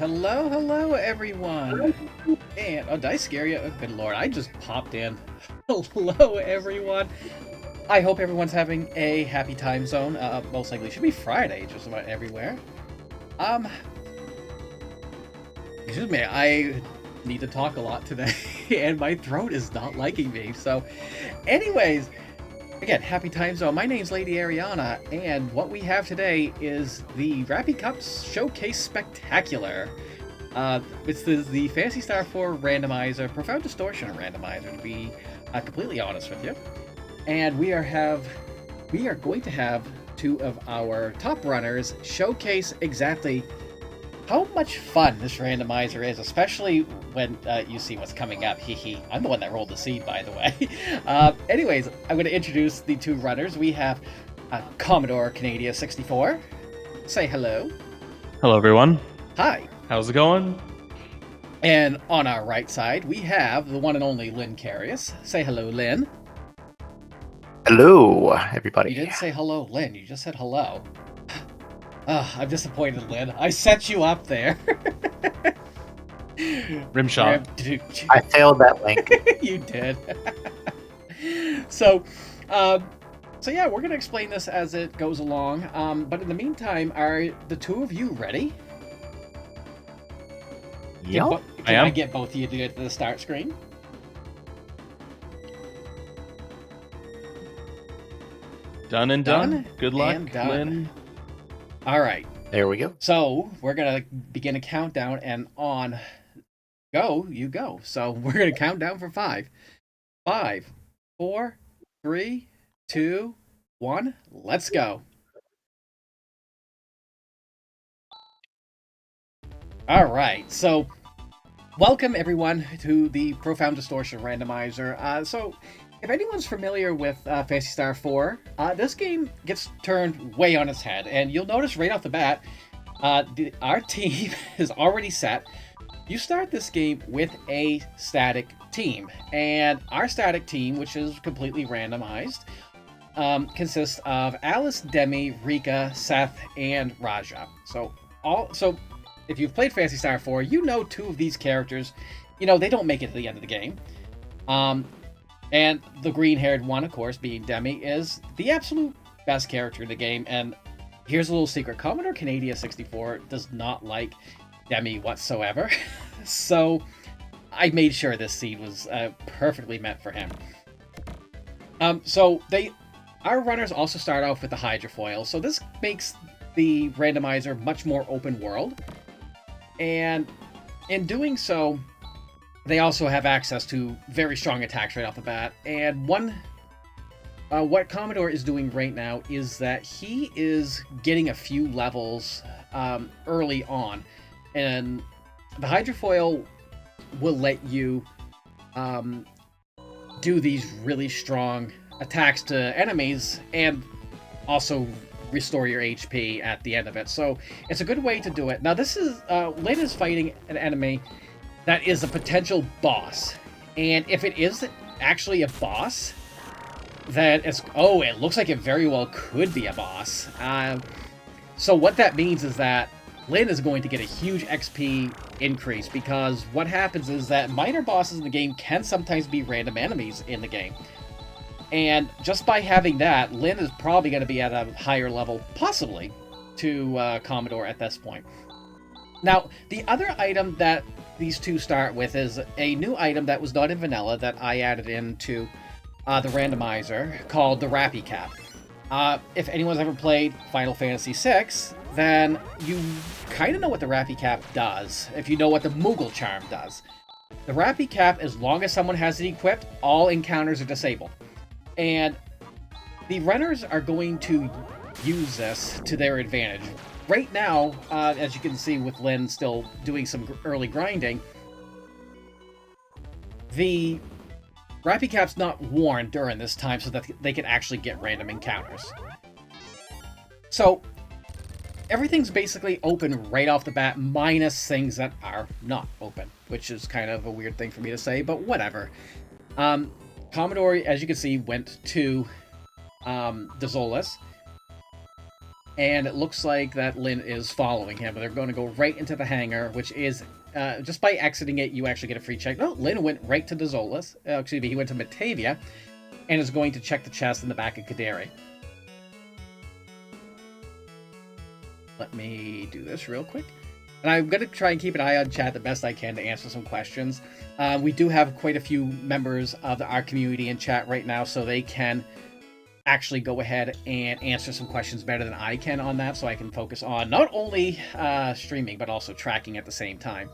Hello, hello, everyone. And oh, did I scare you? Oh, good lord, I just popped in. Hello, everyone. I hope everyone's having a happy time zone. Most likely it should be Friday, just about everywhere. Um, Excuse me, I need to talk a lot today, and my throat is not liking me. So, anyways, again, happy time zone. My name's Lady Ariana, and what we have today is the Rappy Cups Showcase Spectacular. It's the Phantasy Star 4 Randomizer, Profound Distortion Randomizer, to be completely honest with you. And we are going to have two of our top runners showcase exactly how much fun this randomizer is, especially when you see what's coming up. Hee. I'm the one that rolled the seed, by the way. Anyways, I'm going to introduce the two runners. We have Commodore Canada 64. Say hello. Hello, everyone. Hi. How's it going? And on our right side, we have the one and only Lynn Carius. Say hello, Lynn. Hello, everybody. You didn't say hello, Lynn. You just said hello. I'm disappointed, Lynn. I set you up there. Rimshot. I failed that link. You did. So yeah, we're going to explain this as it goes along. But in the meantime, are the two of you ready? Yep. Can I get both of you to get to the start screen? Done and done. Good luck, Lynn. All right. There we go. So we're going to begin a countdown, and on go, you go. So we're going to count down for 5. 5, 4, 3, 2, 1. Let's go. All right. So welcome, everyone, to the Profound Distortion Randomizer. So if anyone's familiar with Phantasy Star 4, this game gets turned way on its head, and you'll notice right off the bat, our team is already set. You start this game with a static team, and our static team, which is completely randomized, consists of Alice, Demi, Rika, Seth, and Raja. So if you've played Phantasy Star 4, you know two of these characters, they don't make it to the end of the game. And the green-haired one, of course, being Demi, is the absolute best character in the game. And here's a little secret. Commodore Canada 64 does not like Demi whatsoever. So I made sure this seed was perfectly meant for him. Our runners also start off with the hydrofoil. So this makes the randomizer much more open world. And in doing so, they also have access to very strong attacks right off the bat. And what Commodore is doing right now is that he is getting a few levels early on. And the hydrofoil will let you do these really strong attacks to enemies and also restore your HP at the end of it. So it's a good way to do it. Now this is Lynn is fighting an enemy that is a potential boss, and if it is actually a boss, then it looks like it very well could be a boss. So what that means is that Lynn is going to get a huge XP increase, because what happens is that minor bosses in the game can sometimes be random enemies in the game. And just by having that, Lynn is probably going to be at a higher level, possibly, to Commodore at this point. Now, the other item that these two start with is a new item that was not in vanilla that I added into the randomizer, called the Rappy Cap. If anyone's ever played Final Fantasy VI, then you kind of know what the Rappy Cap does, if you know what the Moogle Charm does. The Rappy Cap, as long as someone has it equipped, all encounters are disabled. And the runners are going to use this to their advantage. Right now, as you can see with Lynn still doing some early grinding, the Rappy Cap's not worn during this time so that they can actually get random encounters. So everything's basically open right off the bat, minus things that are not open, which is kind of a weird thing for me to say, but whatever. Commodore, as you can see, went to the Zolas. And it looks like that Lynn is following him, but they're going to go right into the hangar, which is, just by exiting it, you actually get a free check. No, Lynn went right to the Zolas. Excuse me, he went to Matavia, and is going to check the chest in the back of Kaderi. Let me do this real quick. And I'm going to try and keep an eye on chat the best I can to answer some questions. We do have quite a few members of our community in chat right now, so they can actually go ahead and answer some questions better than I can on that, so I can focus on not only streaming, but also tracking at the same time.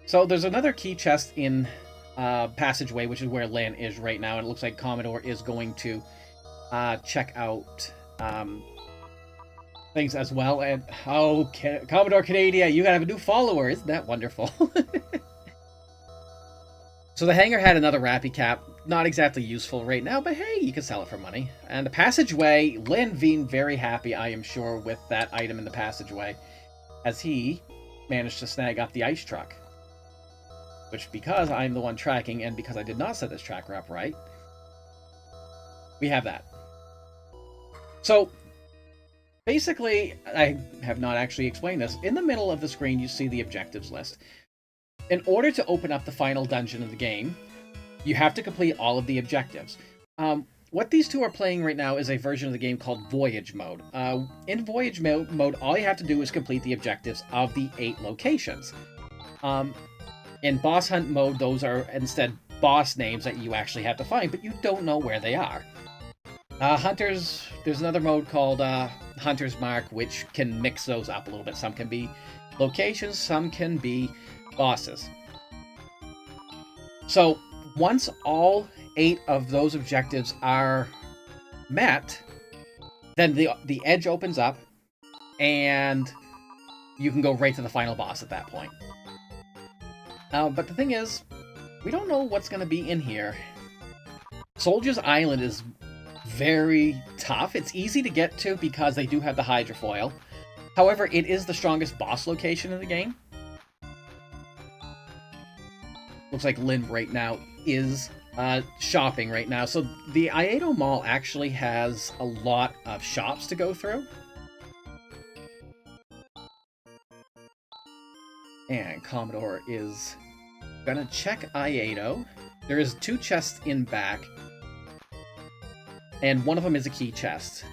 So there's another key chest in Passageway, which is where Lynn is right now, and it looks like Commodore is going to check out things as well. And Commodore Canada, you gotta have a new follower. Isn't that wonderful? So the hangar had another Rappy Cap. Not exactly useful right now, but hey, you can sell it for money. And the Passageway, Lynn being very happy, I am sure, with that item in the Passageway, as he managed to snag up the ice truck. Which, because I'm the one tracking, and because I did not set this tracker up right, we have that. So, basically, I have not actually explained this. In the middle of the screen, you see the objectives list. In order to open up the final dungeon of the game, you have to complete all of the objectives. What these two are playing right now is a version of the game called Voyage Mode. In Voyage Mode, all you have to do is complete the objectives of the 8 locations. In Boss Hunt Mode, those are instead boss names that you actually have to find, but you don't know where they are. Hunters, there's another mode called Hunter's Mark, which can mix those up a little bit. Some can be locations, some can be bosses. So once all 8 of those objectives are met, then the edge opens up and you can go right to the final boss at that point. But the thing is, we don't know what's going to be in here. Soldier's Island is very tough. It's easy to get to because they do have the hydrofoil. However, it is the strongest boss location in the game. Looks like Lynn right now is shopping right now. So the Iato Mall actually has a lot of shops to go through. And Commodore is gonna check Iato. There is 2 chests in back. And one of them is a key chest.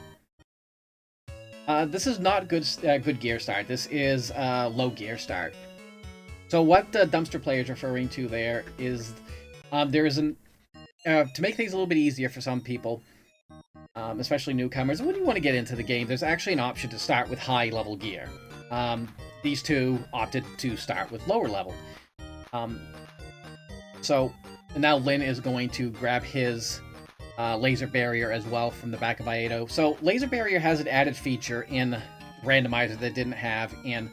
This is not good gear start. This is low gear start. So what the dumpster player is referring to there is there is an to make things a little bit easier for some people, especially newcomers. When you want to get into the game, there's actually an option to start with high level gear. These two opted to start with lower level. So now Lynn is going to grab his laser barrier as well from the back of Iato. So laser barrier has an added feature in Randomizer that didn't have in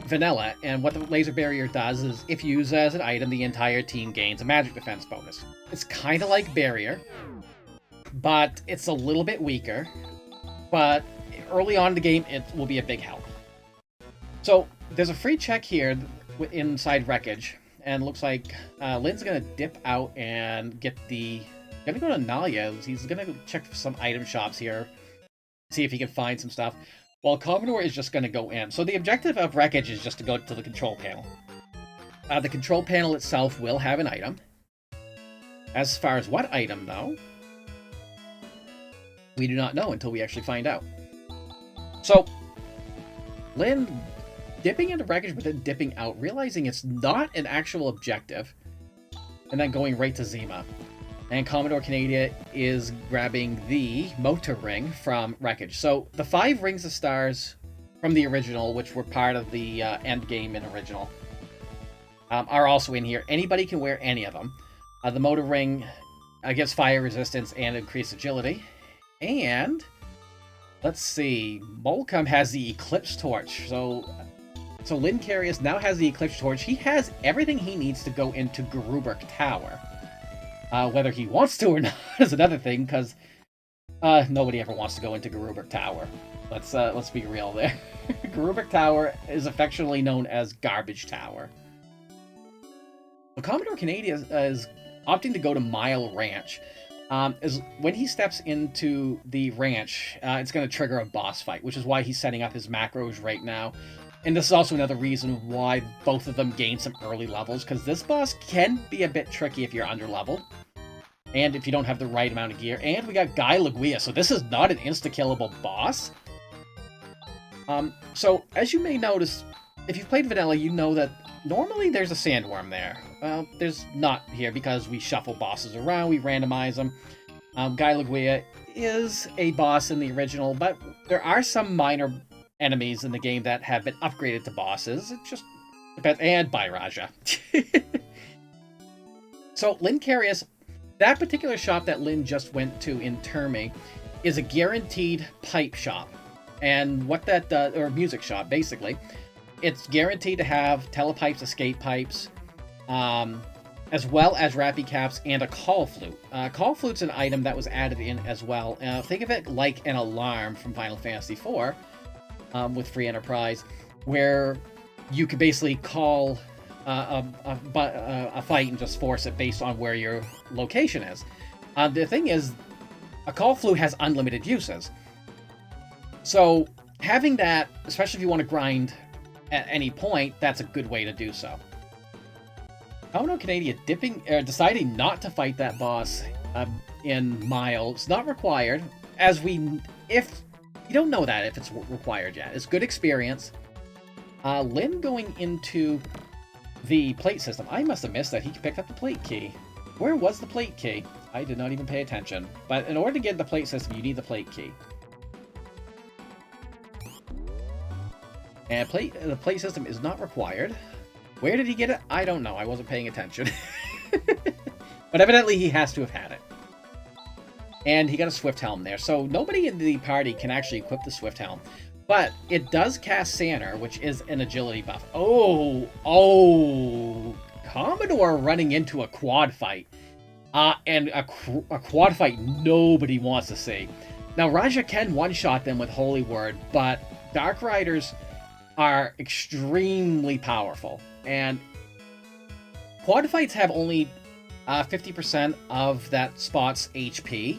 Vanilla, and what the laser barrier does is if used as an item, the entire team gains a magic defense bonus. It's kind of like barrier, but it's a little bit weaker, but early on in the game it will be a big help. So there's a free check here inside Wreckage, and it looks like Lynn's gonna dip out and get the gonna go to Nalia's. He's gonna go check for some item shops here, see if he can find some stuff, while Commodore is just gonna go in. So the objective of Wreckage is just to go to the control panel. The control panel itself will have an item. As far as what item, though, we do not know until we actually find out. So, Lynn dipping into Wreckage, but then dipping out, realizing it's not an actual objective, and then going right to Zima. And Commodore Canada is grabbing the motor ring from Wreckage. So the 5 rings of stars from the original, which were part of the end game in original, are also in here. Anybody can wear any of them. The motor ring gives fire resistance and increased agility. And let's see, Molcom has the Eclipse Torch. So Lynn Carius now has the Eclipse Torch. He has everything he needs to go into Gruberk Tower. Whether he wants to or not is another thing, because nobody ever wants to go into Gruberk Tower. Let's be real there. Gruberk Tower is affectionately known as Garbage Tower. So Commodore Canada is opting to go to Mile Ranch. is when he steps into the ranch, it's going to trigger a boss fight, which is why he's setting up his macros right now. And this is also another reason why both of them gain some early levels, because this boss can be a bit tricky if you're under-leveled, and if you don't have the right amount of gear. And we got Guy Laguia, so this is not an insta-killable boss. So, as you may notice, if you've played Vanilla, you know that normally there's a sandworm there. Well, there's not here because we shuffle bosses around, we randomize them. Guy Laguia is a boss in the original, but there are some minor enemies in the game that have been upgraded to bosses. It just depends. And by Raja. So, Lynn Carius, that particular shop that Lynn just went to in Termi, is a guaranteed pipe shop. And what that does, or music shop, basically, it's guaranteed to have telepipes, escape pipes, as well as rappy caps and a call flute. Call flute's an item that was added in as well. Think of it like an alarm from Final Fantasy IV with Free Enterprise, where you could basically call a fight and just force it based on where your location is. The thing is, a call flute has unlimited uses. So having that, especially if you want to grind at any point, that's a good way to do so. Commodore Canada deciding not to fight that boss in Mile. It's not required, if you don't know that if it's required yet. It's good experience. Lynn going into the plate system. I must have missed that he picked up the plate key. Where was the plate key? I did not even pay attention. But in order to get the plate system, you need the plate key. And the plate system is not required. Where did he get it? I don't know. I wasn't paying attention. But evidently he has to have had it. And he got a Swift Helm there. So nobody in the party can actually equip the Swift Helm. But it does cast Sanner, which is an agility buff. Oh! Commodore running into a quad fight. And a quad fight nobody wants to see. Now, Raja can one-shot them with Holy Word, but Dark Riders are extremely powerful. And quad fights have only 50% of that spot's HP.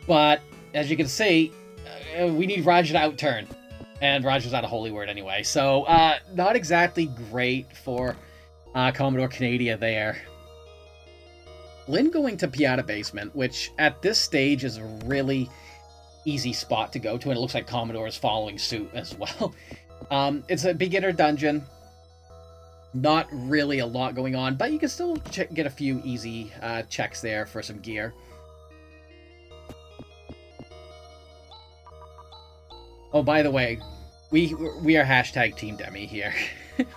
But, as you can see, we need Raja to outturn. And Raja's out of Holy Word anyway. So, not exactly great for Commodore Canada there. Lynn going to Piata Basement, which at this stage is a really easy spot to go to, and it looks like Commodore is following suit as well. It's a beginner dungeon. Not really a lot going on, but you can still get a few easy checks there for some gear. Oh, by the way, we are hashtag Team Demi here.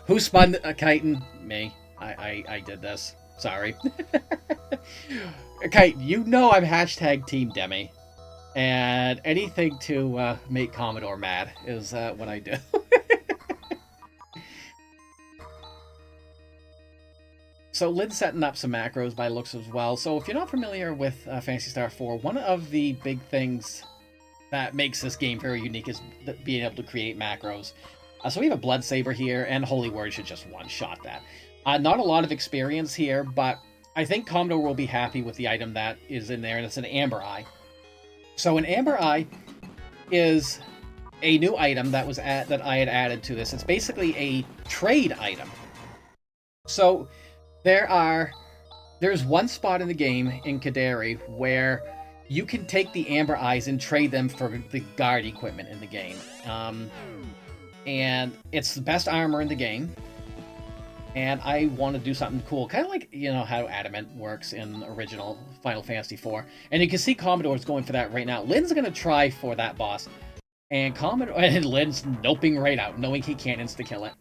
Who spun Chitin? Me. I did this. Sorry. Chitin, you know I'm hashtag Team Demi. And anything to make Commodore mad is what I do. So Lynn's setting up some macros by looks as well. So if you're not familiar with Phantasy Star 4, one of the big things that makes this game very unique is being able to create macros. So we have a Blood Saber here, and Holy Word should just one-shot that. Not a lot of experience here, but I think Commodore will be happy with the item that is in there, and it's an Amber Eye. So an Amber Eye is a new item that that I had added to this. It's basically a trade item. So there's one spot in the game in Kaderi where you can take the Amber Eyes and trade them for the guard equipment in the game. And it's the best armor in the game. And I want to do something cool, kind of like, you know, how Adamant works in original Final Fantasy IV. And you can see Commodore's going for that right now. Lynn's going to try for that boss. And Lynn's noping right out, knowing he can't insta-kill it.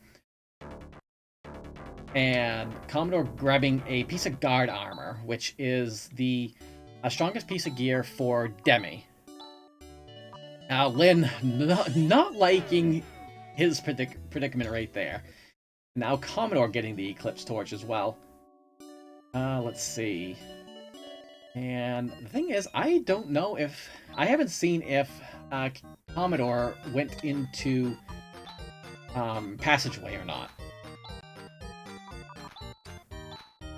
And Commodore grabbing a piece of guard armor, which is the strongest piece of gear for Demi. Now, Lynn not liking his predicament right there. Now Commodore getting the Eclipse Torch as well. Let's see. And the thing is, I don't know if... I haven't seen if Commodore went into Passageway or not.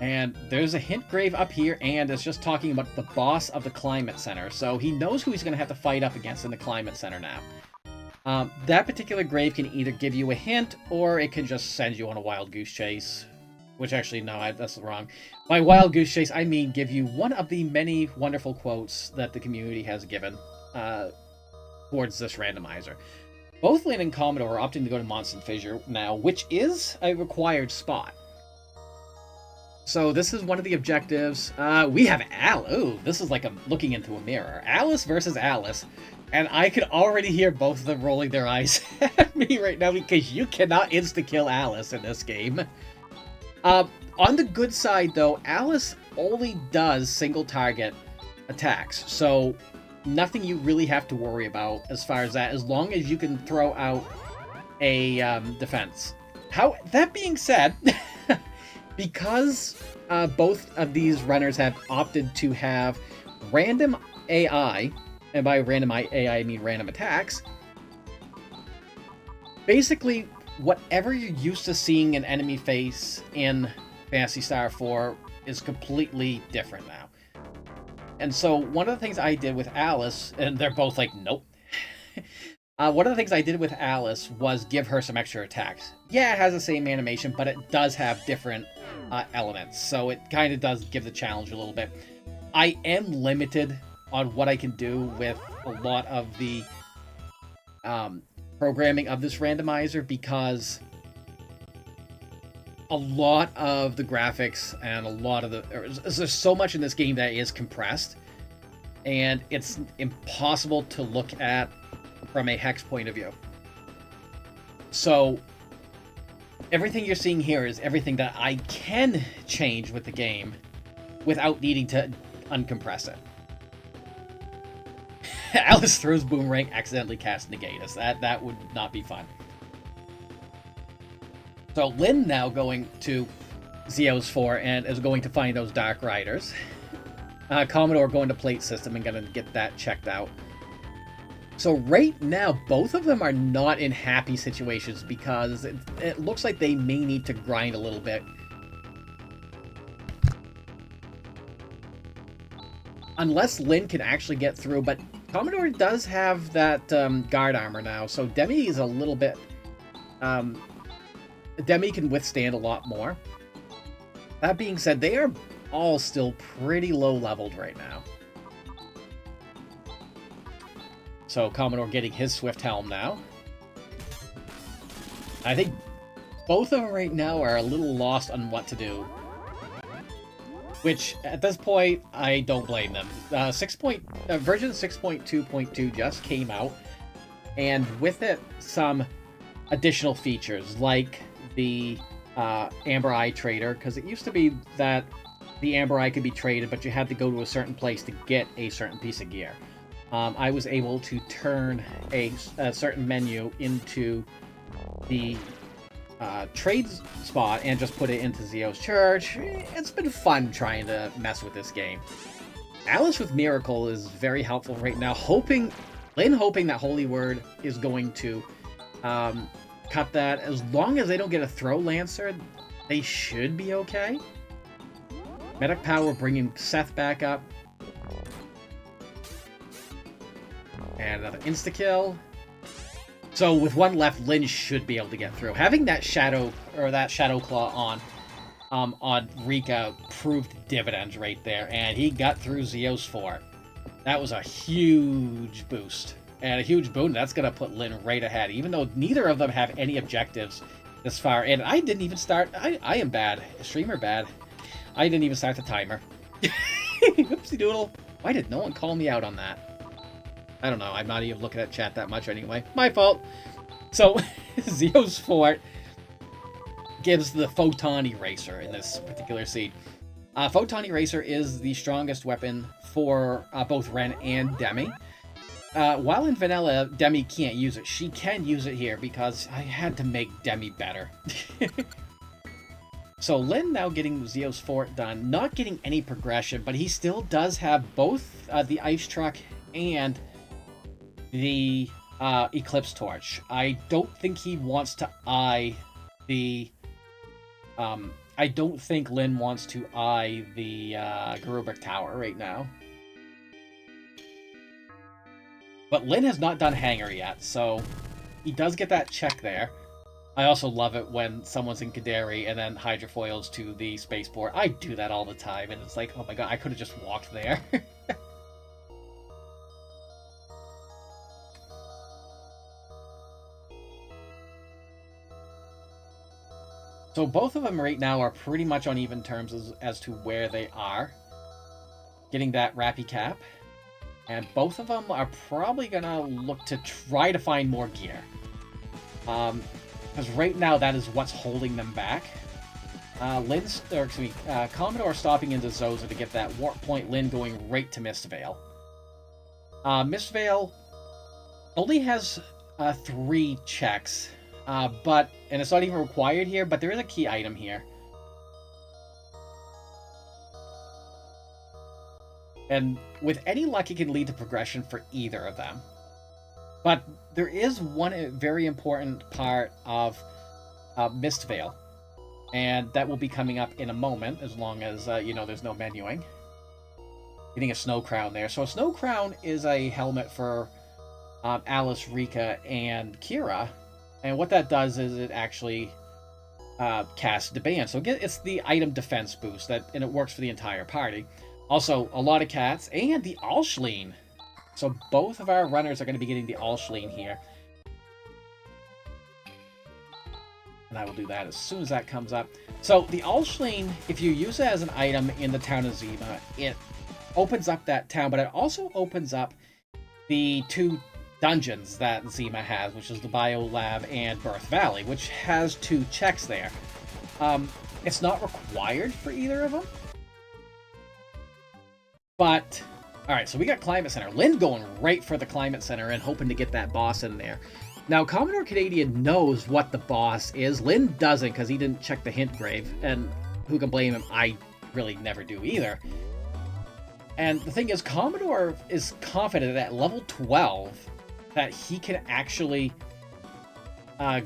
And there's a hint grave up here, and it's just talking about the boss of the Climate Center. So he knows who he's going to have to fight up against in the Climate Center now. That particular grave can either give you a hint, or it can just send you on a wild goose chase. Which actually, no, that's wrong. By wild goose chase, I mean give you one of the many wonderful quotes that the community has given towards this randomizer. Both Lynn and Commodore are opting to go to Monson Fissure now, which is a required spot. So this is one of the objectives. We have Alice. Ooh, this is like looking into a mirror. Alice versus Alice. And I can already hear both of them rolling their eyes at me right now because you cannot insta-kill Alice in this game. On the good side, though, Alice only does single target attacks. So nothing you really have to worry about as far as that, as long as you can throw out a defense. That being said, because both of these runners have opted to have random AI, and by random AI I mean random attacks, basically whatever you're used to seeing an enemy face in Phantasy Star 4 is completely different now. And so one of the things I did with Alice, and they're both like, nope. One of the things I did with Alice was give her some extra attacks. Yeah, it has the same animation, but it does have different elements. So it kind of does give the challenge a little bit. I am limited on what I can do with a lot of the programming of this randomizer because a lot of the graphics and a lot of there's so much in this game that is compressed, and it's impossible to look at from a hex point of view. So everything you're seeing here is everything that I can change with the game without needing to uncompress it. Alice throws Boomerang, accidentally cast Negatus. That would not be fun. So Lynn now going to Zeos 4 and is going to find those Dark Riders. Commodore going to Plate System and going to get that checked out. So right now, both of them are not in happy situations because it looks like they may need to grind a little bit. Unless Lynn can actually get through, but Commodore does have that guard armor now, so Demi is a little bit... Demi can withstand a lot more. That being said, they are all still pretty low-leveled right now. So Commodore getting his Swift Helm now. I think both of them right now are a little lost on what to do. Which, at this point, I don't blame them. Version 6.2.2 just came out, and with it, some additional features, like the Amber Eye Trader, because it used to be that the Amber Eye could be traded, but you had to go to a certain place to get a certain piece of gear. I was able to turn a certain menu into the trade spot and just put it into Zeo's Church. It's been fun trying to mess with this game. Alice with Miracle is very helpful right now, Lynn hoping that Holy Word is going to cut that. As long as they don't get a Throw Lancer, they should be okay. Medic Power bringing Seth back up. And another insta-kill. So with one left, Lynn should be able to get through. Having that Shadow Claw on Rika proved dividends right there, and he got through Zeos 4. That was a huge boost. And a huge boon. That's going to put Lynn right ahead, even though neither of them have any objectives this far. And I didn't even start... I am bad. Streamer bad. I didn't even start the timer. Oopsie doodle. Why did no one call me out on that? I don't know. I'm not even looking at chat that much anyway. My fault. So, Zeos 4 gives the Photon Eraser in this particular scene. Photon Eraser is the strongest weapon for both Ren and Demi. While in vanilla, Demi can't use it. She can use it here because I had to make Demi better. So Lynn now getting Zeos 4 done, not getting any progression, but he still does have both the Ice Truck and the Eclipse Torch. I don't think he wants to eye the I don't think Lynn wants to eye the Garubic Tower right now. But Lynn has not done Hanger yet, so he does get that check there. I also love it when someone's in Kaderi and then hydrofoils to the spaceport. I do that all the time, and it's like, oh my god, I could have just walked there. So both of them right now are pretty much on even terms as to where they are. Getting that Rappy Cap. And both of them are probably going to look to try to find more gear. Because right now that is what's holding them back. Commodore stopping into Zoza to get that Warp Point Lynn going right to Mistvale. Mistvale only has 3 checks. And it's not even required here, but there is a key item here. And with any luck, it can lead to progression for either of them. But there is one very important part of Mistvale, and that will be coming up in a moment, as long as, there's no menuing. Getting a Snow Crown there. So a Snow Crown is a helmet for Alice, Rika, and Kira. And what that does is it actually casts Deband. So it's the item defense boost, and it works for the entire party. Also, a lot of cats, and the Alshleen. So both of our runners are going to be getting the Alshleen here. And I will do that as soon as that comes up. So the Alshleen, if you use it as an item in the town of Zima, it opens up that town, but it also opens up the 2 dungeons that Zima has, which is the Bio Lab and Birth Valley, which has 2 checks there. It's not required for either of them. But, alright, so we got Climate Center. Lynn going right for the Climate Center and hoping to get that boss in there. Now, Commodore Canadian knows what the boss is. Lynn doesn't, because he didn't check the hint grave. And who can blame him? I really never do either. And the thing is, Commodore is confident at level 12 that he can actually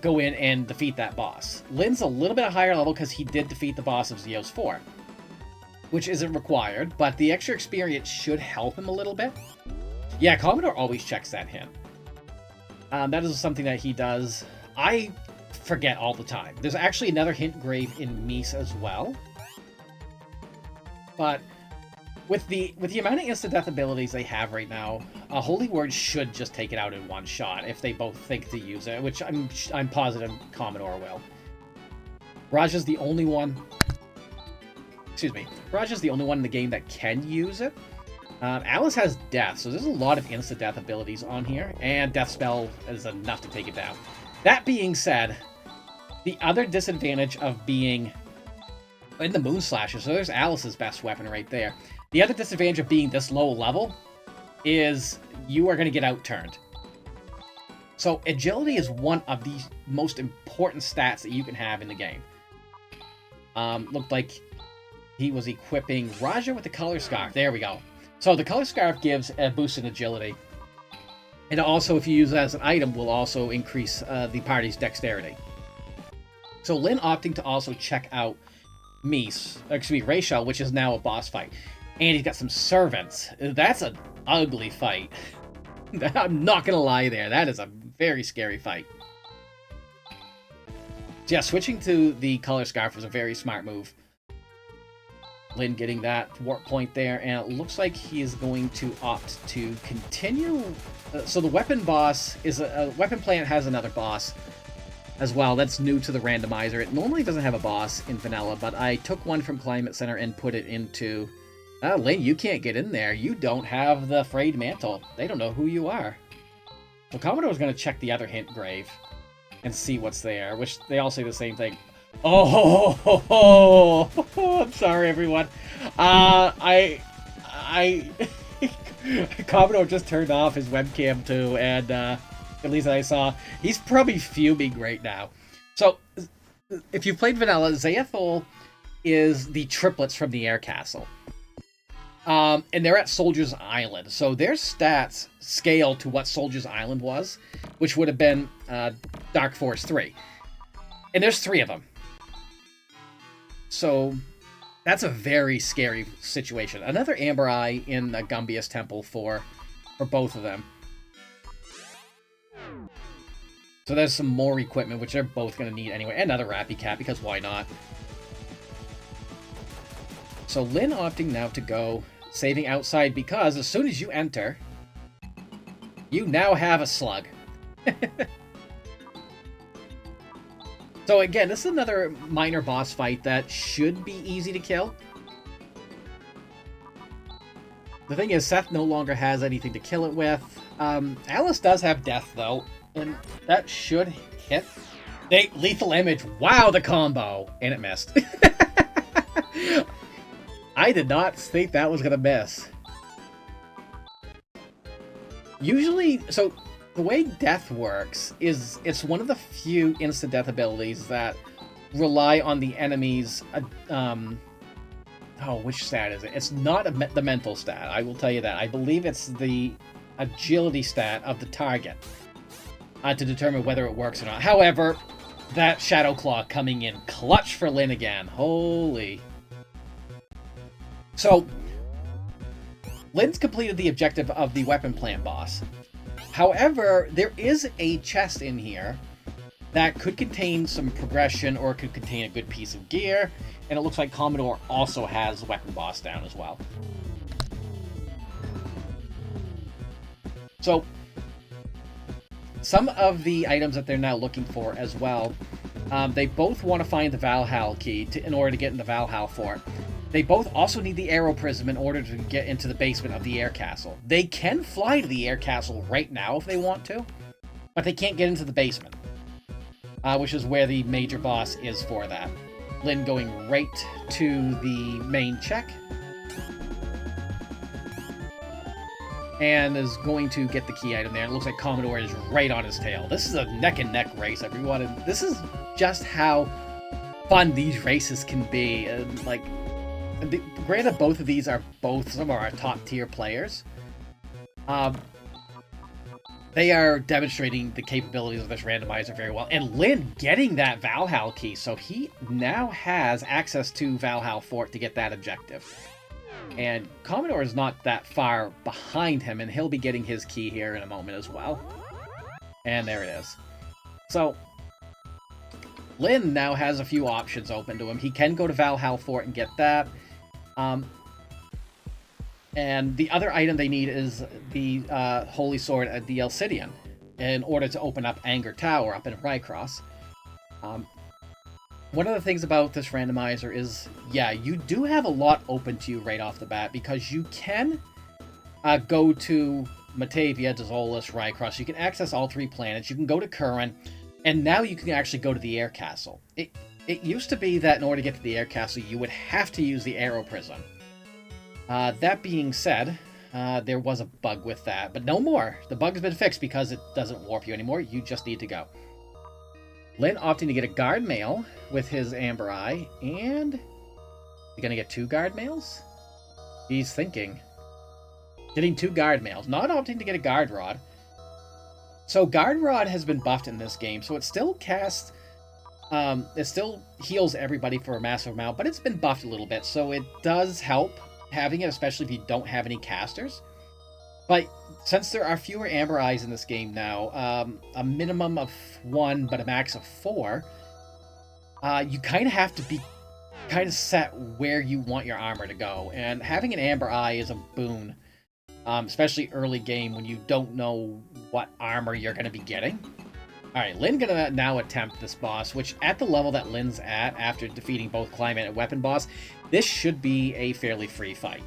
go in and defeat that boss. Lynn's a little bit higher level because he did defeat the boss of Zeos 4. Which isn't required, but the extra experience should help him a little bit. Yeah, Commodore always checks that hint. That is something that he does. I forget all the time. There's actually another hint grave in Mies as well. But with the amount of instant death abilities they have right now, a Holy Word should just take it out in one shot if they both think to use it, which I'm positive Commodore will. Raja's the only one. Excuse me. Raja's the only one in the game that can use it. Alice has Death, so there's a lot of instant death abilities on here, and Death Spell is enough to take it down. That being said, the other disadvantage of being in the Moon Slasher, so there's Alice's best weapon right there. The other disadvantage of being this low level is you are going to get outturned. So agility is one of the most important stats that you can have in the game. Looked like he was equipping Raja with the Color Scarf. There we go. So the Color Scarf gives a boost in agility. And also, if you use it as an item, will also increase the party's dexterity. So Lynn opting to also check out Rachel, which is now a boss fight. And he's got some servants. That's an ugly fight. I'm not going to lie there. That is a very scary fight. So yeah, switching to the Color Scarf was a very smart move. Lynn getting that warp point there, and it looks like he is going to opt to continue. So the weapon boss is a weapon plant has another boss as well. That's new to the randomizer. It normally doesn't have a boss in vanilla, but I took one from Climate Center and put it into. Lynn, you can't get in there. You don't have the frayed mantle. They don't know who you are. So Commodore's going to check the other hint grave and see what's there, which they all say the same thing. Oh, I'm sorry, everyone. Commodore just turned off his webcam too, and at least I saw he's probably fuming right now. So, if you've played vanilla, Zaethul is the triplets from the Air Castle. And they're at Soldier's Island, so their stats scale to what Soldier's Island was, which would have been Dark Force 3. And there's 3 of them. So that's a very scary situation. Another Amber Eye in the Gumbius Temple for both of them. So there's some more equipment, which they're both going to need anyway. Another Rappy Cat, because why not? So Lynn opting now to go, saving outside, because as soon as you enter, you now have a slug. So again, this is another minor boss fight that should be easy to kill. The thing is, Seth no longer has anything to kill it with. Alice does have death, though, and that should hit. Lethal image. Wow, the combo! And it missed. I did not think that was going to miss. Usually, so the way death works is it's one of the few instant death abilities that rely on the enemy's... which stat is it? It's not the mental stat, I will tell you that. I believe it's the agility stat of the target to determine whether it works or not. However, that Shadow Claw coming in clutch for Lynn again. Holy... So, Lynn's completed the objective of the weapon plant boss. However, there is a chest in here that could contain some progression or could contain a good piece of gear, and it looks like Commodore also has weapon boss down as well. So, some of the items that they're now looking for as well, they both want to find the Valhalla key in order to get into Valhalla Fort. They both also need the Arrow Prism in order to get into the basement of the Air Castle. They can fly to the Air Castle right now if they want to, but they can't get into the basement, which is where the major boss is for that. Lynn going right to the main check, and is going to get the key item there. It looks like Commodore is right on his tail. This is a neck-and-neck race, everyone, and this is just how fun these races can be. Granted, both of these are some of our top-tier players. They are demonstrating the capabilities of this randomizer very well. And Lynn getting that Valhalla key, so he now has access to Valhalla Fort to get that objective. And Commodore is not that far behind him, and he'll be getting his key here in a moment as well. And there it is. So, Lynn now has a few options open to him. He can go to Valhalla Fort and get that. And the other item they need is the Holy Sword at the Elcidian in order to open up Anger Tower up in Rycross. One of the things about this randomizer is, yeah, you do have a lot open to you right off the bat, because you can go to Matavia, Dezolis, Rycross. You can access all three planets. You can go to Curran, and now you can actually go to the Air Castle. It used to be that in order to get to the Air Castle, you would have to use the Arrow Prism. That being said, there was a bug with that, but no more. The bug's been fixed because it doesn't warp you anymore. You just need to go. Lynn opting to get a guard mail with his Amber Eye, and you're gonna get 2 guard mails? He's thinking. Getting 2 guard mails, not opting to get a guard rod. So guard rod has been buffed in this game, so it still casts... it still heals everybody for a massive amount, but it's been buffed a little bit, so it does help having it, especially if you don't have any casters. But since there are fewer Amber Eyes in this game now, a minimum of 1, but a max of 4, you kind of have to be kind of set where you want your armor to go. And having an Amber Eye is a boon, especially early game when you don't know what armor you're going to be getting. Alright, Lynn gonna now attempt this boss, which at the level that Lynn's at, after defeating both Climate and Weapon boss, this should be a fairly free fight.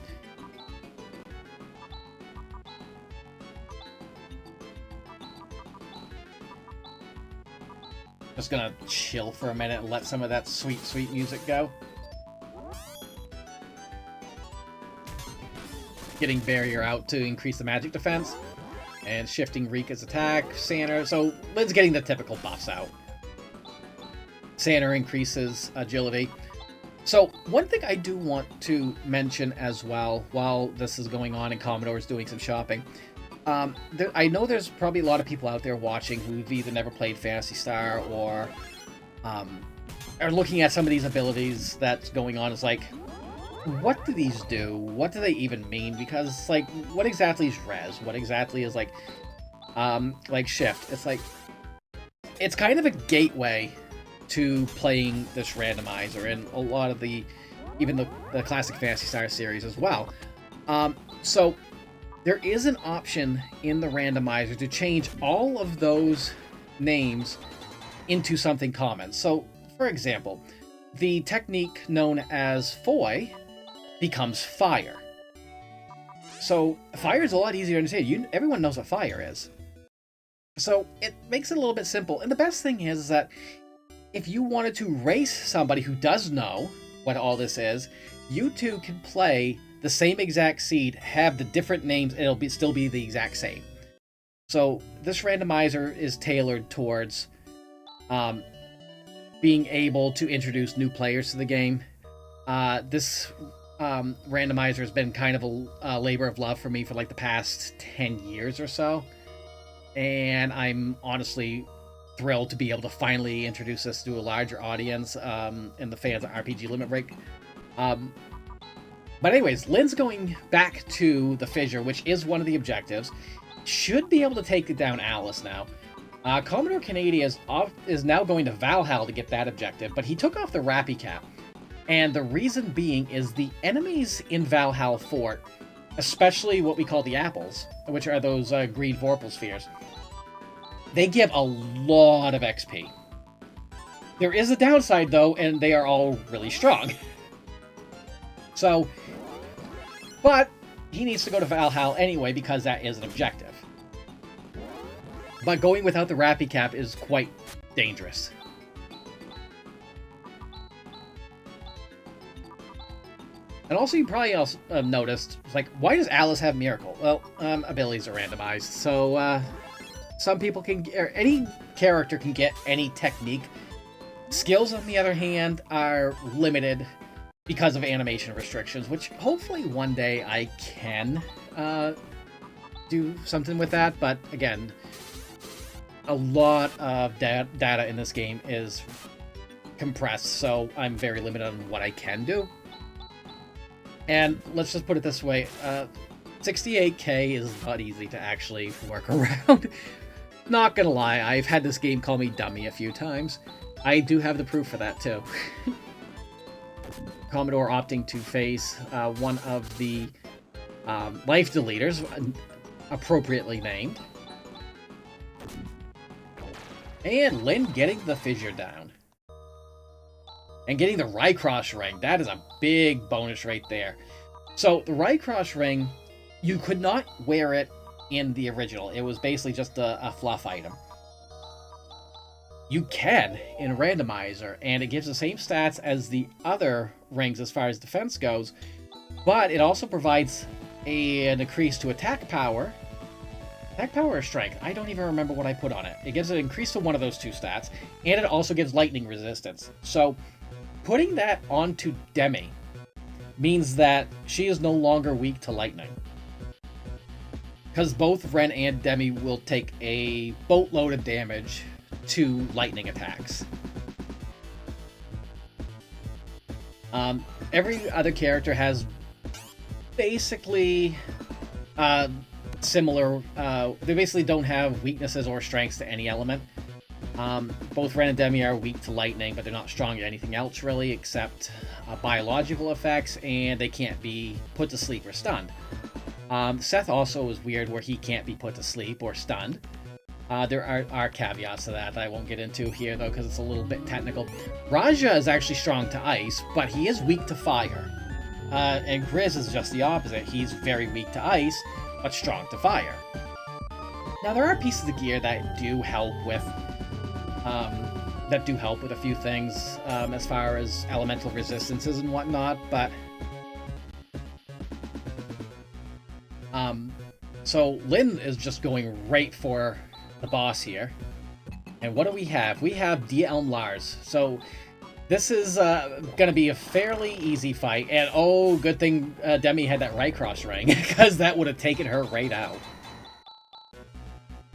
Just gonna chill for a minute and let some of that sweet, sweet music go. Getting Barrier out to increase the magic defense. And shifting Rika's attack, Sanner. So Lynn's getting the typical buffs out. Sanner increases agility. So one thing I do want to mention as well, while this is going on and Commodore's doing some shopping, I know there's probably a lot of people out there watching who've either never played Phantasy Star or are looking at some of these abilities that's going on, it's like, what do these do? What do they even mean? Because, like, what exactly is res? What exactly is, like shift? It's like, it's kind of a gateway to playing this randomizer and a lot of even the classic Phantasy Star series as well. So there is an option in the randomizer to change all of those names into something common. So, for example, the technique known as Foy becomes fire. So fire is a lot easier to understand. Everyone knows what fire is. So it makes it a little bit simple. And the best thing is that if you wanted to race somebody who does know what all this is, you two can play the same exact seed, have the different names, and it'll still be the exact same. So this randomizer is tailored towards being able to introduce new players to the game. This randomizer has been kind of a labor of love for me for like the past 10 years or so. And I'm honestly thrilled to be able to finally introduce this to a larger audience in the fans of RPG Limit Break. But anyways, Lynn's going back to the fissure, which is one of the objectives. Should be able to take down Alice now. Commodore Canadian is now going to Valhalla to get that objective, but he took off the Rappy Cap. And the reason being is the enemies in Valhalla Fort, especially what we call the apples, which are those green Vorpal spheres, they give a lot of XP. There is a downside, though, and they are all really strong. So, but he needs to go to Valhalla anyway because that is an objective. But going without the Rappy Cap is quite dangerous. And also, you probably also noticed, like, why does Alice have Miracle? Well, abilities are randomized, so some people can, or any character can get any technique. Skills, on the other hand, are limited because of animation restrictions, which hopefully one day I can do something with that. But again, a lot of data in this game is compressed, so I'm very limited on what I can do. And let's just put it this way, 68k is not easy to actually work around. Not gonna lie, I've had this game call me dummy a few times. I do have the proof for that too. Commodore opting to face one of the life deleters, appropriately named. And Lynn getting the fissure down. And getting the Rycross ring. That is a big bonus right there. So, the Rycross ring, you could not wear it in the original. It was basically just a fluff item. You can in Randomizer, and it gives the same stats as the other rings as far as defense goes, but it also provides an increase to attack power. Attack power or strength? I don't even remember what I put on it. It gives an increase to one of those two stats, and it also gives lightning resistance. So, putting that onto Demi means that she is no longer weak to lightning. Because both Ren and Demi will take a boatload of damage to lightning attacks. Every other character has basically similar... they basically don't have weaknesses or strengths to any element. Both Ren and Demi are weak to lightning, but they're not strong to anything else, really, except biological effects, and they can't be put to sleep or stunned. Seth also is weird, where he can't be put to sleep or stunned. There are caveats to that I won't get into here, though, because it's a little bit technical. Raja is actually strong to ice, but he is weak to fire. And Grizz is just the opposite. He's very weak to ice, but strong to fire. Now, there are pieces of gear that do help with a few things as far as elemental resistances and whatnot, but so Lynn is just going right for the boss here. And what do we have? We have Dia Elm Lars. So this is going to be a fairly easy fight. And oh, good thing Demi had that Rycross ring, because that would have taken her right out.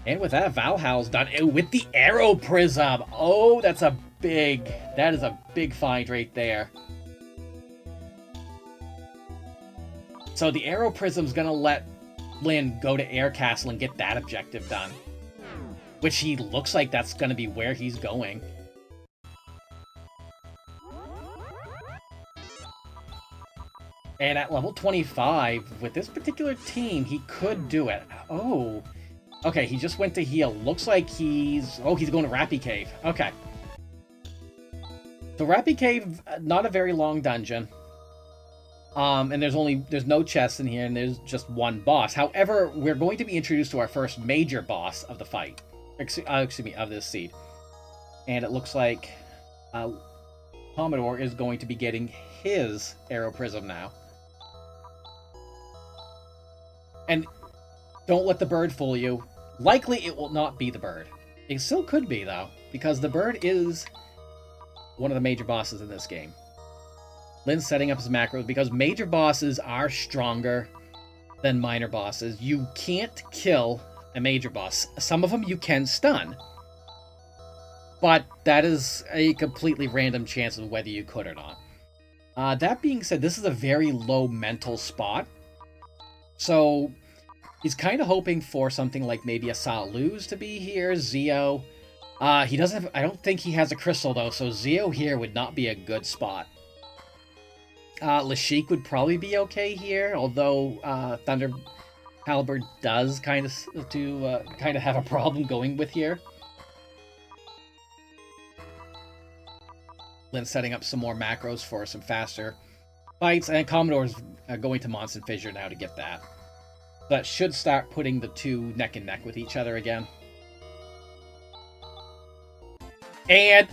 And with that, Valhalla's done with the Arrow Prism. Oh, that's a That is a big find right there. So the Arrow Prism's gonna let Lyn go to Air Castle and get that objective done. Which he looks like that's gonna be where he's going. And at level 25, with this particular team, he could do it. Oh. Okay, he just went to heal. Looks like he's... Oh, he's going to Rappy Cave. Okay. So Rappy Cave, not a very long dungeon. And there's no chests in here, and there's just one boss. However, we're going to be introduced to our first major boss of the fight. Excuse me, of this seed. And it looks like Commodore is going to be getting his Arrow Prism now. And don't let the bird fool you. Likely it will not be the bird. It still could be, though, because the bird is one of the major bosses in this game. Lyn's setting up his macros because major bosses are stronger than minor bosses. You can't kill a major boss. Some of them you can stun, but that is a completely random chance of whether you could or not. That being said, this is a very low mental spot, so he's kind of hoping for something like maybe a Saluz to be here, Zeo. He doesn't have, I don't think he has a crystal though, so Zeo here would not be a good spot. Lashik would probably be okay here, although Thunder Halberd does kind of have a problem going with here. Lyn's setting up some more macros for some faster fights, and Commodore's going to Monson Fissure now to get that. That should start putting the two neck and neck with each other again. And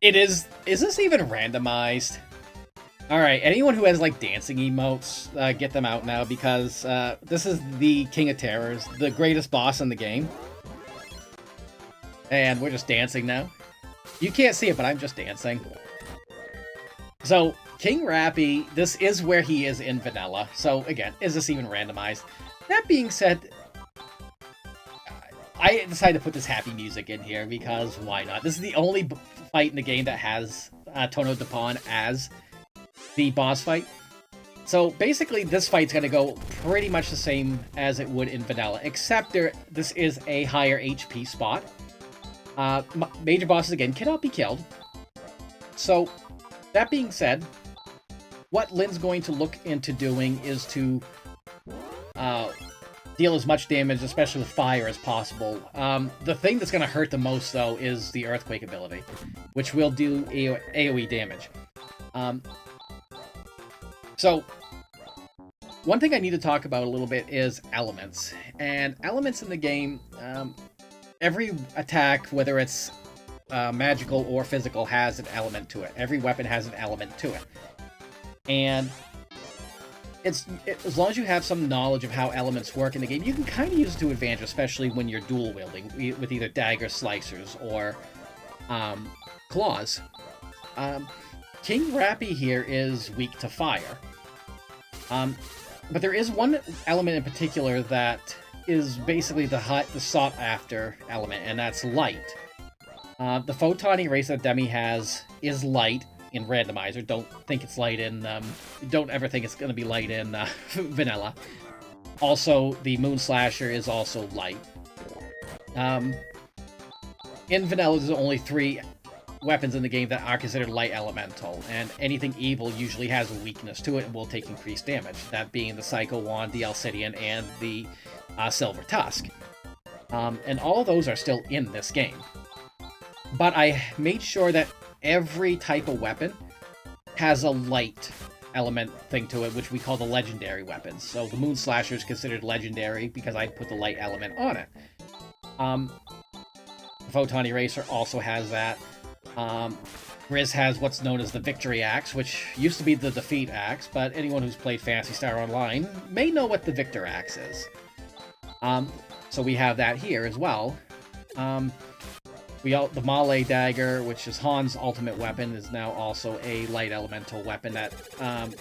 it is this even randomized? Alright, anyone who has, like, dancing emotes, get them out now, because this is the King of Terrors, the greatest boss in the game. And we're just dancing now. You can't see it, but I'm just dancing. So, King Rappy, this is where he is in vanilla. So, again, is this even randomized? That being said, I decided to put this happy music in here, because why not? This is the only fight in the game that has Tono Dupont as the boss fight. So basically this fight's going to go pretty much the same as it would in vanilla, except this is a higher HP spot. Major bosses, again, cannot be killed. So that being said, what Lyn's going to look into doing is to deal as much damage, especially with fire, as possible. The thing that's going to hurt the most, though, is the Earthquake ability, which will do AoE damage. So, one thing I need to talk about a little bit is elements. And elements in the game, every attack, whether it's magical or physical, has an element to it. Every weapon has an element to it. And as long as you have some knowledge of how elements work in the game, you can kind of use it to advantage, especially when you're dual wielding with either dagger slicers or claws. King Rappy here is weak to fire. But there is one element in particular that is basically the sought-after element, and that's light. The photon eraser that Demi has is light in Randomizer. Don't think it's light in... don't ever think it's going to be light in vanilla. Also, the Moon Slasher is also light. In vanilla, there's only 3 weapons in the game that are considered light elemental, and anything evil usually has a weakness to it and will take increased damage, that being the Psycho Wand, the Alcidian, and the Silver Tusk. And all of those are still in this game. But I made sure that every type of weapon has a light element thing to it, which we call the legendary weapons. So the Moon Slasher is considered legendary because I put the light element on it. Photon Eraser also has that. Grizz has what's known as the Victory Axe, which used to be the Defeat Axe, but anyone who's played Phantasy Star Online may know what the Victor Axe is. So we have that here as well. The Male Dagger, which is Han's ultimate weapon, is now also a light elemental weapon that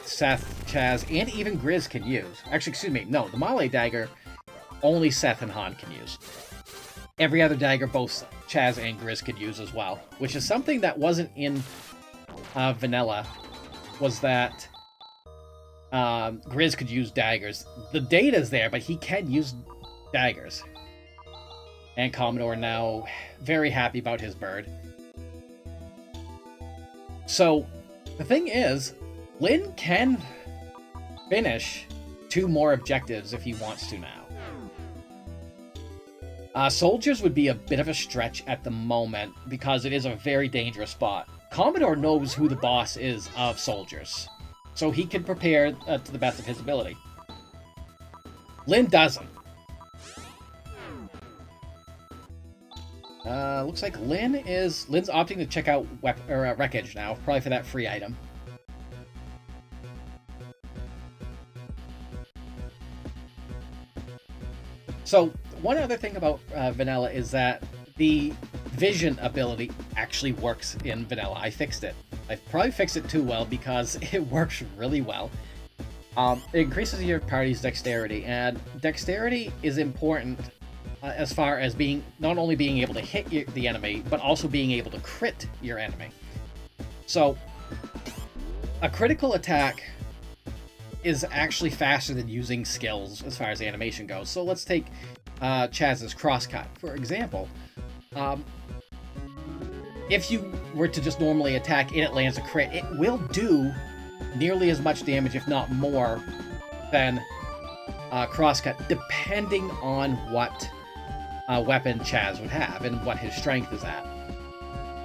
Seth, Chaz, and even Grizz can use. Actually, excuse me, no, the Male Dagger only Seth and Han can use. every other dagger both Chaz and Grizz could use as well, which is something that wasn't in vanilla, was that Grizz could use daggers. The data's there, but he can use daggers. And Commodore now very happy about his bird. So, the thing is, Lyn can finish 2 more objectives if he wants to now. Soldiers would be a bit of a stretch at the moment because it is a very dangerous spot. Commodore knows who the boss is of soldiers, so he can prepare to the best of his ability. Lyn doesn't. Looks like Lyn's opting to check out wreckage now, probably for that free item. So, one other thing about vanilla is that the vision ability actually works in vanilla. I fixed it. I probably fixed it too well because it works really well. It increases your party's dexterity, and dexterity is important as far as not only being able to hit the enemy, but also being able to crit your enemy. So, a critical attack is actually faster than using skills as far as the animation goes. So let's take Chaz's crosscut, for example. If you were to just normally attack and it lands a crit, it will do nearly as much damage, if not more, than crosscut, depending on what weapon Chaz would have and what his strength is at.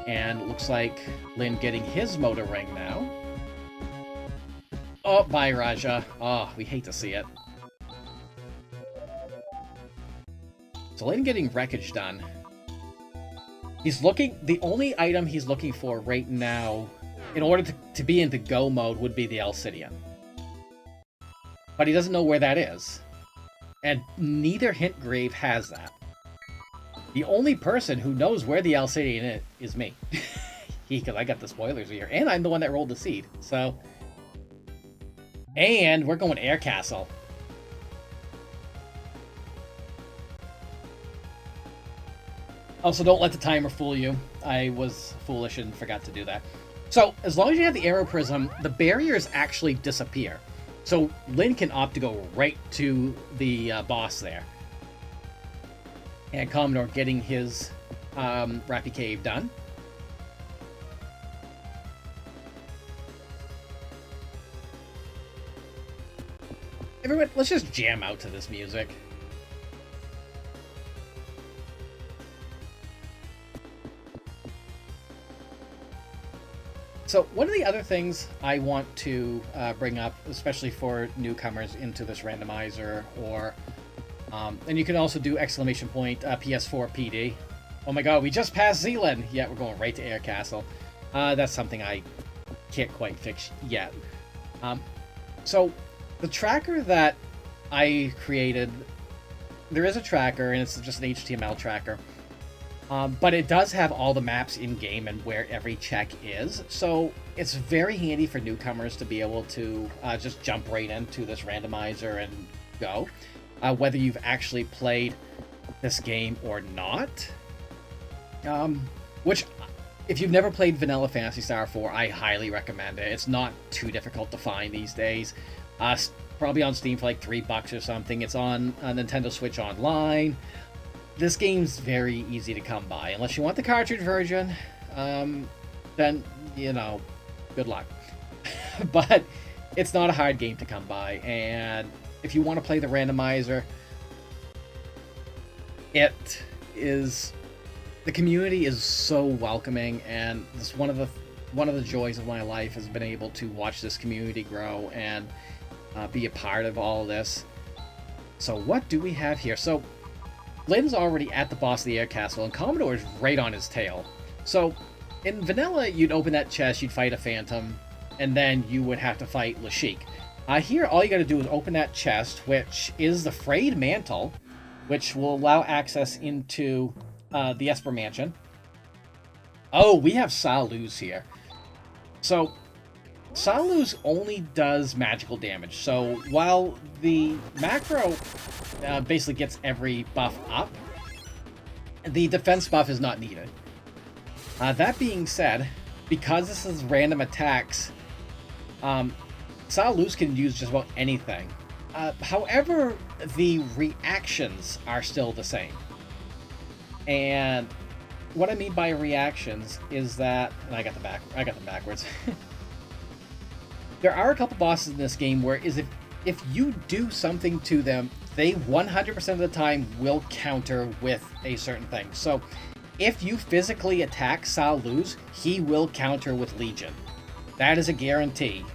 And it looks like Lyn getting his motor ring now. Oh, bye, Raja. Oh, we hate to see it. So Lyn getting wreckage done. The only item he's looking for right now, in order to be into go mode, would be the Alcidian. But he doesn't know where that is. And neither Hintgrave has that. The only person who knows where the Alcidian is me. Because I got the spoilers here. And I'm the one that rolled the seed. So... And we're going Air Castle. Also, don't let the timer fool you. I was foolish and forgot to do that. So, as long as you have the Arrow Prism, the barriers actually disappear. So, Lyn can opt to go right to the boss there. And Commodore getting his Rappy Cave done. Everyone, let's just jam out to this music. So, one of the other things I want to bring up, especially for newcomers into this randomizer, or and you can also do exclamation point PS4 PD. Oh my god, we just passed Zealand! Yeah, we're going right to Air Castle. That's something I can't quite fix yet. So, the tracker that I created, there is a tracker, and it's just an HTML tracker. But it does have all the maps in-game and where every check is, so it's very handy for newcomers to be able to just jump right into this randomizer and go. Whether you've actually played this game or not. Which, if you've never played Vanilla Phantasy Star 4, I highly recommend it. It's not too difficult to find these days. Probably on Steam for like $3 or something. It's on Nintendo Switch Online. This game's very easy to come by. Unless you want the cartridge version, then, you know, good luck. But it's not a hard game to come by. And if you want to play the randomizer, the community is so welcoming, and it's one of the joys of my life has been able to watch this community grow and be a part of all of this. So what do we have here? So Lyn's already at the boss of the Air Castle, and Commodore is right on his tail. So in Vanilla, you'd open that chest, you'd fight a Phantom, and then you would have to fight Lashik. Here, all you gotta do is open that chest, which is the Frayed Mantle, which will allow access into the Esper Mansion. Oh, we have Saluz here. So, Saluz only does magical damage. So, while the macro basically gets every buff up, the defense buff is not needed. That being said, because this is random attacks, Salus can use just about anything. However, the reactions are still the same. And what I mean by reactions is that, and I got them backwards. There are a couple bosses in this game where if you do something to them, they 100% of the time will counter with a certain thing. So, if you physically attack Salus, he will counter with Legion. That is a guarantee.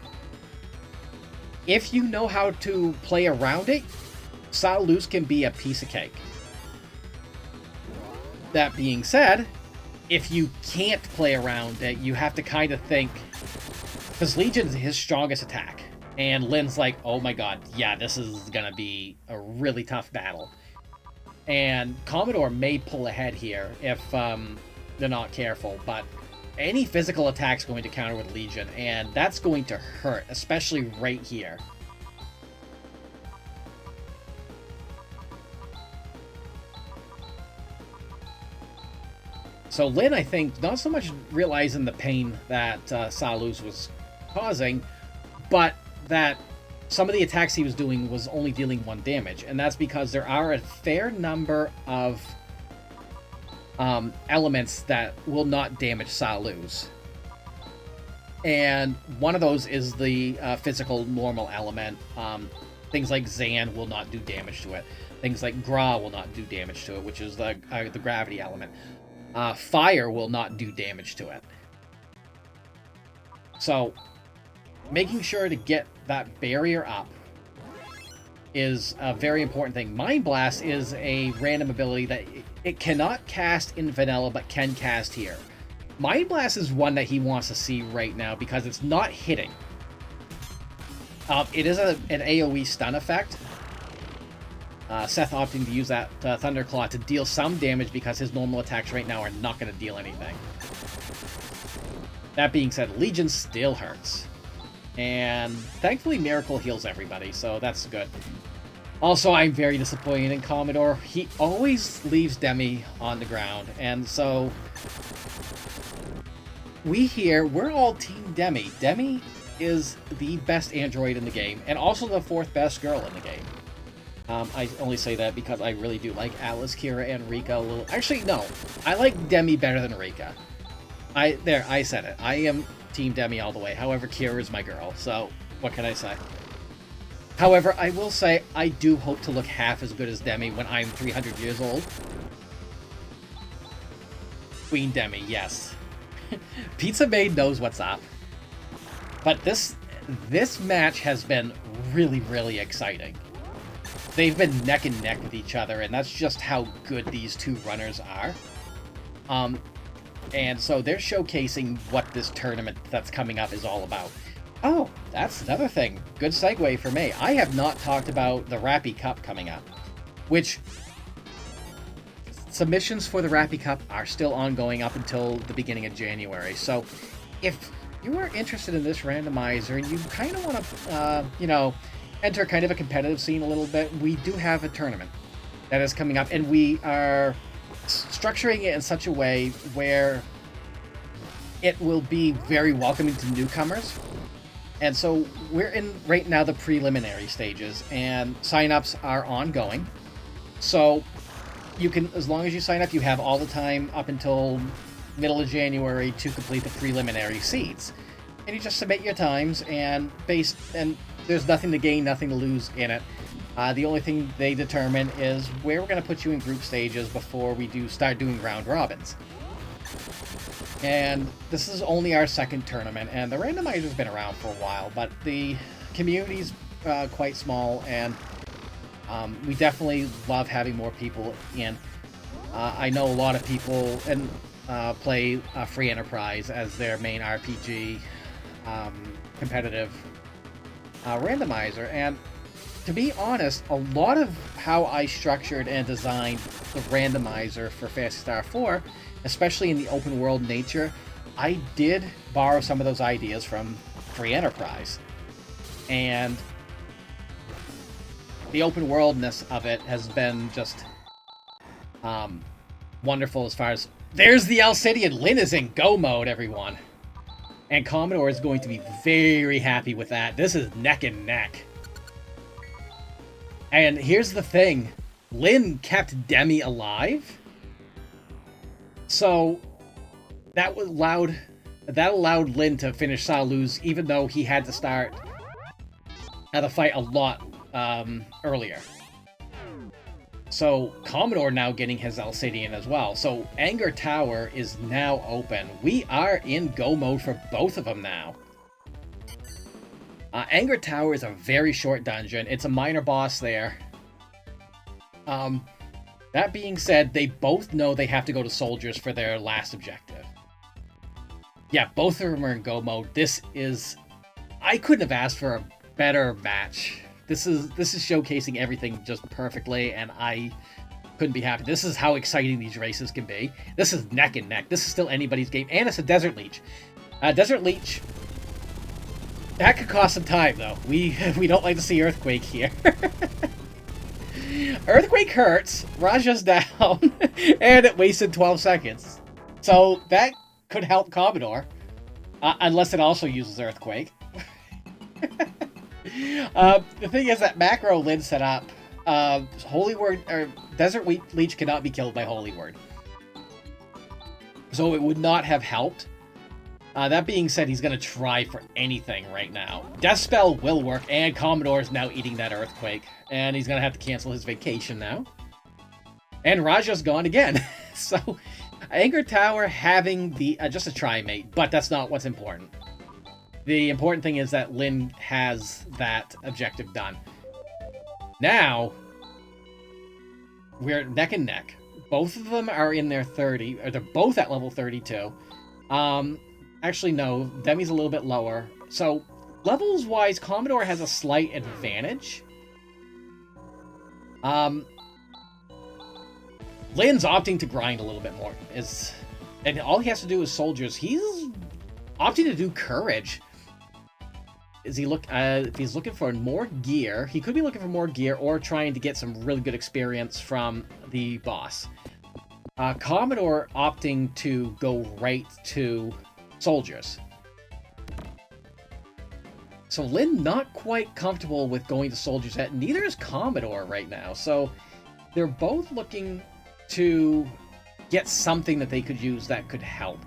If you know how to play around it, Salus can be a piece of cake. That being said, if you can't play around it, you have to kind of think, because Legion is his strongest attack. And Lynn's like, oh my god, yeah, this is gonna be a really tough battle. And Commodore may pull ahead here if they're not careful, but any physical attack's going to counter with Legion, and that's going to hurt, especially right here. So Lynn, I think, not so much realizing the pain that Salus was causing, but that some of the attacks he was doing was only dealing 1 damage, and that's because there are a fair number of elements that will not damage Salus. And one of those is the physical normal element. Things like Zan will not do damage to it. Things like Gra will not do damage to it, which is the gravity element. Fire will not do damage to it. So, making sure to get that barrier up is a very important thing. Mind Blast is a random ability that it cannot cast in vanilla, but can cast here. Mind Blast is one that he wants to see right now because it's not hitting. It is an AoE stun effect. Seth opting to use that Thunderclaw to deal some damage because his normal attacks right now are not going to deal anything. That being said, Legion still hurts. And thankfully Miracle heals everybody, so that's good. Also, I'm very disappointed in Commodore. He always leaves Demi on the ground, and so we're all Team Demi. Demi is the best android in the game, and also the 4th best girl in the game. I only say that because I really do like Alice, Kira, and Rika a little. Actually, no. I like Demi better than Rika. I said it. I am Team Demi all the way. However, Kira is my girl, so what can I say? However, I will say I do hope to look half as good as Demi when I'm 300 years old. Queen Demi, yes. Pizza Maid knows what's up. But this match has been really, really exciting. They've been neck and neck with each other, and that's just how good these two runners are. And so they're showcasing what this tournament that's coming up is all about. Oh, that's another thing. Good segue for me. I have not talked about the Rappy Cup coming up, which submissions for the Rappy Cup are still ongoing up until the beginning of January. So if you are interested in this randomizer and you kind of want to, enter kind of a competitive scene a little bit, we do have a tournament that is coming up, and we are structuring it in such a way where it will be very welcoming to newcomers. And so we're in right now the preliminary stages, and sign-ups are ongoing. So you can, as long as you sign up, you have all the time up until middle of January to complete the preliminary seeds. And you just submit your times, and there's nothing to gain, nothing to lose in it. The only thing they determine is where we're going to put you in group stages before we start doing round robins. And this is only our 2nd tournament, and the randomizer's been around for a while, but the community's quite small, and we definitely love having more people in. I know a lot of people play Free Enterprise as their main RPG competitive randomizer, and to be honest, a lot of how I structured and designed the randomizer for Phantasy Star 4, especially in the open world nature, I did borrow some of those ideas from Free Enterprise. And the open worldness of it has been just wonderful as far as... There's the Alcidian! Lyn is in go mode, everyone! And Commodore is going to be very happy with that. This is neck and neck. And here's the thing. Lyn kept Demi alive. So that allowed Lyn to finish Salu's, even though he had to start the fight a lot earlier. So Commodore now getting his Alcidian as well. So Anger Tower is now open. We are in go mode for both of them now. Anger Tower is a very short dungeon. It's a minor boss there. That being said, they both know they have to go to Soldiers for their last objective. Yeah, both of them are in go mode. This is... I couldn't have asked for a better match. This is showcasing everything just perfectly, and I couldn't be happy. This is how exciting these races can be. This is neck and neck. This is still anybody's game, and it's a Desert Leech. Desert Leech... That could cost some time, though. We don't like to see Earthquake here. Earthquake hurts, Raja's down, and it wasted 12 seconds. So that could help Commodore, unless it also uses Earthquake. The thing is that macro Lyn set up, Holy Word, or Desert Leech cannot be killed by Holy Word. So it would not have helped. That being said, he's going to try for anything right now. Death Spell will work, and Commodore is now eating that Earthquake. And he's going to have to cancel his vacation now. And Raja's gone again. So, Anger Tower having the just a try-mate, but that's not what's important. The important thing is that Lyn has that objective done. Now, we're neck and neck. Both of them are in their 30, or they're both at level 32. Actually, no, Demi's a little bit lower. So, levels-wise, Commodore has a slight advantage. Lyn's opting to grind a little bit more. And all he has to do is Soldiers. He's opting to do Courage. If he's looking for more gear, he could be looking for more gear or trying to get some really good experience from the boss. Commodore opting to go right to Soldiers. So Lyn not quite comfortable with going to Soldiers yet. Neither is Commodore right now. So they're both looking to get something that they could use that could help.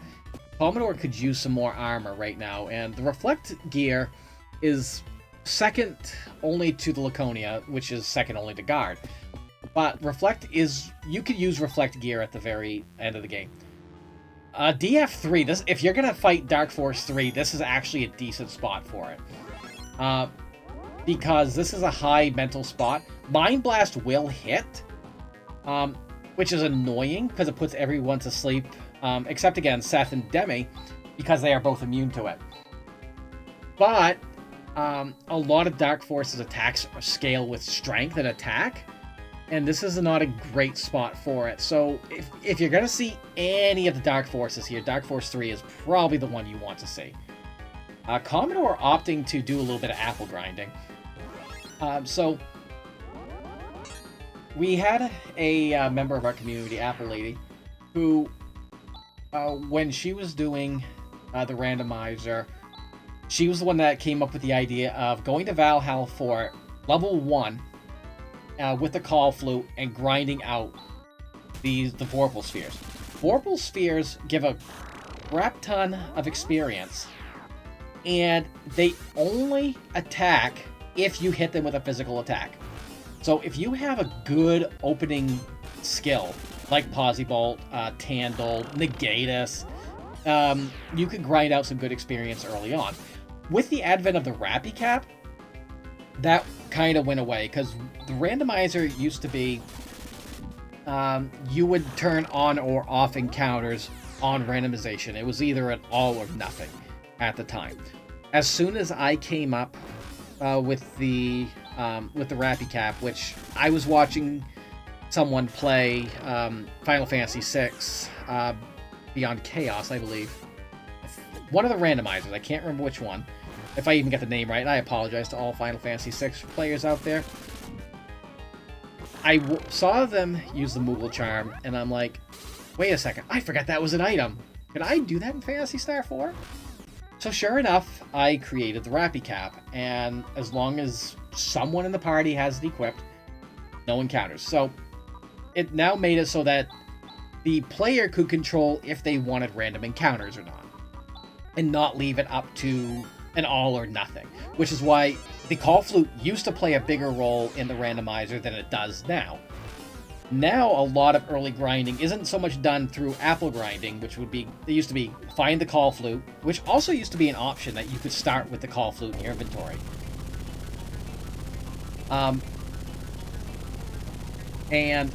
Commodore could use some more armor right now, and the Reflect gear is second only to the Laconia, which is second only to Guard. But Reflect is... You could use Reflect gear at the very end of the game. DF3, if you're going to fight Dark Force 3, this is actually a decent spot for it. Because this is a high mental spot. Mind Blast will hit, which is annoying because it puts everyone to sleep, except again Seth and Demi, because they are both immune to it. But a lot of Dark Force's attacks scale with strength and attack, and this is not a great spot for it. So if you're going to see any of the Dark Forces here, Dark Force 3 is probably the one you want to see. Commodore opting to do a little bit of apple grinding. So we had a member of our community, Apple Lady, who, when she was doing the randomizer, she was the one that came up with the idea of going to Valhalla for level 1 with the Call Flute and grinding out the Vorpal Spheres. Vorpal Spheres give a crap ton of experience, and they only attack if you hit them with a physical attack. So if you have a good opening skill, like Possybolt, Tandle, Negatus, you can grind out some good experience early on. With the advent of the Rappy Cap, that kind of went away, because the randomizer used to be you would turn on or off encounters on randomization. It was either an all or nothing at the time. As soon as I came up with the Rappy Cap, which I was watching someone play Final Fantasy VI Beyond Chaos, I believe. One of the randomizers, I can't remember which one. If I even get the name right, and I apologize to all Final Fantasy VI players out there. I saw them use the Moogle Charm, and I'm like, wait a second, I forgot that was an item. Can I do that in Phantasy Star 4? So sure enough, I created the Rappy Cap, and as long as someone in the party has it equipped, no encounters. So it now made it so that the player could control if they wanted random encounters or not, and not leave it up to an all or nothing, which is why the Call Flute used to play a bigger role in the randomizer than it does now. Now, a lot of early grinding isn't so much done through apple grinding, which would be, it used to be find the Call Flute, which also used to be an option that you could start with the Call Flute in your inventory. And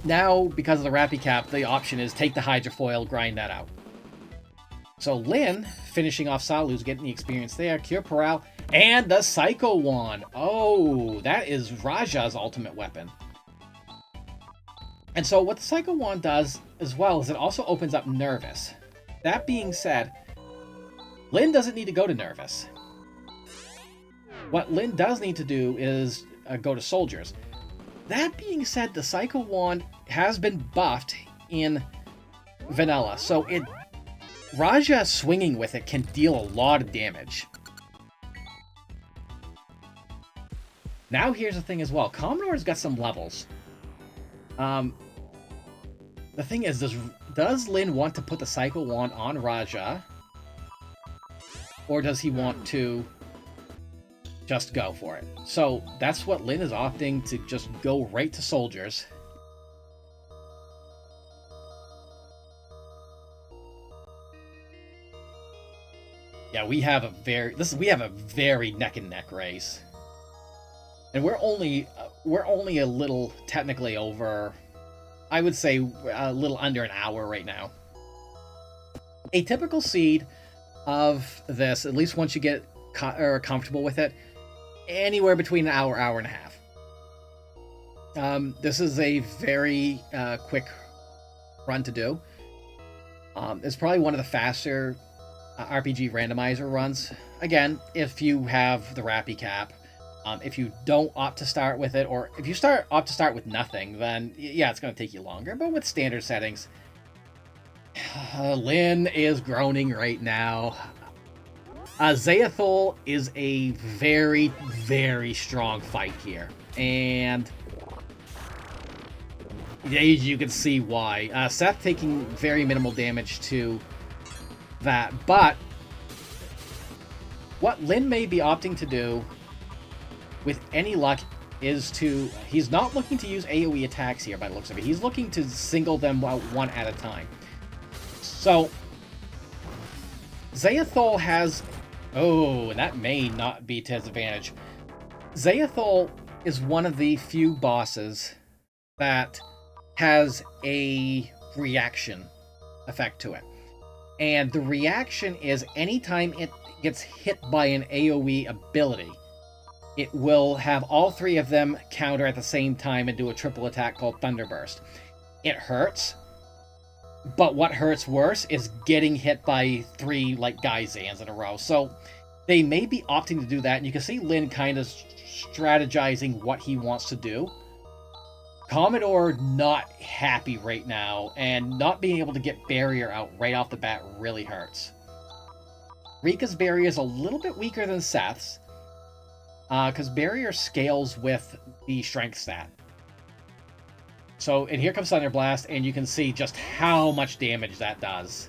now, because of the Rappy Cap, the option is take the Hydrofoil, grind that out. So Lyn, finishing off Salu's, getting the experience there, Cure Paral, and the Psycho Wand. Oh, that is Raja's ultimate weapon. And so what the Psycho Wand does as well is it also opens up Nervous. That being said, Lyn doesn't need to go to Nervous. What Lyn does need to do is go to Soldiers. That being said, the Psycho Wand has been buffed in Vanilla, so Raja swinging with it can deal a lot of damage. Now here's the thing as well. Commodore's got some levels. The thing is, does Lyn want to put the Psycho Wand on Raja? Or does he want to just go for it? So that's what Lyn is opting to just go right to Soldiers. Yeah, we have a very neck and neck race. And we're only a little technically over, I would say a little under an hour right now. A typical seed of this, at least once you get comfortable with it, anywhere between an hour, hour and a half. This is a very quick run to do. It's probably one of the faster RPG randomizer runs. Again, if you have the Rappy Cap. If you don't opt to start with it, or if you opt to start with nothing, then yeah, it's going to take you longer. But with standard settings, Lyn is groaning right now. Zayathol is a very, very strong fight here. And you can see why. Seth taking very minimal damage to that. But what Lyn may be opting to do, with any luck, is he's not looking to use AoE attacks here by the looks of it. He's looking to single them out one at a time. So, Zayathol has... Oh, and that may not be to his advantage. Zayathol is one of the few bosses that has a reaction effect to it. And the reaction is anytime it gets hit by an AoE ability, it will have all three of them counter at the same time and do a triple attack called Thunderburst. It hurts, but what hurts worse is getting hit by three, like, Geizans in a row. So they may be opting to do that, and you can see Lyn kind of strategizing what he wants to do. Commodore not happy right now, and not being able to get Barrier out right off the bat really hurts. Rika's Barrier is a little bit weaker than Seth's, because Barrier scales with the Strength stat. So, and here comes Thunder Blast, and you can see just how much damage that does.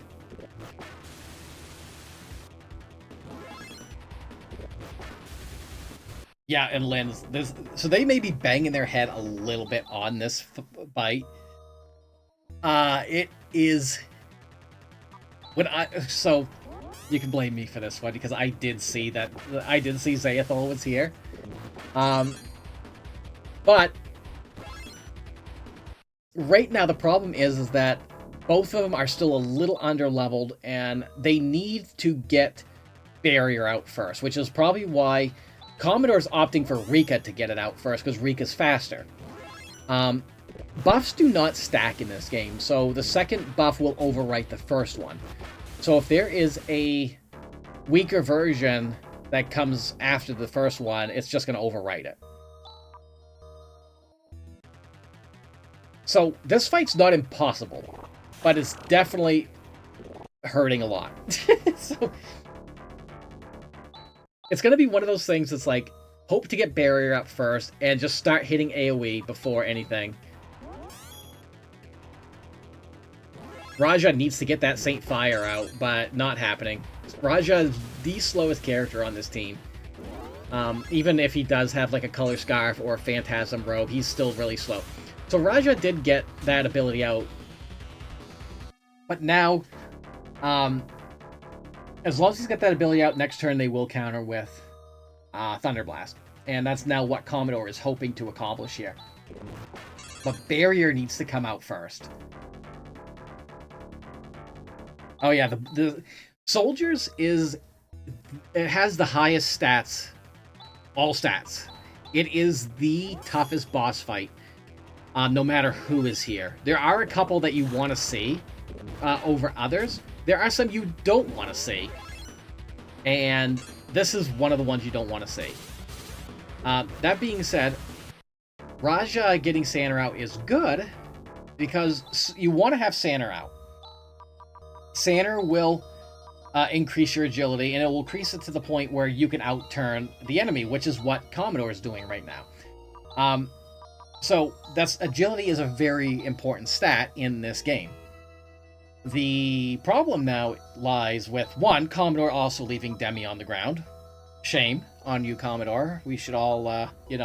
Yeah, and Lyn's... So they may be banging their head a little bit on this fight. It is... So... You can blame me for this one, because I did see Zayathol was here. But right now the problem is that both of them are still a little under-leveled, and they need to get Barrier out first, which is probably why Commodore's opting for Rika to get it out first, because Rika's faster. Buffs do not stack in this game, so the second buff will overwrite the first one. So if there is a weaker version that comes after the first one, it's just going to overwrite it. So this fight's not impossible, but it's definitely hurting a lot. So it's going to be one of those things that's like, hope to get barrier up first and just start hitting AoE before anything. Raja needs to get that Saint Fire out, but not happening. Raja is the slowest character on this team. Even if he does have like a Color Scarf or a Phantasm Robe, he's still really slow. So Raja did get that ability out. But now, as long as he's got that ability out, next turn they will counter with Thunder Blast. And that's now what Commodore is hoping to accomplish here. But Barrier needs to come out first. Oh yeah, the Soldiers it has the highest stats, all stats. It is the toughest boss fight, no matter who is here. There are a couple that you want to see over others. There are some you don't want to see. And this is one of the ones you don't want to see. That being said, Raja getting Santa out is good, because you want to have Santa out. Santa will increase your agility, and it will increase it to the point where you can outturn the enemy, which is what Commodore is doing right now. So agility is a very important stat in this game. The problem now lies with, one, Commodore also leaving Demi on the ground. Shame on you, Commodore. We should all, do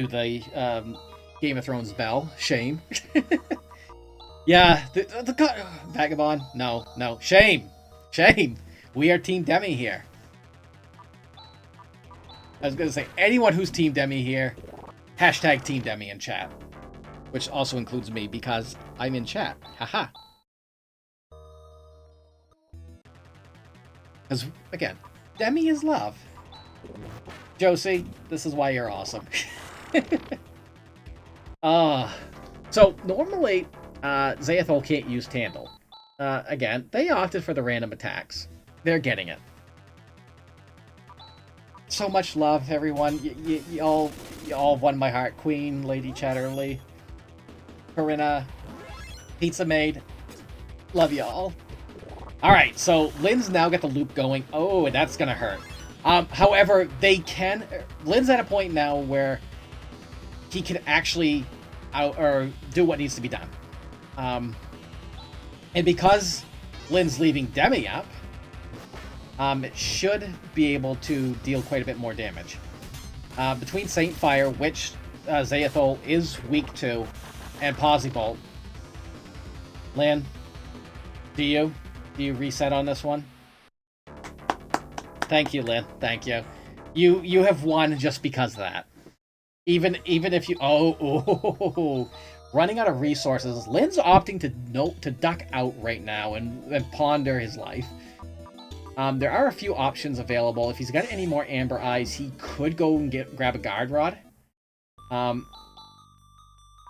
the Game of Thrones bell. Shame. Yeah, the Vagabond. No. Shame. We are Team Demi here. I was going to say, anyone who's Team Demi here, hashtag Team Demi in chat. Which also includes me, because I'm in chat. Haha. Because, again, Demi is love. Josie, this is why you're awesome. So, normally, Zayathol can't use Tandle. Again, they opted for the random attacks. They're getting it. So much love, everyone. You all won my heart. Queen, Lady Chatterley, Corinna, Pizza Maid. Love y'all. Alright, so Lynn's now got the loop going. Oh, that's gonna hurt. However, Lynn's at a point now where he can actually do what needs to be done. And because Lynn's leaving Demi up, it should be able to deal quite a bit more damage. Between Saint Fire, which Zayathol is weak to, and Possybolt. Lynn, do you reset on this one? Thank you, Lynn. Thank you. You have won just because of that. Even if you running out of resources, Lynn's opting to duck out right now and ponder his life. There are a few options available. If he's got any more Amber Eyes, he could go and grab a Guard Rod.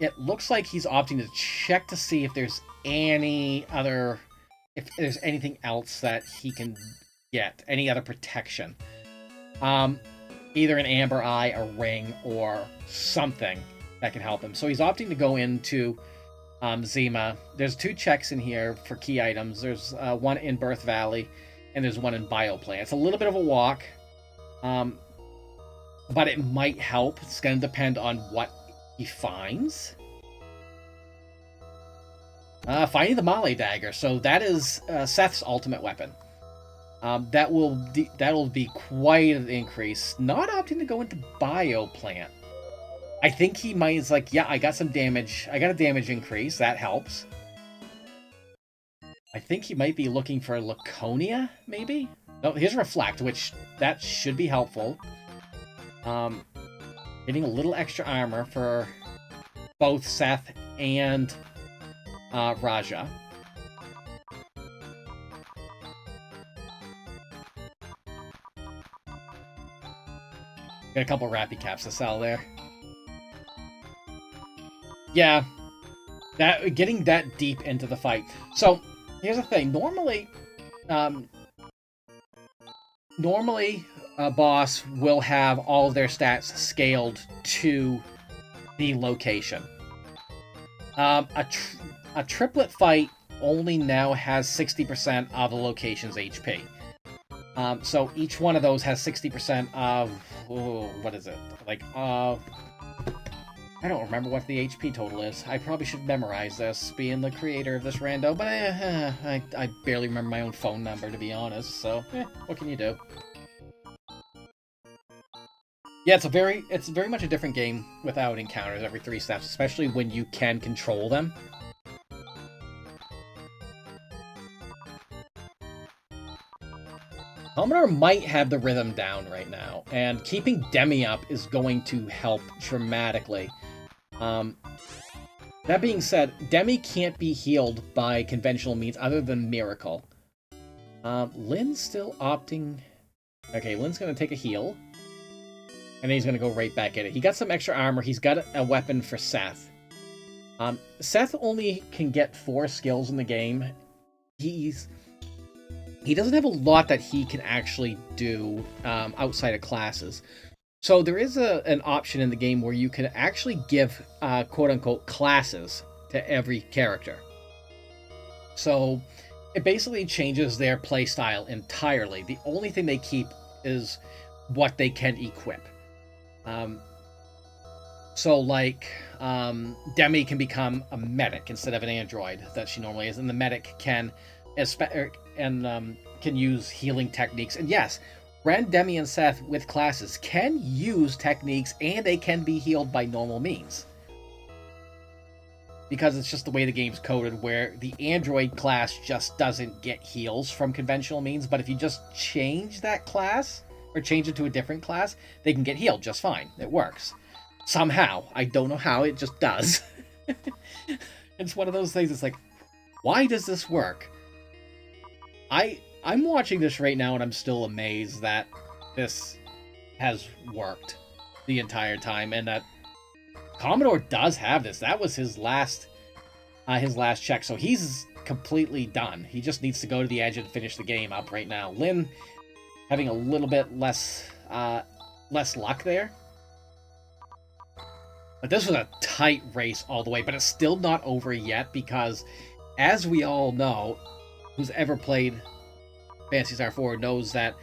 It looks like he's opting to check to see if there's anything else that he can get, any other protection. Either an Amber Eye, a ring, or something that can help him. So he's opting to go into Zima. There's 2 checks in here for key items. There's one in Birth Valley, and there's one in Bioplant. It's a little bit of a walk, but it might help. It's going to depend on what he finds. Finding the Male Dagger. So that is Seth's ultimate weapon. That'll be quite an increase. Not opting to go into Bioplant. I think he might. It's like, yeah, I got some damage. I got a damage increase. That helps. I think he might be looking for Laconia, maybe? No, here's Reflect, which that should be helpful. Getting a little extra armor for both Seth and Raja. Got a couple Rappy Caps to sell there. Yeah, getting that deep into the fight. So, here's the thing. Normally a boss will have all of their stats scaled to the location. A triplet fight only now has 60% of the location's HP. So each one of those has 60% of... what is it? Like, I don't remember what the HP total is. I probably should memorize this, being the creator of this rando, but I barely remember my own phone number, to be honest, so, what can you do? Yeah, it's very much a different game without encounters every 3 steps, especially when you can control them. Commodore might have the rhythm down right now, and keeping Demi up is going to help dramatically. That being said, Demi can't be healed by conventional means other than Miracle. Lynn's still opting... Okay, Lynn's going to take a heal. And then he's going to go right back at it. He got some extra armor. He's got a weapon for Seth. Seth only can get 4 skills in the game. He doesn't have a lot that he can actually do outside of classes. So there is an option in the game where you can actually give quote-unquote classes to every character. So it basically changes their playstyle entirely. The only thing they keep is what they can equip. So like Demi can become a medic instead of an android that she normally is, and the medic can can use healing techniques. And yes, Ren, Demi, and Seth with classes can use techniques, and they can be healed by normal means. Because it's just the way the game's coded, where the android class just doesn't get heals from conventional means, but if you just change that class, or change it to a different class, they can get healed just fine. It works. Somehow. I don't know how, it just does. It's one of those things, it's like, why does this work? I'm watching this right now and I'm still amazed that this has worked the entire time, and that Commodore does have this. That was his last check, so he's completely done. He just needs to go to the edge and finish the game up right now. Lynn having a little bit less luck there. But this was a tight race all the way, but it's still not over yet because, as we all know, who's ever played Phantasy Star 4 knows that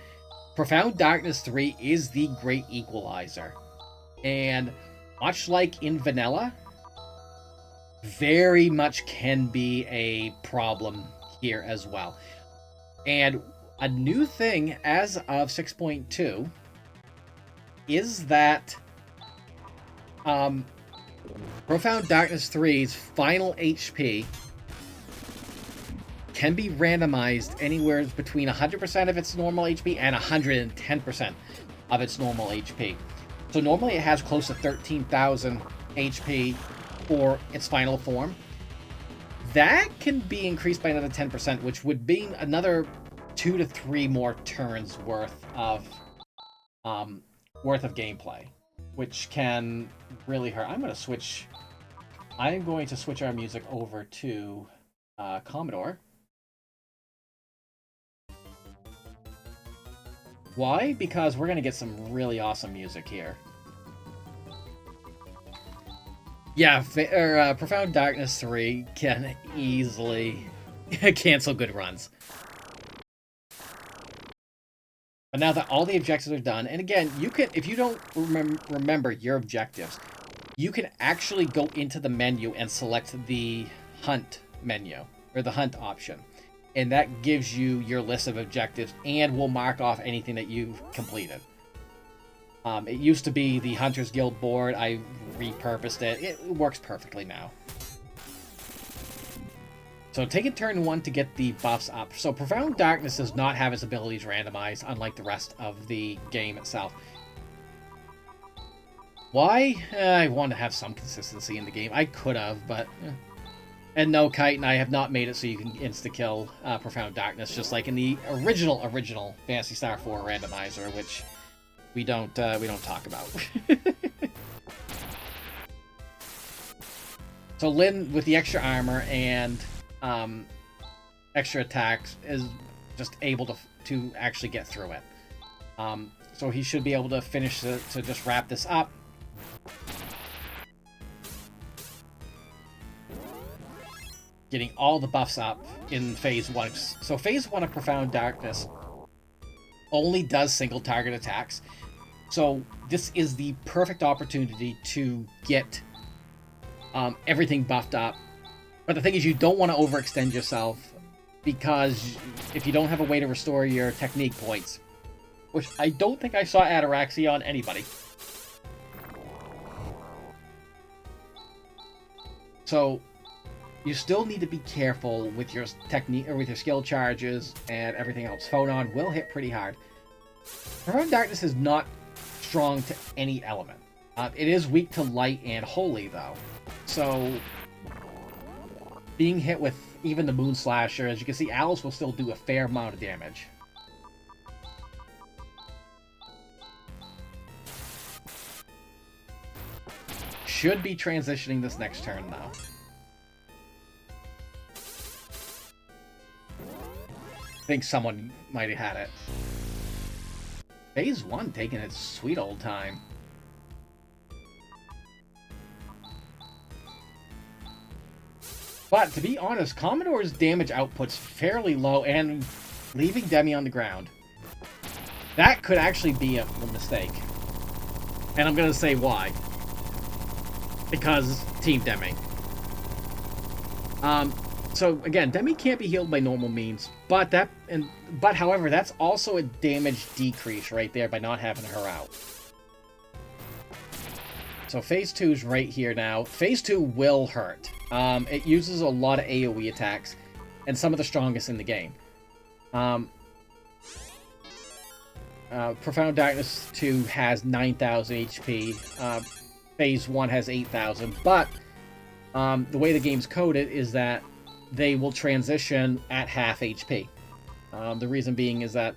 Profound Darkness 3 is the great equalizer. And much like in vanilla, very much can be a problem here as well. And a new thing as of 6.2 is that Profound Darkness 3's final HP can be randomized anywhere between 100% of its normal HP and 110% of its normal HP. So normally it has close to 13,000 HP for its final form. That can be increased by another 10%, which would be another 2 to 3 more turns worth of gameplay, which can really hurt. I'm going to switch our music over to Commodore. Why? Because we're going to get some really awesome music here. Yeah, Profound Darkness 3 can easily cancel good runs. But now that all the objectives are done, and again, you can, if you don't remember your objectives, you can actually go into the menu and select the hunt menu, or the hunt option. And that gives you your list of objectives and will mark off anything that you've completed. It used to be the Hunters Guild board. I repurposed it. It works perfectly now. So take it turn 1 to get the buffs up. So Profound Darkness does not have its abilities randomized, unlike the rest of the game itself. Why? I want to have some consistency in the game. I could have, but... And no, Kite and I have not made it so you can insta-kill Profound Darkness, just like in the original Phantasy Star 4 randomizer, which we don't talk about. So Lynn, with the extra armor and extra attacks, is just able to actually get through it. So he should be able to finish to just wrap this up. getting all the buffs up in Phase 1. So Phase 1 of Profound Darkness only does single target attacks. So this is the perfect opportunity to get everything buffed up. But the thing is, you don't want to overextend yourself, because if you don't have a way to restore your technique points, which I don't think I saw Ataraxia on anybody. So you still need to be careful with your technique, or with your skill charges and everything else. Phonon will hit pretty hard. Profound Darkness is not strong to any element. It is weak to light and holy, though. So being hit with even the Moon Slasher, as you can see, Alice will still do a fair amount of damage. Should be transitioning this next turn, though. I think someone might have had it. Phase 1 taking its sweet old time. But to be honest, Commodore's damage output's fairly low, and leaving Demi on the ground, that could actually be a mistake. And I'm gonna say why. Because Team Demi. So again, Demi can't be healed by normal means, but however, that's also a damage decrease right there by not having her out. So Phase 2 is right here now. Phase 2 will hurt. It uses a lot of AoE attacks, and some of the strongest in the game. Profound Darkness 2 has 9,000 HP. Phase 1 has 8,000, but the way the game's coded is that they will transition at half HP. The reason being is that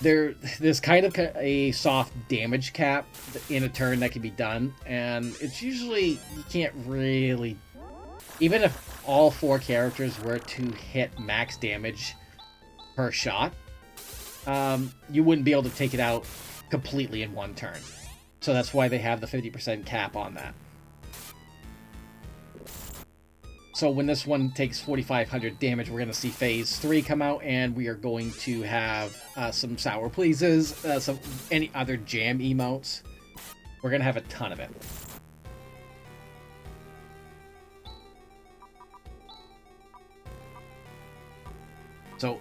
there's kind of a soft damage cap in a turn that can be done, and it's usually, you can't really, even if all 4 characters were to hit max damage per shot, you wouldn't be able to take it out completely in one turn. So that's why they have the 50% cap on that. So when this one takes 4,500 damage, we're going to see Phase 3 come out, and we are going to have some Sour Pleases, any other jam emotes. We're going to have a ton of it. So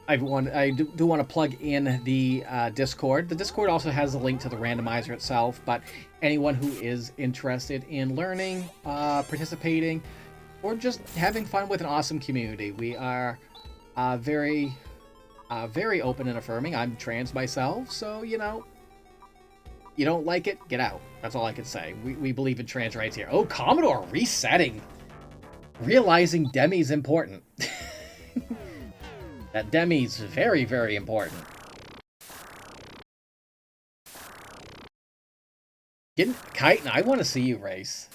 I do want to plug in the Discord. The Discord also has a link to the randomizer itself, but anyone who is interested in learning, participating, or just having fun with an awesome community, we are very open and affirming. I'm trans myself, so, you know, you don't like it, get out. That's all I can say. We believe in trans rights here. Oh, Commodore resetting. Realizing Demi's important. That Demi's very, very important. Chitin, I want to see you race.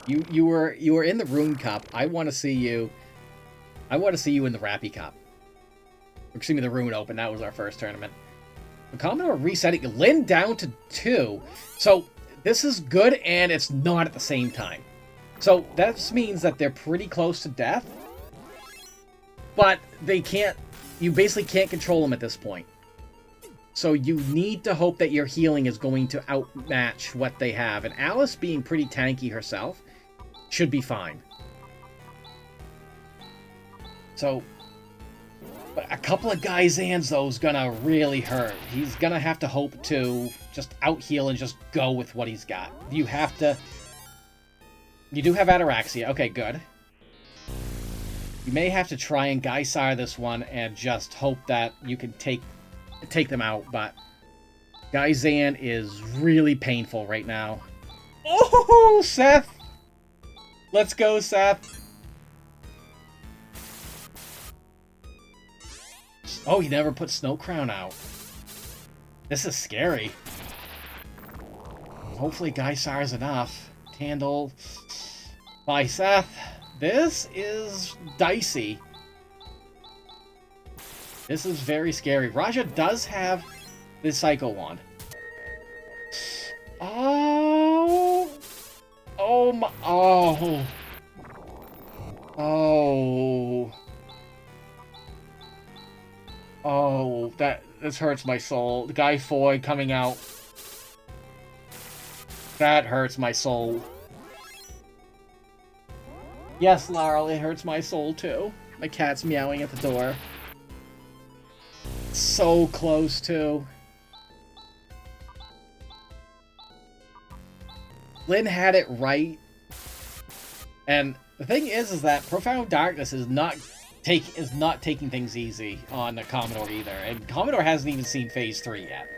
You were in the Rune Cup. I want to see you. I want to see you in the Rappy Cup. Excuse me, the Rune Open. That was our first tournament. The Commodore resetting Lynn down to 2. So this is good, and it's not at the same time. So that means that they're pretty close to death, but they can't. You basically can't control them at this point. So you need to hope that your healing is going to outmatch what they have. And Alice, being pretty tanky herself, should be fine. So a couple of Gaizans, though, is gonna really hurt. He's gonna have to hope to just out-heal and just go with what he's got. You have to... You do have Ataraxia. Okay, good. You may have to try and Gaisar this one and just hope that you can take them out, but Gaizan is really painful right now. Oh, Seth! Let's go, Seth! Oh, he never put Snow Crown out. This is scary. Hopefully Gaisar is enough. Tandle by Seth. This is dicey. This is very scary. Raja does have the Psycho Wand. Oh! Oh my... Oh! Oh. Oh, this hurts my soul. The Guy Foy coming out. That hurts my soul. Yes, Laurel, it hurts my soul too. My cat's meowing at the door. So close too. Lynn had it right. And the thing is that Profound Darkness is not taking things easy on the Commodore either. And Commodore hasn't even seen Phase 3 yet.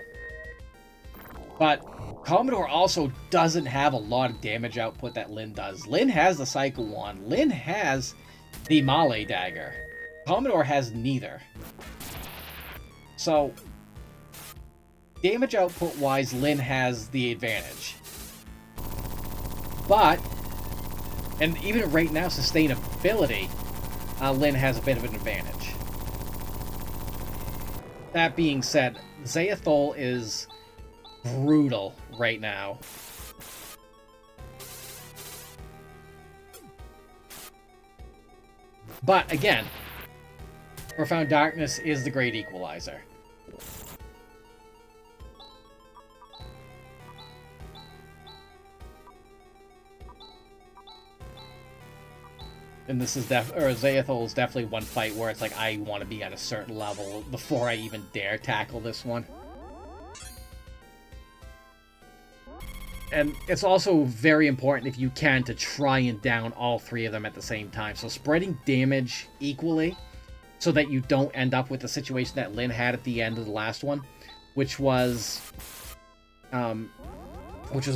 But Commodore also doesn't have a lot of damage output that Lynn does. Lynn has the Cycle Wand. Lynn has the Melee Dagger. Commodore has neither. So, damage output-wise, Lynn has the advantage. But, and even right now, sustainability, Lynn has a bit of an advantage. That being said, Zaethul is brutal right now. But again, Profound Darkness is the great equalizer. And this is Zaethul is definitely one fight where it's like I want to be at a certain level before I even dare tackle this one. And it's also very important, if you can, to try and down all three of them at the same time. So spreading damage equally so that you don't end up with the situation that Lynn had at the end of the last one, which was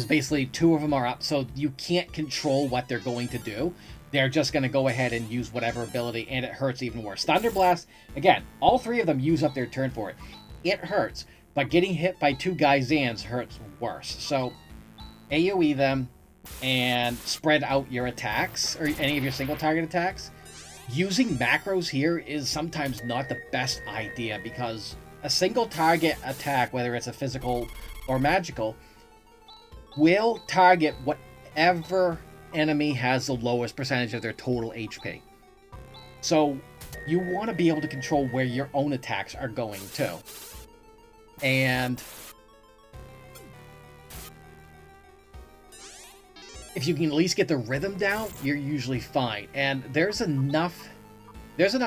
basically two of them are up, so you can't control what they're going to do. They're just going to go ahead and use whatever ability, and it hurts even worse. Thunder Blast, again, all three of them use up their turn for it. It hurts, but getting hit by two Gaizans hurts worse. So AoE them and spread out your attacks, or any of your single target attacks. Using macros here is sometimes not the best idea, because a single target attack, whether it's a physical or magical, will target whatever enemy has the lowest percentage of their total HP. So you want to be able to control where your own attacks are going to. And if you can at least get the rhythm down, you're usually fine. And there's enough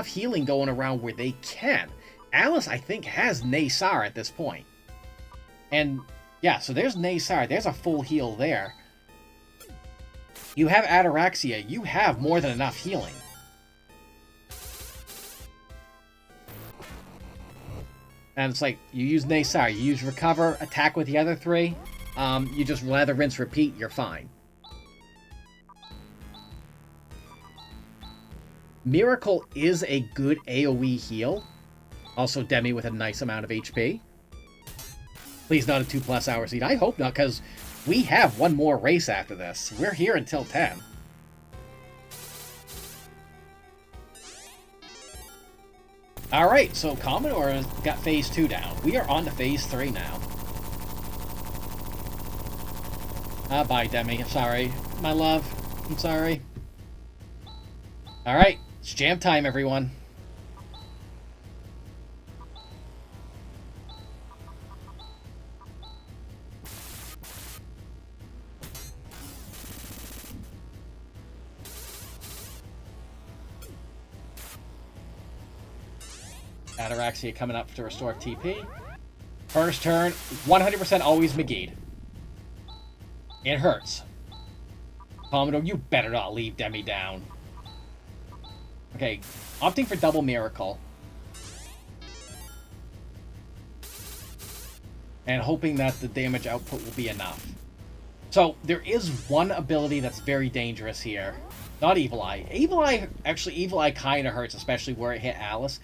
healing going around where they can. Alice, I think, has Naysar at this point. And yeah, so there's Naysar. There's a full heal there. You have Ataraxia. You have more than enough healing. And it's like, you use Naysar, you use Recover, attack with the other three, you just lather, rinse, repeat, you're fine. Miracle is a good AoE heal. Also Demi with a nice amount of HP. Please not a 2+ hour seed. I hope not, because we have one more race after this. We're here until 10. Alright, so Commodore has got Phase 2 down. We are on to Phase 3 now. Bye, Demi. I'm sorry. My love. I'm sorry. Alright, it's jam time, everyone. Ataraxia coming up to restore TP. First turn, 100% always McGeed. It hurts. Commodore, you better not leave Demi down. Okay, opting for double Miracle. And hoping that the damage output will be enough. So, there is one ability that's very dangerous here. Not Evil Eye. Evil Eye kind of hurts, especially where it hit Alice.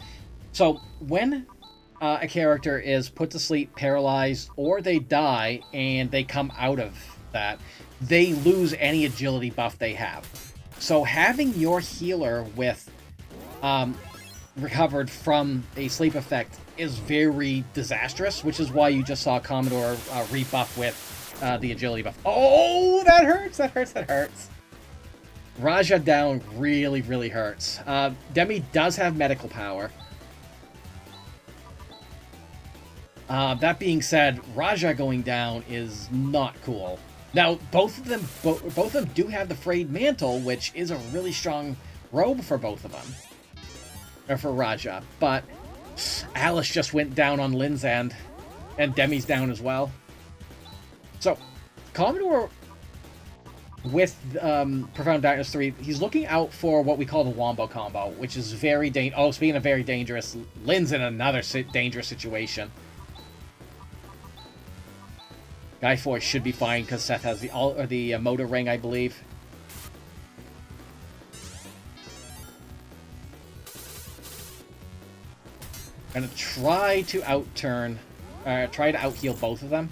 So, when a character is put to sleep, paralyzed, or they die, and they come out of that, they lose any agility buff they have. So, having your healer with recovered from a sleep effect is very disastrous, which is why you just saw Commodore rebuff with the agility buff. Oh, that hurts! That hurts! That hurts! Raja down really, really hurts. Demi does have medical power. That being said, Raja going down is not cool. Now, both of them do have the frayed mantle, which is a really strong robe for both of them. Or for Raja, but Alice just went down on Lynn's end, and Demi's down as well. So, Commodore, with Profound Darkness 3, he's looking out for what we call the Wombo combo, which is very dangerous. Oh, speaking of very dangerous, Lynn's in another dangerous situation. Guy 4 should be fine because Seth has the motor ring, I believe. Gonna try to try to out-heal both of them.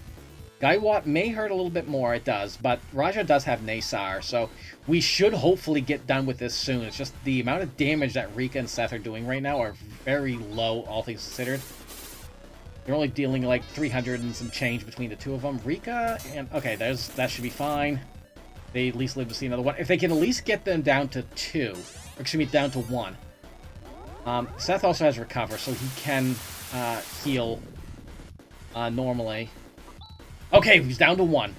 Guy Watt may hurt a little bit more, it does, but Raja does have Naysar, so we should hopefully get done with this soon. It's just the amount of damage that Rika and Seth are doing right now are very low, all things considered. They're only dealing like 300 and some change between the two of them. Rika and... Okay, that should be fine. They at least live to see another one. If they can at least get them down to 2. Or excuse me, down to 1. Seth also has Recover, so he can heal normally. Okay, he's down to 1.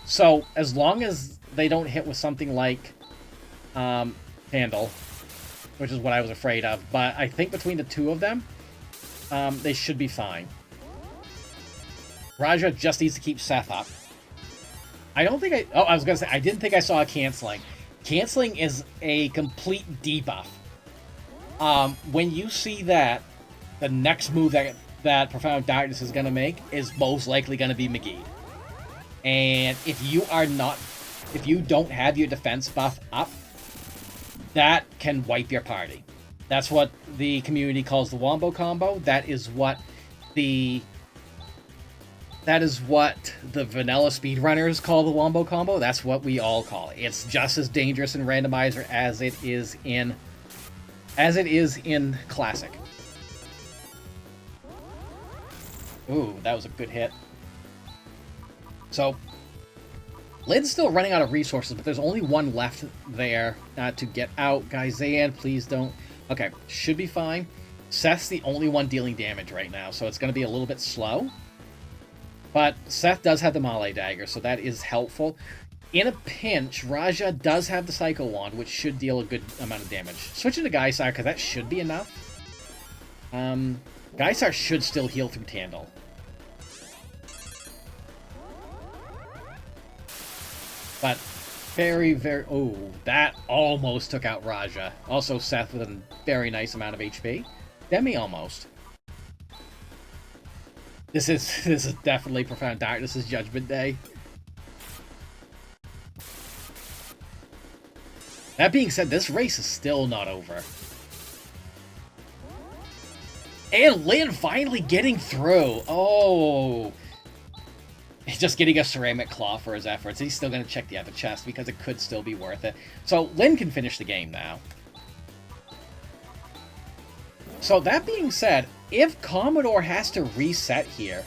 So, as long as they don't hit with something like Handle, which is what I was afraid of, but I think between the two of them, they should be fine. Raja just needs to keep Seth up. I don't think oh, I was going to say, I didn't think I saw a canceling. Canceling is a complete debuff. When you see that, the next move that Profound Darkness is going to make is most likely going to be McGee. And if you don't have your defense buff up, that can wipe your party. That's what the community calls the Wombo combo. That is what the vanilla speedrunners call the Wombo combo. That's what we all call it. It's just as dangerous in Randomizer as it is in Classic. Ooh, that was a good hit. So, Lynn's still running out of resources, but there's only one left there to get out. Guys, Zayan, please don't... Okay, should be fine. Seth's the only one dealing damage right now, so it's going to be a little bit slow. But Seth does have the Melee Dagger, so that is helpful. In a pinch, Raja does have the Psycho Wand, which should deal a good amount of damage. Switching to Geisar, because that should be enough. Geisar should still heal through Tandle. But very, very... Oh, that almost took out Raja. Also Seth with a very nice amount of HP. Demi almost. This is definitely Profound Darkness' Judgment Day. That being said, this race is still not over. And Lynn finally getting through. Oh. He's just getting a ceramic claw for his efforts. He's still going to check the other chest because it could still be worth it. So Lynn can finish the game now. So that being said, if Commodore has to reset here,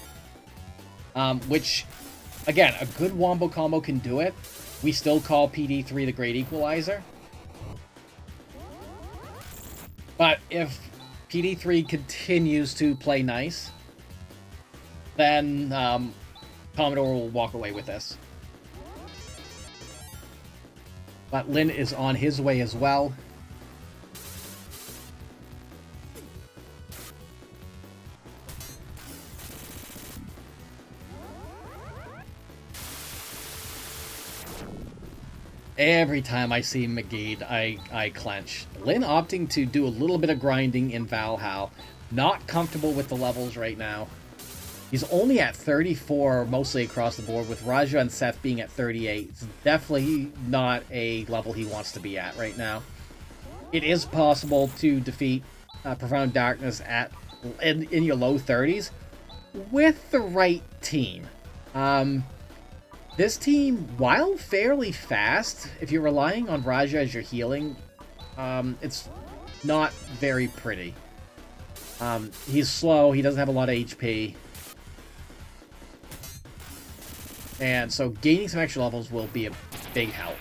which, again, a good Wombo combo can do it, we still call PD3 the Great Equalizer. But if PD3 continues to play nice, then Commodore will walk away with this. But Lynn is on his way as well. Every time I see McGee, I clench. Lynn opting to do a little bit of grinding in Valhalla. Not comfortable with the levels right now. He's only at 34 mostly across the board, with Raja and Seth being at 38. It's definitely not a level he wants to be at right now. It is possible to defeat Profound Darkness in your low 30s with the right team. This team, while fairly fast, if you're relying on Raja as your healing, it's not very pretty. He's slow, he doesn't have a lot of HP. And so gaining some extra levels will be a big help.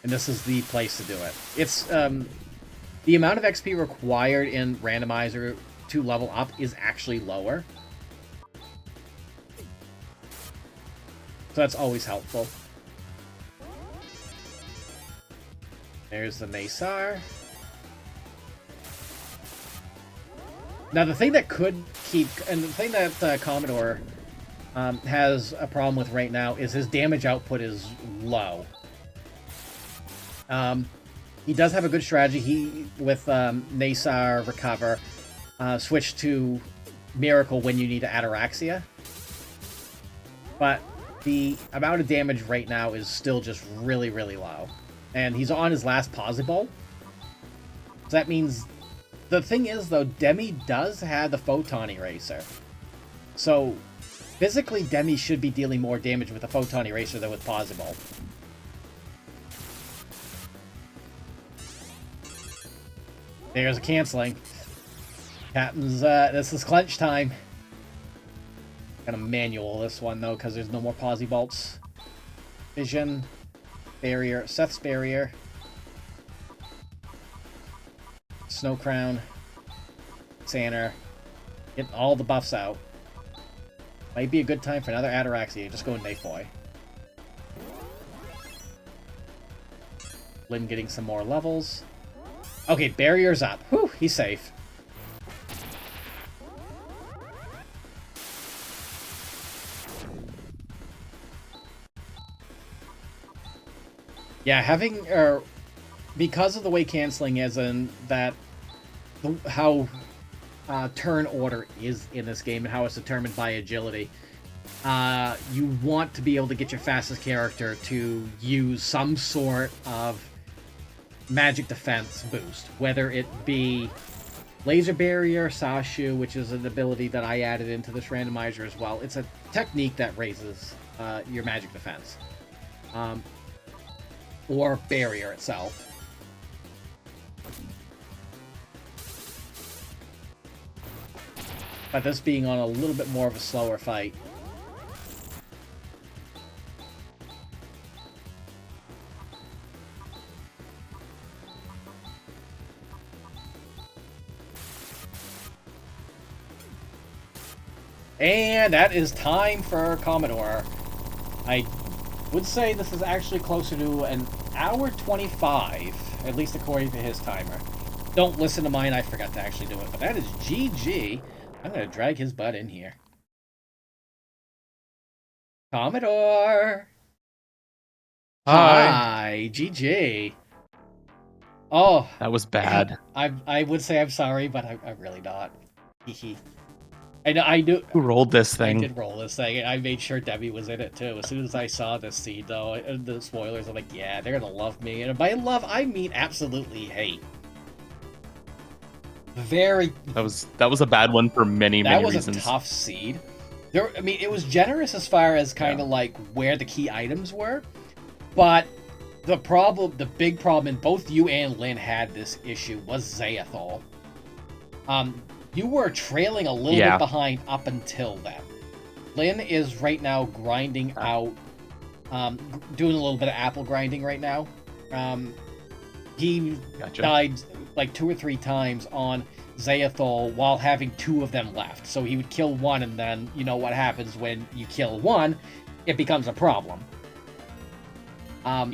and this is the place to do it. It's the amount of XP required in Randomizer to level up is actually lower. So that's always helpful. There's the Naysar. Now the thing that could keep, and the thing that Commodore has a problem with right now is his damage output is low. He does have a good strategy. He, with Naysar Recover, switch to Miracle when you need to Ataraxia. But the amount of damage right now is still just really, really low. And he's on his last Possible. So that means... The thing is, though, Demi does have the Photon Eraser. So, physically, Demi should be dealing more damage with the Photon Eraser than with Possible. There's a canceling. Captain's, this is clench time. Gonna manual this one, though, because there's no more Posy-Bolts. Vision. Barrier. Seth's Barrier. Snow Crown. Sanner. Get all the buffs out. Might be a good time for another Ataraxia. Just go Nayfoy. Lynn getting some more levels. Okay, barrier's up. Whew, he's safe. Yeah, having, because of the way canceling is and that, how turn order is in this game and how it's determined by agility, you want to be able to get your fastest character to use some sort of magic defense boost, whether it be Laser Barrier, Sashu, which is an ability that I added into this randomizer as well. It's a technique that raises your magic defense. Or Barrier itself. But this being on a little bit more of a slower fight. And that is time for Commodore. I would say this is actually closer to an hour 25, at least according to his timer. Don't listen to mine, I forgot to actually do it, but that is GG. I'm going to drag his butt in here. Commodore! Hi, GG. Oh. That was bad. I would say I'm sorry, but I'm really not. Hehe. I knew. Who rolled this thing? I did roll this thing. I made sure Debbie was in it too. As soon as I saw this scene, though, and the spoilers, I'm like, yeah, they're gonna love me. And by love, I mean absolutely hate. Very. That was a bad one for many reasons. That was a tough seed. I mean, it was generous as far as kind of like where the key items were, but the big problem, and both you and Lynn had this issue, was Zayathol. You were trailing a little bit behind up until then. Lynn is right now grinding out, doing a little bit of apple grinding right now. He died like 2 or 3 times on Zayathol while having 2 of them left. So he would kill one, and then you know what happens when you kill one, it becomes a problem. And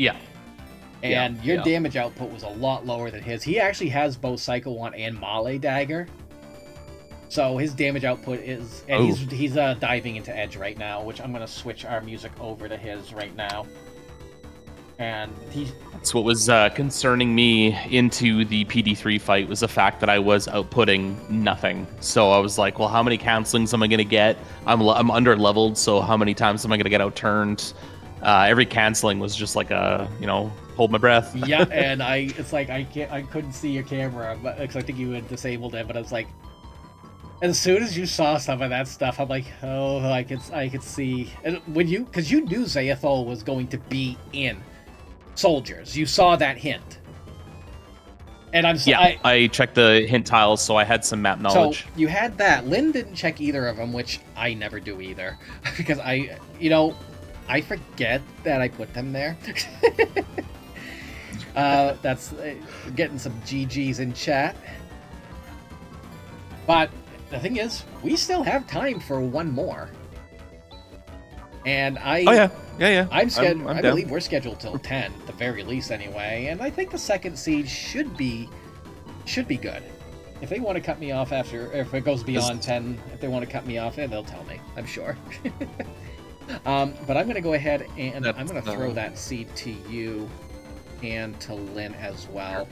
your damage output was a lot lower than his. He actually has both Psycho Wand and Male Dagger. So his damage output is, and he's diving into Edge right now, which I'm gonna switch our music over to his right now. And that's what was concerning me into the PD3 fight, was the fact that I was outputting nothing. So I was like, well, how many cancelings am I gonna get? I'm under leveled, so how many times am I gonna get outturned? Every canceling was just like hold my breath. Yeah, and I couldn't see your camera, but because I think you had disabled it, but I was like. As soon as you saw some of that stuff, I'm like, oh, I could see. And because you knew Zayathol was going to be in Soldiers, you saw that hint. And I checked the hint tiles, so I had some map knowledge. So you had that. Lynn didn't check either of them, which I never do either, because I forget that I put them there. That's getting some GGs in chat. But the thing is, we still have time for one more. And I... Oh, yeah. I'm scheduled. I'm I down. believe we're scheduled till 10, at the very least, anyway. And I think the second siege should be good. If they want to cut me off after, if it goes beyond 10, if they want to cut me off, they'll tell me. I'm sure. But I'm going to go ahead and I'm going to throw that seed to you and to Lynn as well.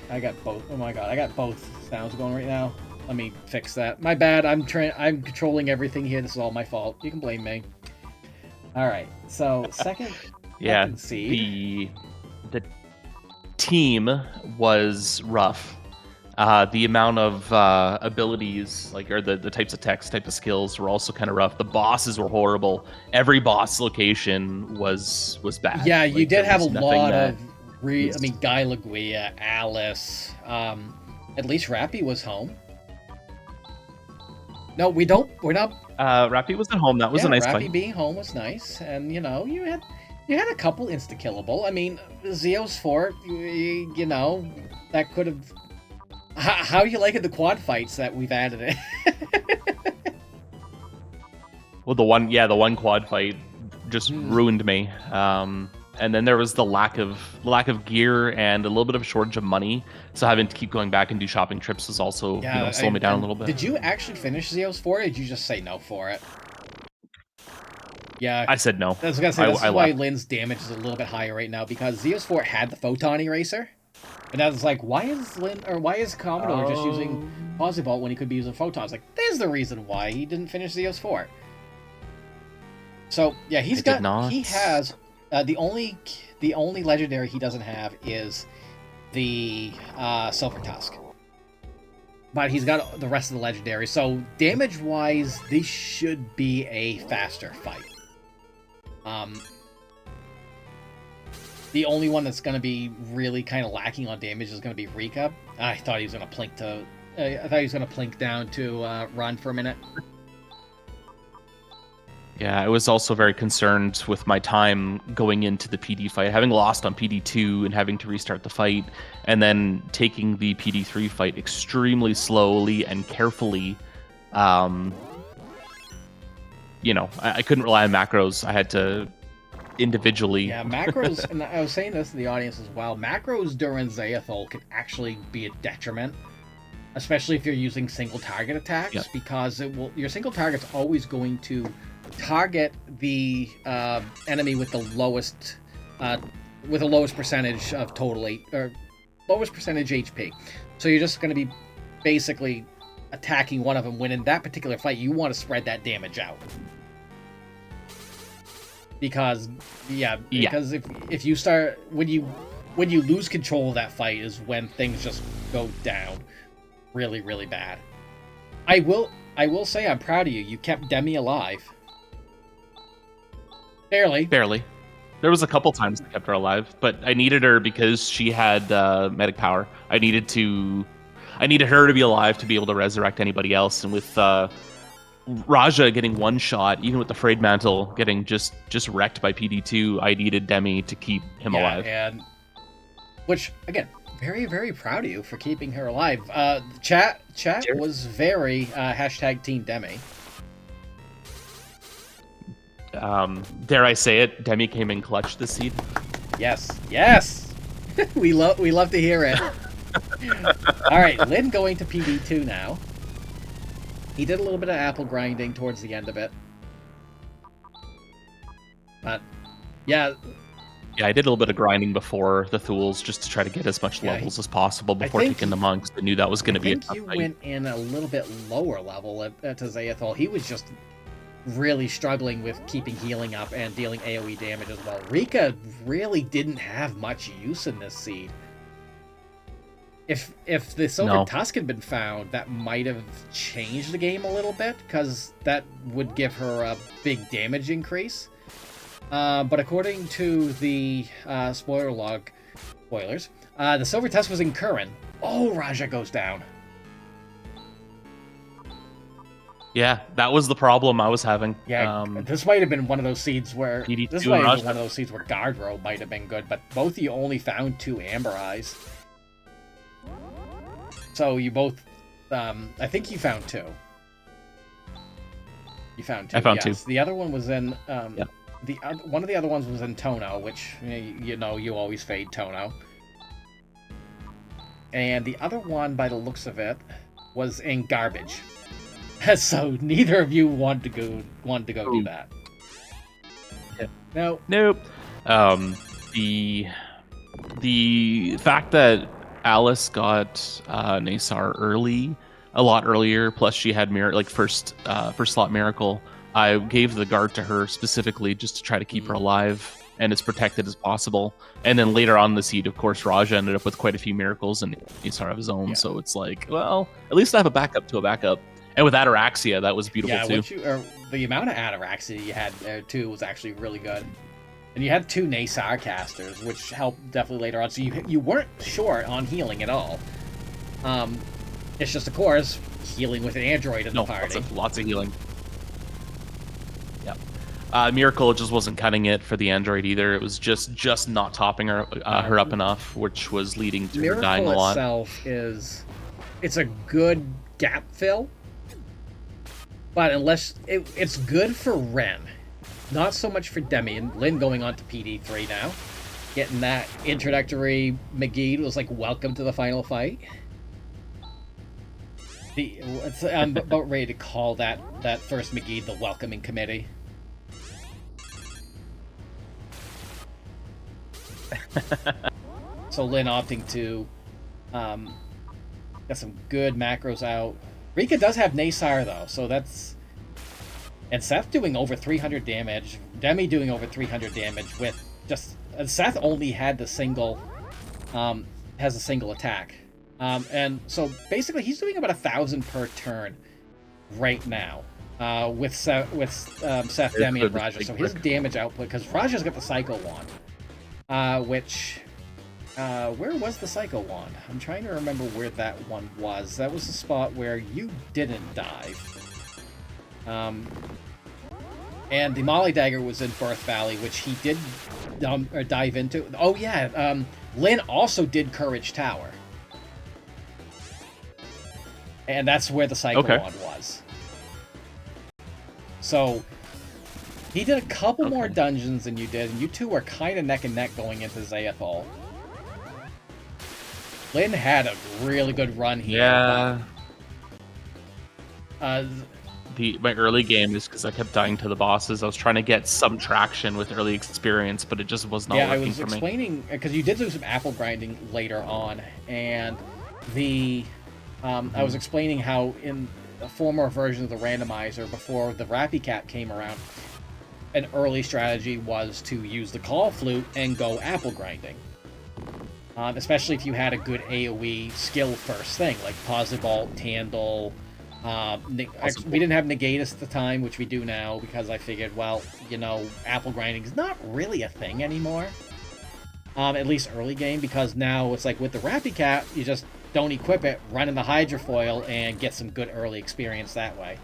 I got both. Oh my god, I got both sounds going right now. Let me fix that. My bad. I'm controlling everything here. This is all my fault. You can blame me. All right. So second seed. The team was rough. The amount of abilities, or the types of text, type of skills, were also kind of rough. The bosses were horrible. Every boss location was bad. Yeah, you did have a lot of. Guy Laguia, Alice. At least Rappy was home. No, we don't. We're not. Rappy was at home. That was a nice Rappy fight. being home was nice, and you had a couple insta-killable. I mean, Zeo's fort. You know, that could have. How you liking the quad fights that we've added in? Well, the one quad fight just ruined me. And then there was the lack of gear and a little bit of a shortage of money, so having to keep going back and do shopping trips was also slowing me down a little bit. Did you actually finish Zeo's fort, or did you just say no for it? Yeah, I said no. I was gonna say that's why Lynn's damage is a little bit higher right now, because Zeo's fort had the photon eraser, and I was like, why is Commodore just using Posibalt when he could be using photons? Like, there's the reason why he didn't finish Zeo's fort. So yeah, he has. The only legendary he doesn't have is the Silver Tusk. But he's got the rest of the legendaries. So damage-wise, this should be a faster fight. The only one that's going to be really kind of lacking on damage is going to be Rika. I thought he was going to plink down to run for a minute. Yeah, I was also very concerned with my time going into the PD fight, having lost on PD2 and having to restart the fight, and then taking the PD3 fight extremely slowly and carefully. I couldn't rely on macros. I had to individually... Yeah, macros, and I was saying this to the audience as well, macros during Zayathol can actually be a detriment, especially if you're using single target attacks, because your single target's always going to target the enemy with the lowest percentage of lowest percentage HP. So you're just going to be basically attacking one of them when in that particular fight you want to spread that damage out. Because if you start when you lose control of that fight is when things just go down really, really bad. I will say I'm proud of you. You kept Demi alive. Barely. There was a couple times I kept her alive, but I needed her because she had medic power. I needed her to be alive to be able to resurrect anybody else. And with Raja getting one shot, even with the Frayed Mantle getting just wrecked by PD2, I needed Demi to keep him alive. And which again, very, very proud of you for keeping her alive. Chat was very hashtag Team Demi. Dare I say it, Demi came in clutch this seed. Yes. we love to hear it. All right, Lynn going to PD2 now. He did a little bit of apple grinding towards the end of it. But yeah, I did a little bit of grinding before the Thuls just to try to get as much levels as possible before taking the monks. I knew that was going to be a tough fight. I think you went in a little bit lower level to Zayathol. He was just really struggling with keeping healing up and dealing AoE damage as well. Rika really didn't have much use in this seed. If the Silver Tusk had been found, that might have changed the game a little bit, because that would give her a big damage increase. But according to the spoiler log, spoilers, the Silver Tusk was in Curran. Oh, Raja goes down. Yeah, that was the problem I was having. Yeah, this might have been one of those seeds where PD2 this and might have Raja. been one of those seeds where Guard Row might have been good, but both of you only found 2 Amber Eyes. So you both, I think you found 2. You found 2. I found yes. 2. The other one was in Yeah. one of the other ones was in Tono, which you know you always fade Tono. And the other one, by the looks of it, was in Garbage. So neither of you wanted to go do that. Yeah. No. Nope. The fact that Alice got Nasar early, a lot earlier, plus she had first slot Miracle. I gave the guard to her specifically just to try to keep her alive and as protected as possible. And then later on in the seed, of course, Raja ended up with quite a few miracles and Nasar of his own. Yeah. So it's like, well, at least I have a backup to a backup. And with Ataraxia, that was beautiful too. The amount of Ataraxia you had there too was actually really good. And you had 2 Nasar casters, which helped definitely later on. So you weren't short on healing at all. It's just, of course, healing with an android in the party. Lots of healing. Yeah. Miracle just wasn't cutting it for the android either. It was just not topping her up enough, which was leading to her dying a lot. Miracle itself it's a good gap fill, but unless it's good for Ren, not so much for Demi. And Lynn going on to PD3 now, getting that introductory McGee was like, welcome to the final fight. I'm about ready to call that first McGee the welcoming committee. So Lynn opting to get some good macros out. Rika does have Nasar though, so that's... And Seth doing over 300 damage, Demi doing over 300 damage with just... Seth only had the single... has a single attack. And so basically he's doing about 1,000 per turn right now. With Seth, Demi, and Raja. So his damage output... Because Raja's got the Psycho Wand. Which... where was the Psycho Wand? I'm trying to remember where that one was. That was the spot where you didn't dive. And the Molly Dagger was in Birth Valley, which he did dive into. Oh yeah, Lynn also did Courage Tower. And that's where the Psycho Wand was. So... He did a couple more dungeons than you did, and you two are kind of neck and neck going into Zayathol. Lynn had a really good run here. Yeah. But, my early game is because I kept dying to the bosses. I was trying to get some traction with early experience, but it just was not working for me. Yeah, I was explaining, because you did do some apple grinding later on, and I was explaining how in the former version of the randomizer, before the Rappy Cat came around, an early strategy was to use the call flute and go apple grinding. Especially if you had a good AoE skill first thing, like Posibalt, Tandle. We didn't have Negatus at the time, which we do now, because I figured, well, you know, apple grinding is not really a thing anymore. At least early game, because now it's like with the Rappy Cat, you just don't equip it, run in the Hydrofoil, and get some good early experience that way.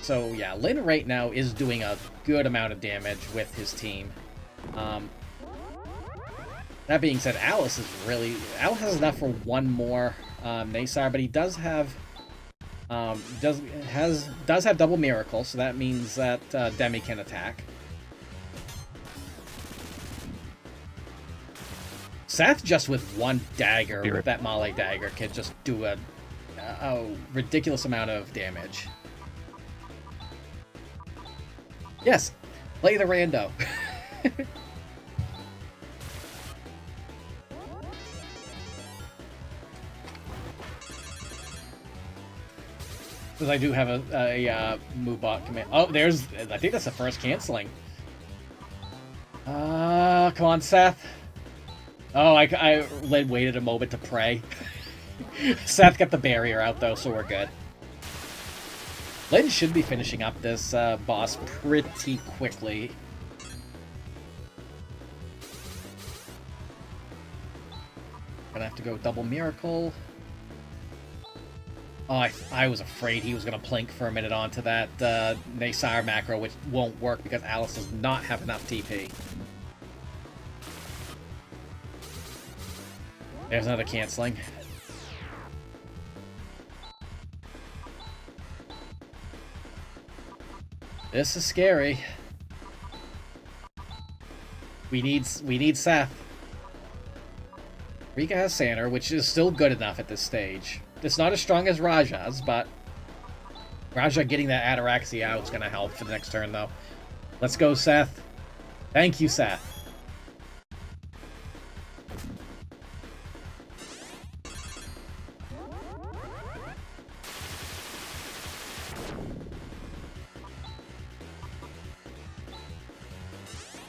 So yeah, Lynn right now is doing a good amount of damage with his team. That being said, Alice has enough for one more Nasar, but he does have does have double miracle, so that means that Demi can attack. Seth just with one dagger, with that Molly dagger, can just do a ridiculous amount of damage. Yes, play the rando. Because I do have a MooBot command. Oh, I think that's the first canceling. Come on, Seth. Oh, I waited a moment to pray. Seth got the barrier out, though, so we're good. Lynn should be finishing up this boss pretty quickly. Gonna have to go double miracle. Oh, I was afraid he was going to plink for a minute onto that Naysar macro, which won't work because Alice does not have enough TP. There's another canceling. This is scary. We need Seth. Rika has Sander, which is still good enough at this stage. It's not as strong as Raja's, but Raja getting that Ataraxia out is going to help for the next turn, though. Let's go, Seth. Thank you, Seth.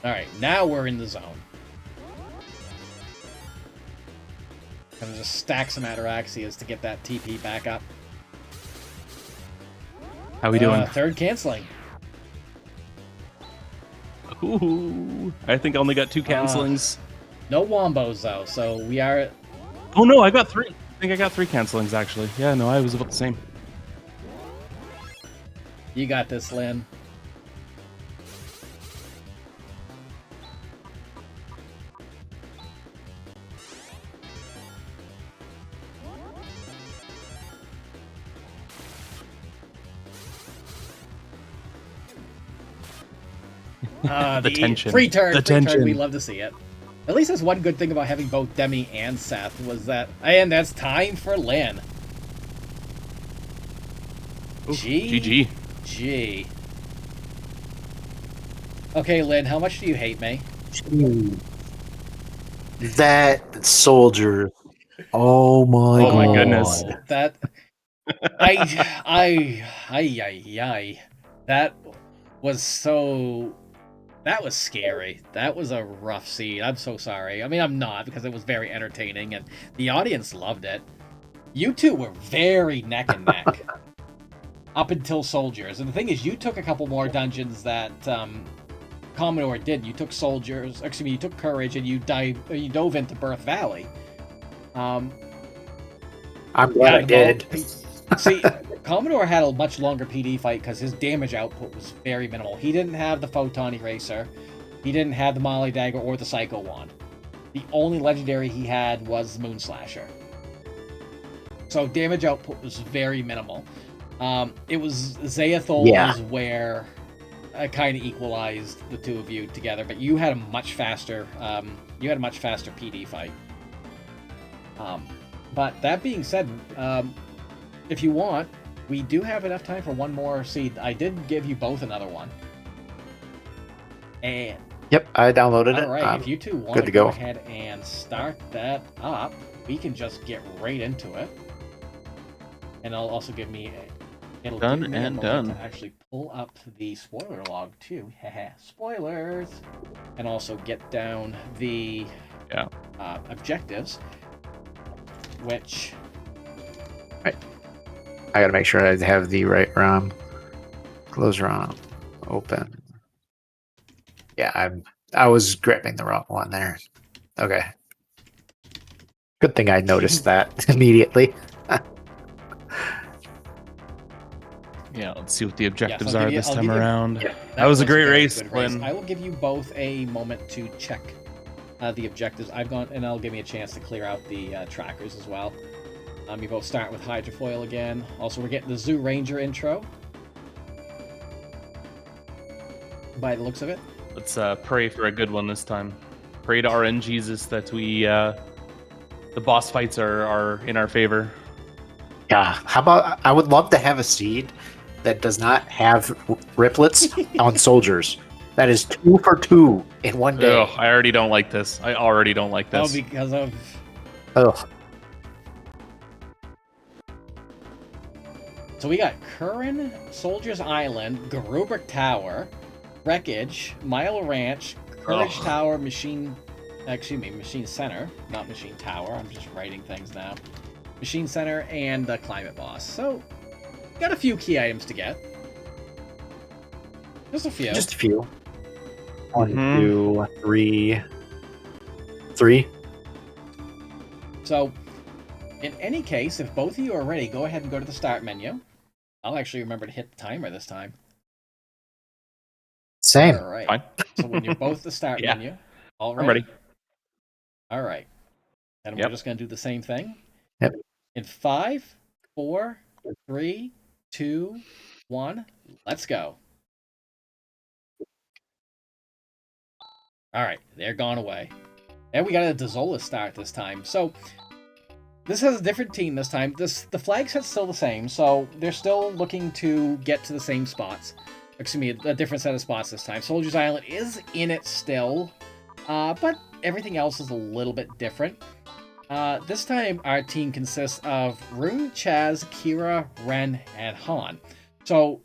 Alright, now we're in the zone. Gonna just stack some Ataraxias to get that TP back up. How we doing? Third canceling. Ooh, I think I only got 2 cancelings. No wombos, though, so we are... Oh no, I got 3. I think I got 3 cancelings, actually. Yeah, no, I was about the same. You got this, Lynn. The tension. Free turn, The free turn. tension. We love to see it. At least that's one good thing about having both Demi and Seth was that, and that's time for Lynn. Ooh, GG. G. Okay, Lynn, how much do you hate me? That soldier. Oh my Oh my God. goodness. That I that was so. That was scary. That was a rough scene. I'm so sorry. I mean, I'm not, because it was very entertaining, and the audience loved it. You two were very neck and neck. Up until Soldiers. And the thing is, you took a couple more dungeons that Commodore did. You took Soldiers, excuse me, you took Courage, and you dove into Birth Valley. I'm glad I did. See, Commodore had a much longer PD fight because his damage output was very minimal. He didn't have the Photon Eraser, he didn't have the Molly Dagger or the Psycho Wand. The only legendary he had was Moon Slasher. So damage output was very minimal. It was Zayathol is where I kind of equalized the two of you together, but you had a much faster PD fight. But that being said, if you want, we do have enough time for one more seed. I did give you both another one. And Yep, I downloaded it. all right, if you two want good to to go. ahead and start that up, we can just get right into it. And I'll also give me it'll Done give me a and moment done. to actually pull up the spoiler log too. Haha, spoilers. And also get down the objectives, which I gotta make sure I have the right ROM. Close ROM. Open. Yeah, I was grabbing the wrong one there. Okay. Good thing I noticed that immediately. Yeah, let's see what the objectives I'll are give you- this I'll time give you- around. Yeah. That was a great very race, good Lynn. I will give you both a moment to check the objectives. I've gone, and I'll give me a chance to clear out the trackers as well. You both start with Hydrofoil again. Also, we're getting the Zoo Ranger intro. By the looks of it. Let's pray for a good one this time. Pray to RN Jesus that the boss fights are in our favor. Yeah. How about I would love to have a seed that does not have riplets on soldiers. That is 2 for 2 in one day. Ugh, I already don't like this. I already don't like Oh, this. because of... Ugh. So we got Curran, Soldiers Island, Garubrik Tower, Wreckage, Mile Ranch, Courage Ugh. Tower, Machine Center, not Machine Tower. I'm just writing things now. Machine Center and the Climate Boss. So, got a few key items to get. Just a few. Just a few. 1, Mhm. 2, 3. 3. So, In any case, if both of you are ready, go ahead and go to the start menu. I'll actually remember to hit the timer this time. Same. All right. Fine. So when you're both the start Yeah. menu, all I'm ready. All right. And Yep. we're just going to do the same thing. Yep. In 5, 4, 3, 2, 1, let's go. All right, they're gone away. And we got a Dezola start this time. So this has a different team this time. The flag set's still the same, so they're still looking to get to the same spots. Excuse me, a different set of spots this time. Soldier's Island is in it still, but everything else is a little bit different. This time, our team consists of Rune, Chaz, Kira, Ren, and Han. So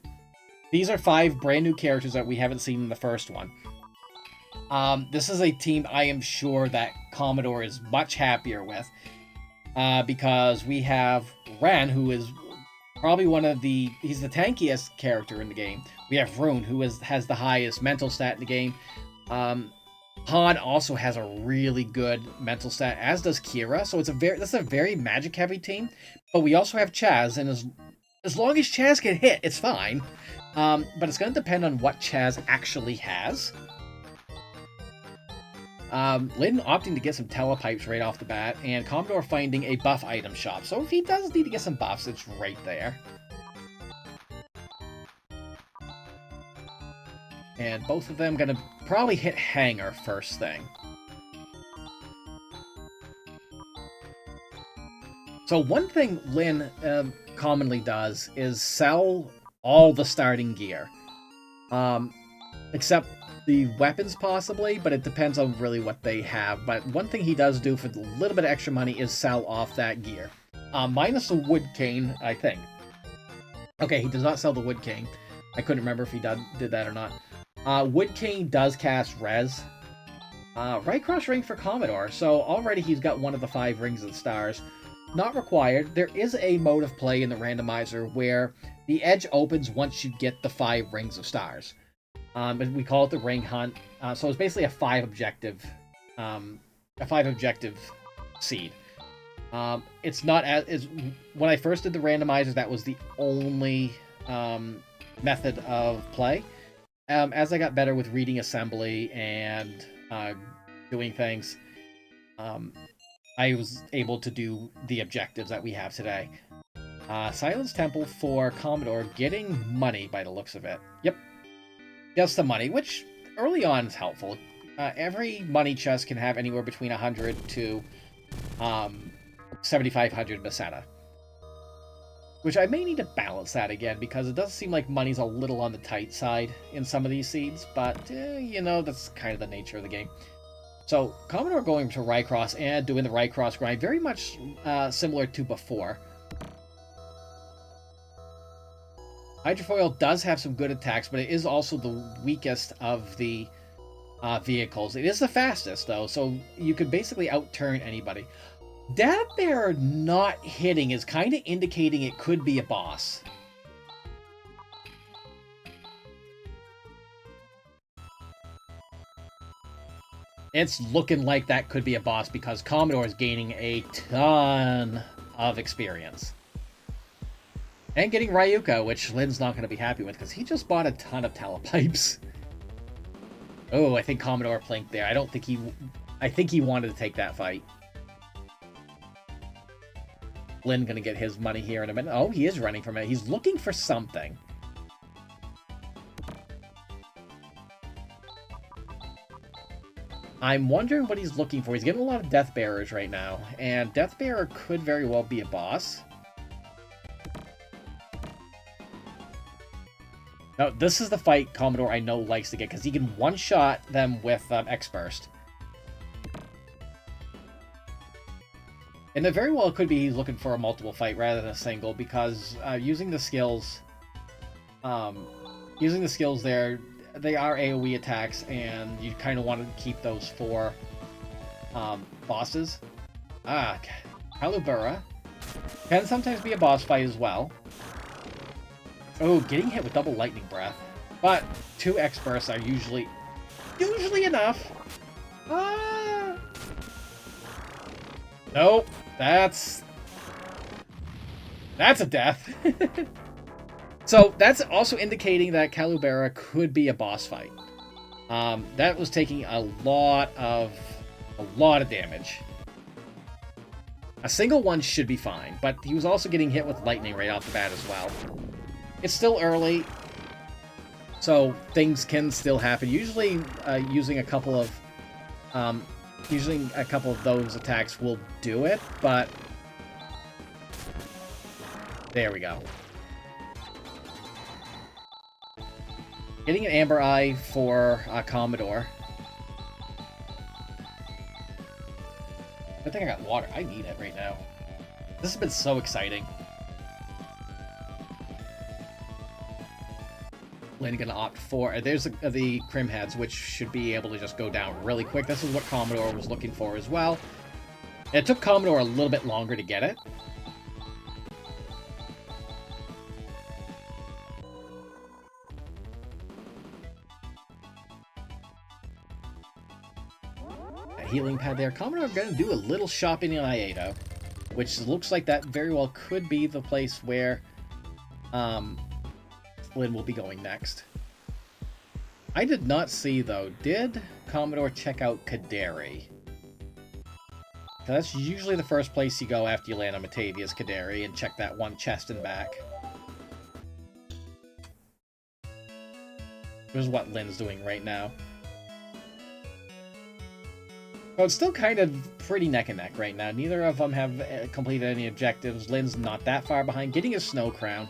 these are 5 brand new characters that we haven't seen in the first one. This is a team I am sure that Commodore is much happier with, because we have Ren, who is probably he's the tankiest character in the game. We have Rune, who has the highest mental stat in the game. Han also has a really good mental stat, as does Kira. So this is a very magic heavy team. But we also have Chaz, and as long as Chaz can hit, it's fine. But it's going to depend on what Chaz actually has. Lyn opting to get some telepipes right off the bat, and Commodore finding a buff item shop. So if he does need to get some buffs, it's right there. And both of them gonna probably hit Hangar first thing. So one thing Lyn commonly does is sell all the starting gear. Except the weapons possibly, but it depends on really what they have. But one thing he does do for a little bit of extra money is sell off that gear. Minus the wood cane, I think. Okay, he does not sell the wood cane. I couldn't remember if he did that or not. Wood cane does cast res. Right cross ring for Commodore, so already he's got one of the 5 rings of the stars. Not required. There is a mode of play in the randomizer where the edge opens once you get the 5 rings of stars. And we call it the ring hunt. So it's basically a 5 objective seed. It's not as when I first did the randomizer, that was the only method of play. As I got better with reading assembly and doing things, I was able to do the objectives that we have today. Silence Temple for Commodore, getting money by the looks of it. Yep. Just the money, which early on is helpful. Every money chest can have anywhere between 100 to 7,500 Meseta. Which I may need to balance that again, because it does seem like money's a little on the tight side in some of these seeds, but, you know, that's kind of the nature of the game. So, Commodore going to Rycross and doing the Rycross grind, very much similar to before. Hydrofoil does have some good attacks, but it is also the weakest of the vehicles. It is the fastest, though, so you could basically outturn anybody. Death Bear not hitting is kind of indicating it could be a boss. It's looking like that could be a boss because Commodore is gaining a ton of experience. And getting Ryuka, which Lyn's not going to be happy with because he just bought a ton of telepipes. Oh, I think Commodore plinked there. I think he wanted to take that fight. Lyn gonna get his money here in a minute. Oh, he is running from it. He's looking for something. I'm wondering what he's looking for. He's getting a lot of Death Bearers right now, and Death Bearer could very well be a boss. Now, this is the fight Commodore I know likes to get, because he can one-shot them with X-Burst. And it very well could be he's looking for a multiple fight rather than a single, because using the skills there, they are AoE attacks, and you kind of want to keep those for bosses. Kalubura can sometimes be a boss fight as well. Oh, getting hit with double lightning breath, but 2 X-Bursts are usually enough. Nope, that's That's a death. So that's also indicating that Calubera could be a boss fight. That was taking a lot of damage. A single one should be fine, but he was also getting hit with lightning right off the bat as well. It's still early, so things can still happen. Usually, using a couple of those attacks will do it, but there we go. Getting an Amber Eye for Commodore. I think I got water. I need it right now. This has been so exciting. Lynn gonna opt for... There's the Crim Heads, which should be able to just go down really quick. This is what Commodore was looking for as well. It took Commodore a little bit longer to get it. Healing pad there. Commodore going to do a little shopping in Iato, which looks like that very well could be the place where Lynn will be going next. I did not see, though, did Commodore check out Kaderi? That's usually the first place you go after you land on Matavia's Kaderi and check that one chest and back. Here's what Lynn's doing right now. So it's still kind of pretty neck and neck right now. Neither of them have completed any objectives. Lynn's not that far behind, getting his Snow Crown.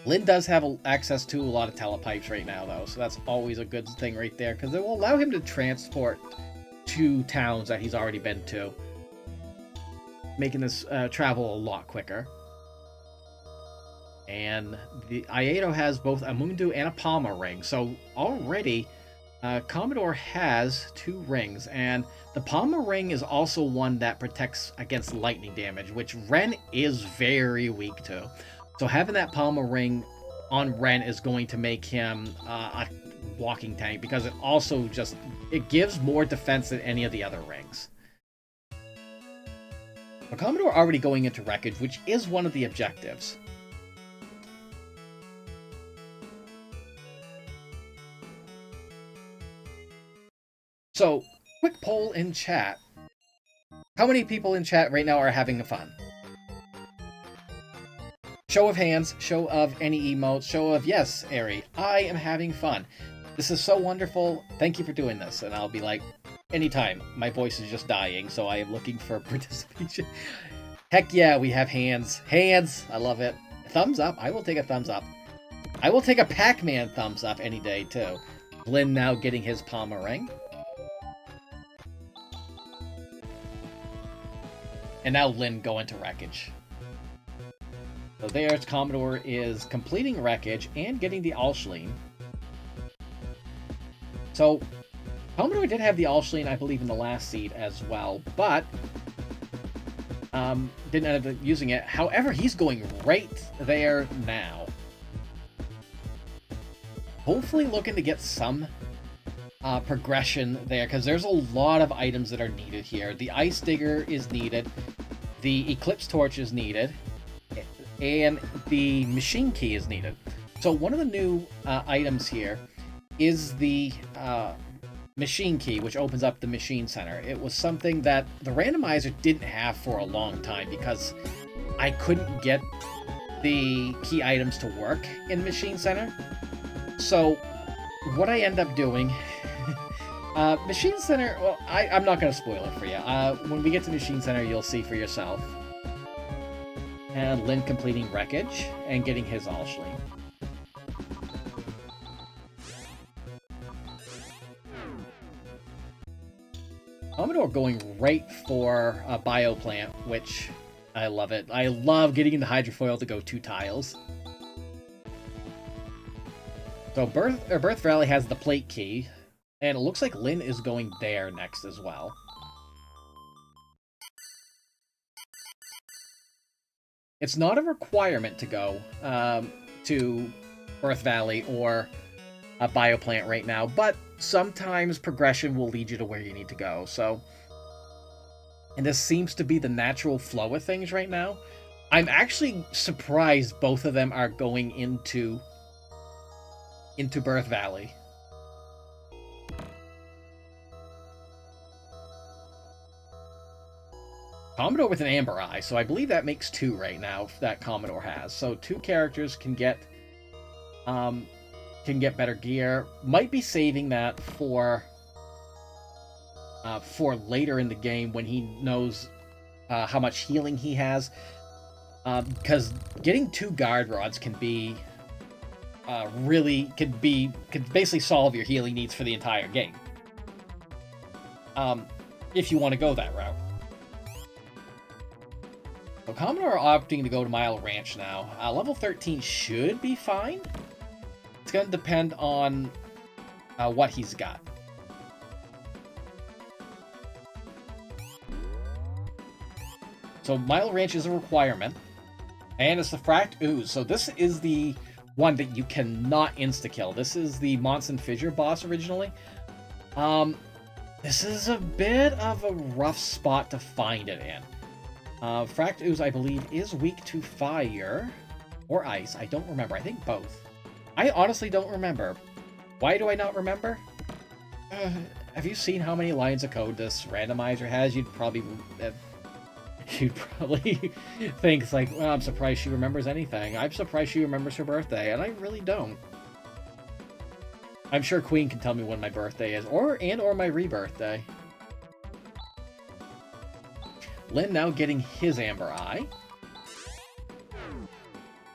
Lynn does have access to a lot of telepipes right now, though, so that's always a good thing right there, because it will allow him to transport to towns that he's already been to, making this travel a lot quicker. And the Iato has both a Mundu and a Palma ring, so already... Commodore has 2 rings, and the Palma ring is also one that protects against lightning damage, which Ren is very weak to. So having that Palma ring on Ren is going to make him a walking tank, because it also it gives more defense than any of the other rings. But Commodore already going into Wreckage, which is one of the objectives. So, quick poll in chat. How many people in chat right now are having fun? Show of hands, show of any emotes, show of yes, Ari, I am having fun. This is so wonderful. Thank you for doing this. And I'll be like, anytime. My voice is just dying, so I am looking for participation. Heck yeah, we have hands. Hands! I love it. Thumbs up. I will take a thumbs up. I will take a Pac-Man thumbs up any day, too. Lynn now getting his Palma ring. And now Lynn going to Wreckage. So there's Commodore is completing Wreckage and getting the Alshleen. So Commodore did have the Alshleen, I believe, in the last seed as well, but didn't end up using it. However, he's going right there now. Hopefully looking to get some progression there, because there's a lot of items that are needed here. The Ice Digger is needed, the Eclipse Torch is needed, and the Machine Key is needed. So one of the new items here is the Machine Key, which opens up the Machine Center. It was something that the Randomizer didn't have for a long time, because I couldn't get the key items to work in the Machine Center. So what I end up doing... Machine Center, well, I'm not going to spoil it for you. When we get to Machine Center, you'll see for yourself. And Lynn completing Wreckage and getting his Alshleen. Commodore going right for a Bioplant, which I love it. I love getting the Hydrofoil to go 2 tiles. So Birth Valley has the Plate Key. And it looks like Lynn is going there next as well. It's not a requirement to go to Birth Valley or a Bioplant right now, but sometimes progression will lead you to where you need to go. So, and this seems to be the natural flow of things right now. I'm actually surprised both of them are going into Birth Valley. Commodore with an Amber Eye, so I believe that makes 2 right now that Commodore has. So 2 characters can get better gear. Might be saving that for later in the game when he knows how much healing he has. Because getting 2 guard rods can be could basically solve your healing needs for the entire game. If you want to go that route. So Commodore opting to go to Mile Ranch now. Level 13 should be fine. It's going to depend on what he's got. So Mile Ranch is a requirement. And it's the Fract Ooze. So this is the one that you cannot insta-kill. This is the Monson Fissure boss originally. This is a bit of a rough spot to find it in. Fract Ooze, I believe, is weak to fire or ice. I don't remember. I think both. I honestly don't remember. Why do I not remember? Have you seen how many lines of code this randomizer has? You'd probably think it's like, well, I'm surprised she remembers anything. I'm surprised she remembers her birthday, and I really don't. I'm sure Queen can tell me when my birthday is, or my rebirthday. Lynn now getting his Amber Eye.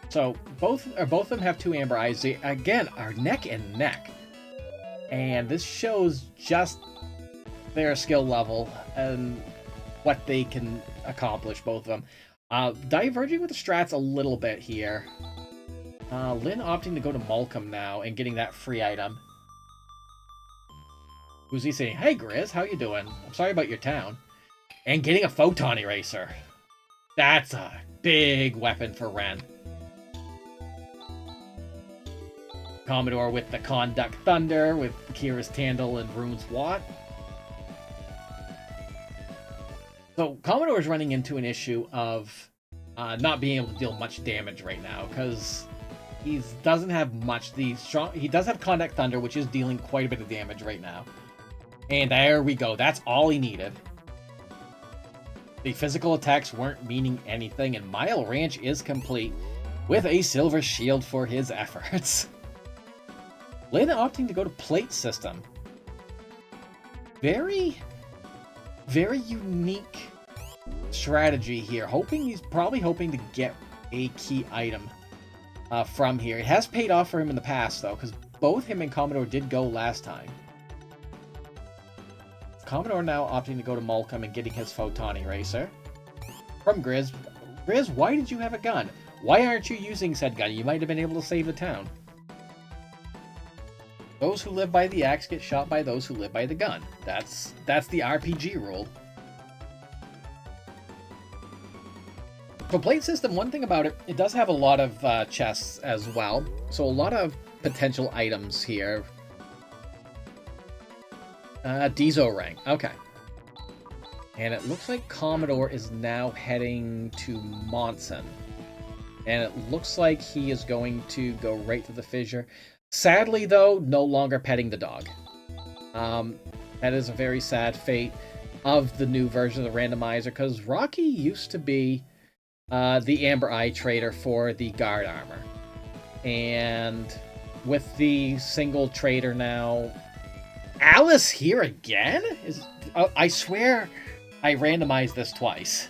So both of them have 2 Amber Eyes. They, again, are neck and neck. And this shows just their skill level and what they can accomplish, both of them. Diverging with the strats a little bit here. Lynn opting to go to Malcolm now and getting that free item. Who's he saying? Hey, Grizz, how you doing? I'm sorry about your town. And getting a Photon Eraser. That's a big weapon for Ren. Commodore with the Conduct Thunder, with Kira's Tandle and Rune's Watt. So Commodore's running into an issue of not being able to deal much damage right now, because he doesn't have much. He does have Conduct Thunder, which is dealing quite a bit of damage right now. And there we go. That's all he needed. The physical attacks weren't meaning anything, and Mile Ranch is complete with a silver shield for his efforts. Lynn opting to go to Plate System. Very, very unique strategy here. He's probably hoping to get a key item from here. It has paid off for him in the past, though, because both him and Commodore did go last time. Commodore now opting to go to Malcolm and getting his Photon Eraser. From Grizz. Grizz, why did you have a gun? Why aren't you using said gun? You might have been able to save the town. Those who live by the axe get shot by those who live by the gun. That's the RPG rule. For Plate System, one thing about it, it does have a lot of chests as well. So a lot of potential items here. Dezo rank. Okay. And it looks like Commodore is now heading to Monson. And it looks like he is going to go right to the fissure. Sadly, though, no longer petting the dog. That is a very sad fate of the new version of the randomizer, because Rocky used to be the Amber Eye trader for the guard armor. And with the single trader now... Alice here again? I swear I randomized this twice.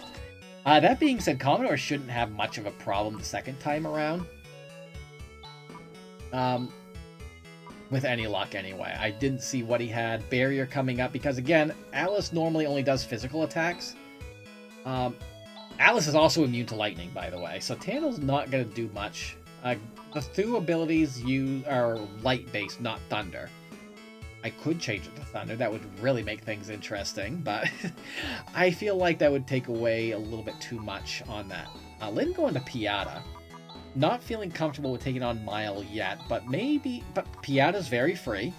That being said, Commodore shouldn't have much of a problem the second time around. With any luck, anyway. I didn't see what he had. Barrier coming up, because again, Alice normally only does physical attacks. Alice is also immune to lightning, by the way, so Tandle's not going to do much. The 2 abilities are light-based, not thunder. I could change it to thunder. That would really make things interesting, but I feel like that would take away a little bit too much on that. Lynn going to Piata. Not feeling comfortable with taking on Mile yet, but Piata's very free.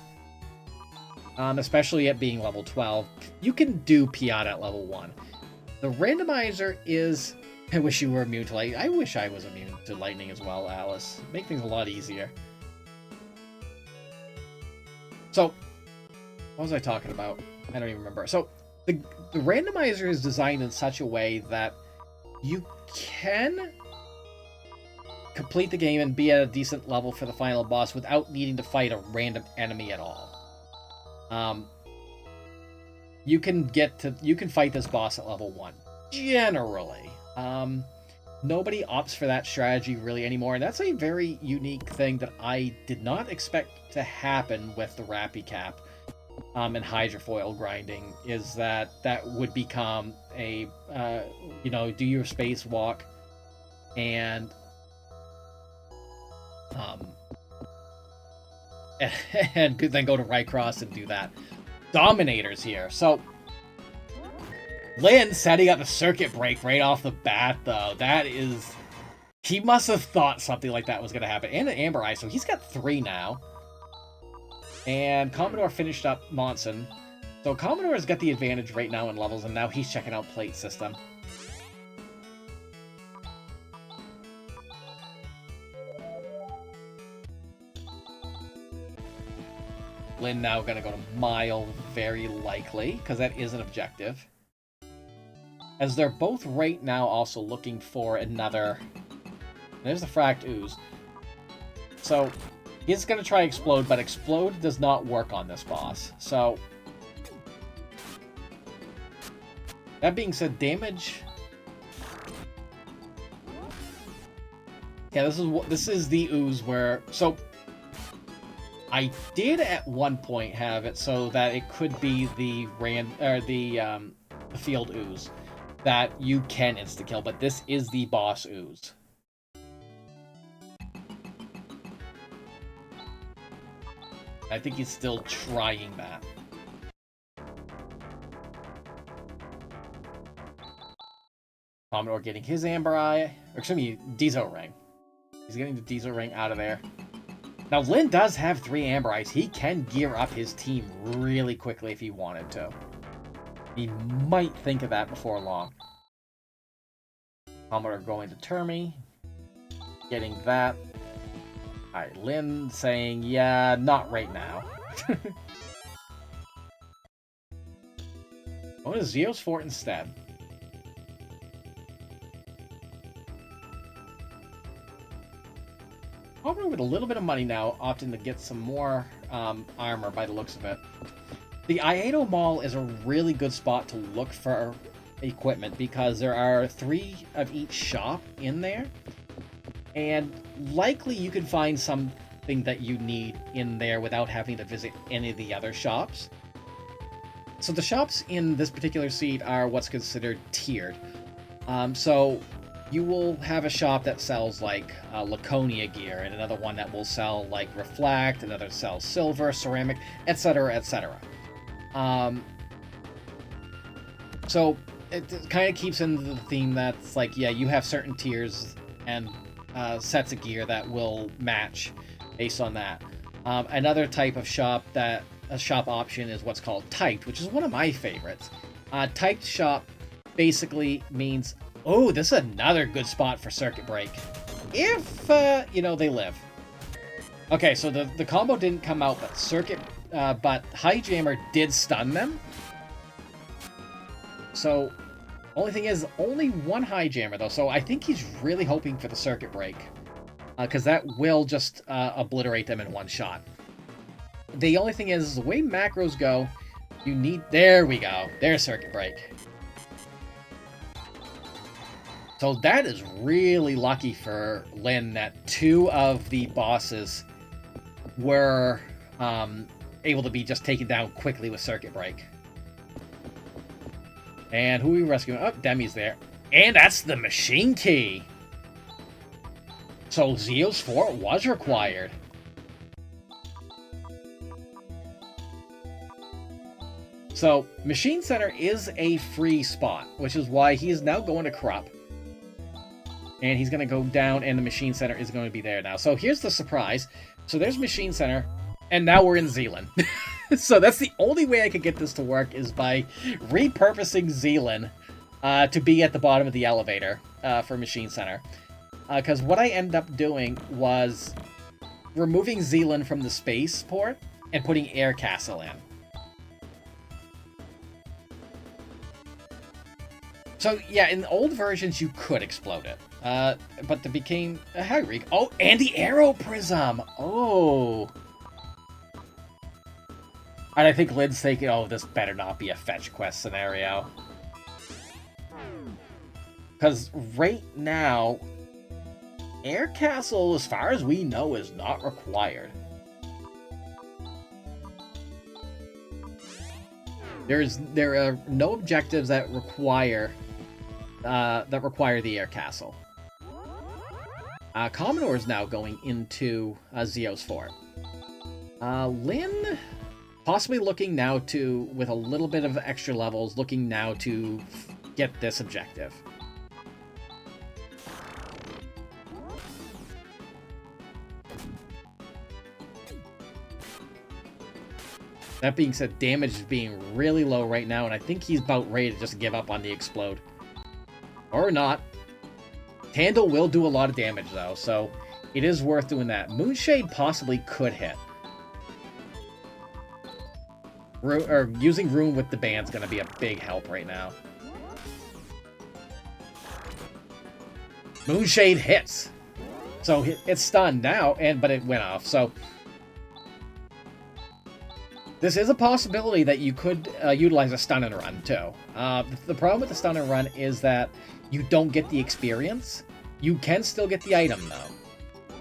Especially at being level 12. You can do Piata at level 1. The randomizer is I wish you were immune to lightning. I wish I was immune to lightning as well, Alice. Make things a lot easier. So, what was I talking about? I don't even remember. So, the randomizer is designed in such a way that you can complete the game and be at a decent level for the final boss without needing to fight a random enemy at all. You can fight this boss at level 1 generally. Nobody opts for that strategy really anymore, and that's a very unique thing that I did not expect to happen with the Rappy Cap and hydrofoil grinding, is that would become a do your spacewalk and and then go to right cross and do that. Dominators here. So Lynn setting up a circuit break right off the bat, though. That is... He must have thought something like that was going to happen. And an Amber Eye, so he's got 3 now. And Commodore finished up Monson. So Commodore has got the advantage right now in levels, and now he's checking out Plate System. Lynn now going to go to Mile, very likely, because that is an objective. As they're both right now also looking for another... There's the Fracked Ooze. So, he's going to try Explode, but Explode does not work on this boss. So, that being said, damage... Yeah, this is the Ooze where... So, I did at one point have it so that it could be the Field Ooze that you can insta-kill, but this is the boss Ooze. I think he's still trying that. Commodore getting his Amber Eye, or excuse me, Diesel Ring. He's getting the Diesel Ring out of there. Now, Lynn does have 3 Amber Eyes. He can gear up his team really quickly if he wanted to. He might think of that before long. Commodore going to Termy. Getting that. Alright, Lynn saying, yeah, not right now. Going to Zeo's Fort instead. Commodore with a little bit of money now, opting to get some more armor by the looks of it. The Iato Mall is a really good spot to look for equipment because there are 3 of each shop in there. And likely you can find something that you need in there without having to visit any of the other shops. So the shops in this particular seed are what's considered tiered. So you will have a shop that sells like Laconia gear, and another one that will sell like Reflect, another sells silver, ceramic, etc., etc. So it kind of keeps into the theme that's like, yeah, you have certain tiers and sets of gear that will match based on that. Another type of shop that a shop option is what's called typed, which is one of my favorites. Typed shop basically means, oh, this is another good spot for circuit break if they live. Okay, so the combo didn't come out, but High Jammer did stun them. So only thing is, only 1 High Jammer though, so I think he's really hoping for the circuit break, because that will just obliterate them in one shot. The only thing is, the way macros go, you need... There we go. There's circuit break. So that is really lucky for Lynn that 2 of the bosses were able to be just taken down quickly with circuit break. And who are we rescuing? Oh, Demi's there. And that's the machine key! So Zeo's Fort was required. So, Machine Center is a free spot, which is why he is now going to Krupp. And he's going to go down, and the Machine Center is going to be there now. So here's the surprise. So there's Machine Center, and now we're in Zealand. So that's the only way I could get this to work, is by repurposing Zealand to be at the bottom of the elevator for Machine Center. Because what I ended up doing was removing Zealand from the spaceport and putting Air Castle in. So, yeah, in old versions, you could explode it. But it became a Hyreek. Oh, and the Aero Prism! Oh! And I think Lynn's thinking, oh, this better not be a fetch quest scenario. Because right now, Air Castle, as far as we know, is not required. There are no objectives that require the Air Castle. Commodore is now going into Zeo's Fort. Lynn, possibly looking now to, with a little bit of extra levels, looking now to get this objective. That being said, damage is being really low right now, and I think he's about ready to just give up on the explode. Or not. Tandle will do a lot of damage, though, so it is worth doing that. Moonshade possibly could hit. Using Rune with the band's going to be a big help right now. Moonshade hits! So it's stunned now, but it went off, so... This is a possibility that you could utilize a stun and run, too. The problem with the stun and run is that you don't get the experience. You can still get the item, though.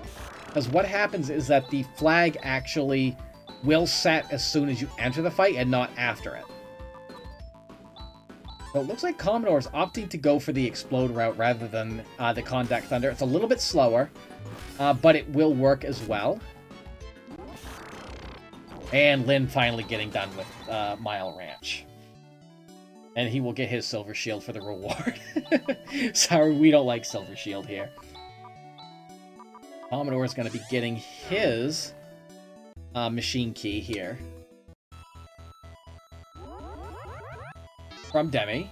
Because what happens is that the flag actually will set as soon as you enter the fight and not after it. So it looks like Commodore is opting to go for the explode route rather than the Contact Thunder. It's a little bit slower, but it will work as well. And Lynn finally getting done with Mile Ranch. And he will get his Silver Shield for the reward. Sorry, we don't like Silver Shield here. Commodore is going to be getting his machine key here. From Demi.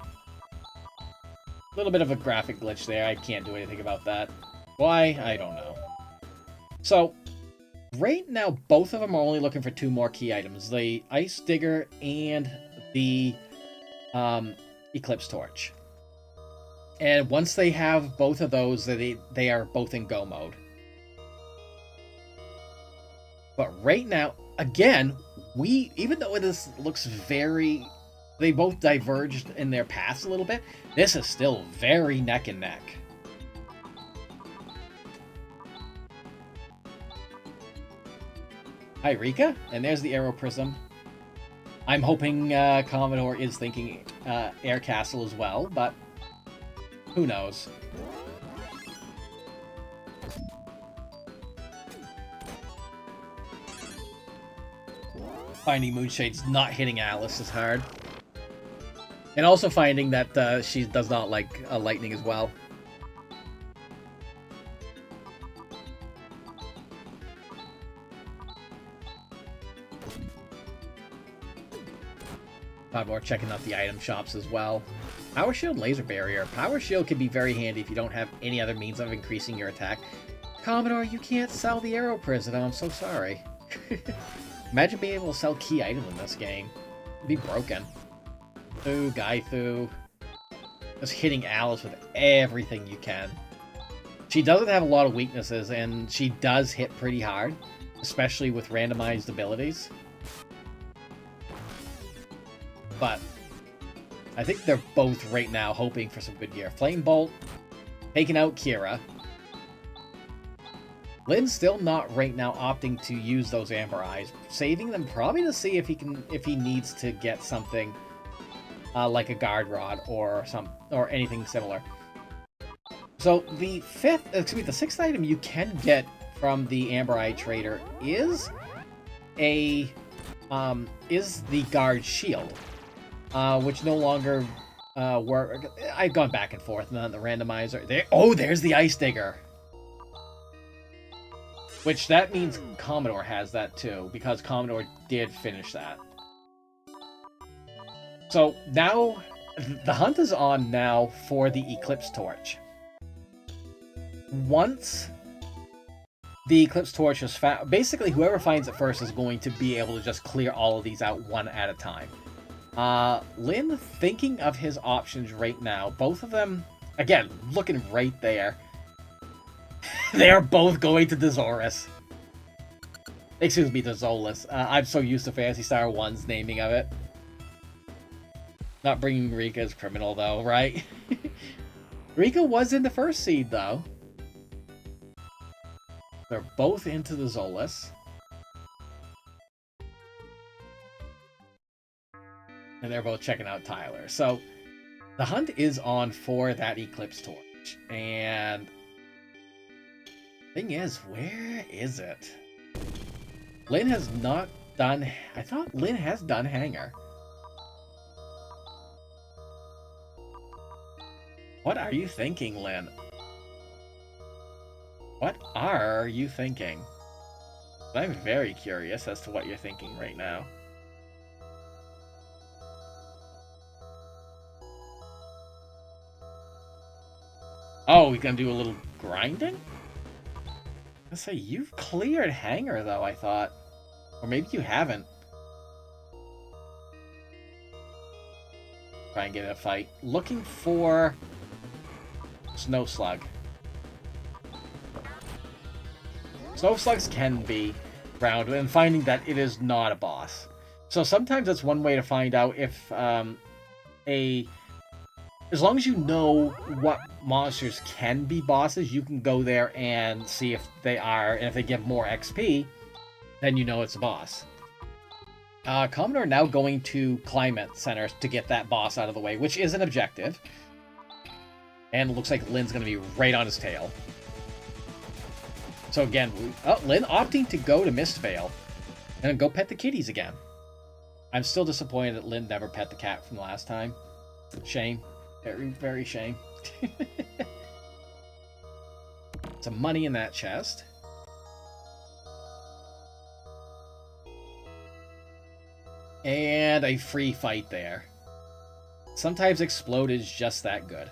A little bit of a graphic glitch there. I can't do anything about that. Why? I don't know. So... right now, both of them are only looking for 2 more key items. The Ice Digger and the Eclipse Torch. And once they have both of those, they are both in go mode. But right now, again, even though this looks very... they both diverged in their paths a little bit, this is still very neck and neck. Hi, Rika, and there's the Aero Prism. I'm hoping Commodore is thinking Air Castle as well, but who knows? Finding Moonshade's not hitting Alice as hard. And also finding that she does not like lightning as well. Commodore checking out the item shops as well. Power Shield, Laser Barrier. Power Shield can be very handy if you don't have any other means of increasing your attack. Commodore, you can't sell the Aero Prism. I'm so sorry. Imagine being able to sell key items in this game. It'd be broken. Thu, Gaithu. Just hitting Alice with everything you can. She doesn't have a lot of weaknesses, and she does hit pretty hard, especially with randomized abilities. But I think they're both right now hoping for some good gear. Flame Bolt, taking out Kira. Lynn's still not right now opting to use those Amber Eyes, saving them probably to see if he needs to get something like a Guard Rod or anything similar. So the sixth item you can get from the Amber Eye Trader is the Guard Shield. Which no longer work. I've gone back and forth on the randomizer. There's the Ice Digger. Which that means Commodore has that too, because Commodore did finish that. So now the hunt is on now for the Eclipse Torch. Once the Eclipse Torch is found, basically whoever finds it first is going to be able to just clear all of these out one at a time. Lynn, thinking of his options right now, both of them, again, looking right there. They are both going to Dezoris. Excuse me, Dezolis. I'm so used to Phantasy Star 1's naming of it. Not bringing Rika as criminal, though, right? Rika was in the first seed, though. They're both into the Zolas. And they're both checking out Tyler. So, the hunt is on for that Eclipse Torch. And... thing is, where is it? Lynn has not done... I thought Lynn has done Hanger. What are you thinking, Lynn? What are you thinking? I'm very curious as to what you're thinking right now. Oh, we're gonna do a little grinding? Let's say you've cleared Hanger, though, I thought. Or maybe you haven't. Try and get in a fight. Looking for... Snow Slug. Snow Slugs can be round, and finding that it is not a boss. So sometimes that's one way to find out if as long as you know what monsters can be bosses, you can go there and see if they are, and if they give more XP, then you know it's a boss. Commodore now going to Climate Center to get that boss out of the way, which is an objective. And it looks like Lynn's going to be right on his tail. So again, Lynn opting to go to Mistvale and go pet the kitties again. I'm still disappointed that Lynn never pet the cat from the last time. Shame. Very, very shame. Some money in that chest. And a free fight there. Sometimes Explode is just that good.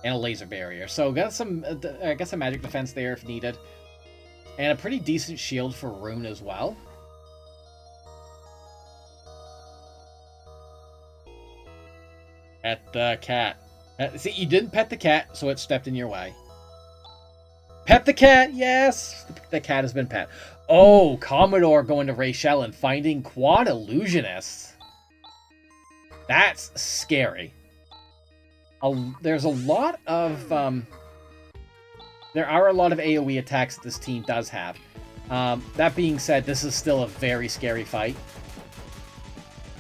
And a laser barrier. So got some, I guess, a magic defense there if needed. And a pretty decent shield for Rune as well. Pet the cat. See, you didn't pet the cat, so it stepped in your way. Pet the cat, yes! The cat has been pet. Oh, Commodore going to Rachel and finding Quad Illusionists. That's scary. There's a lot of there are a lot of AoE attacks that this team does have. That being said, this is still a very scary fight.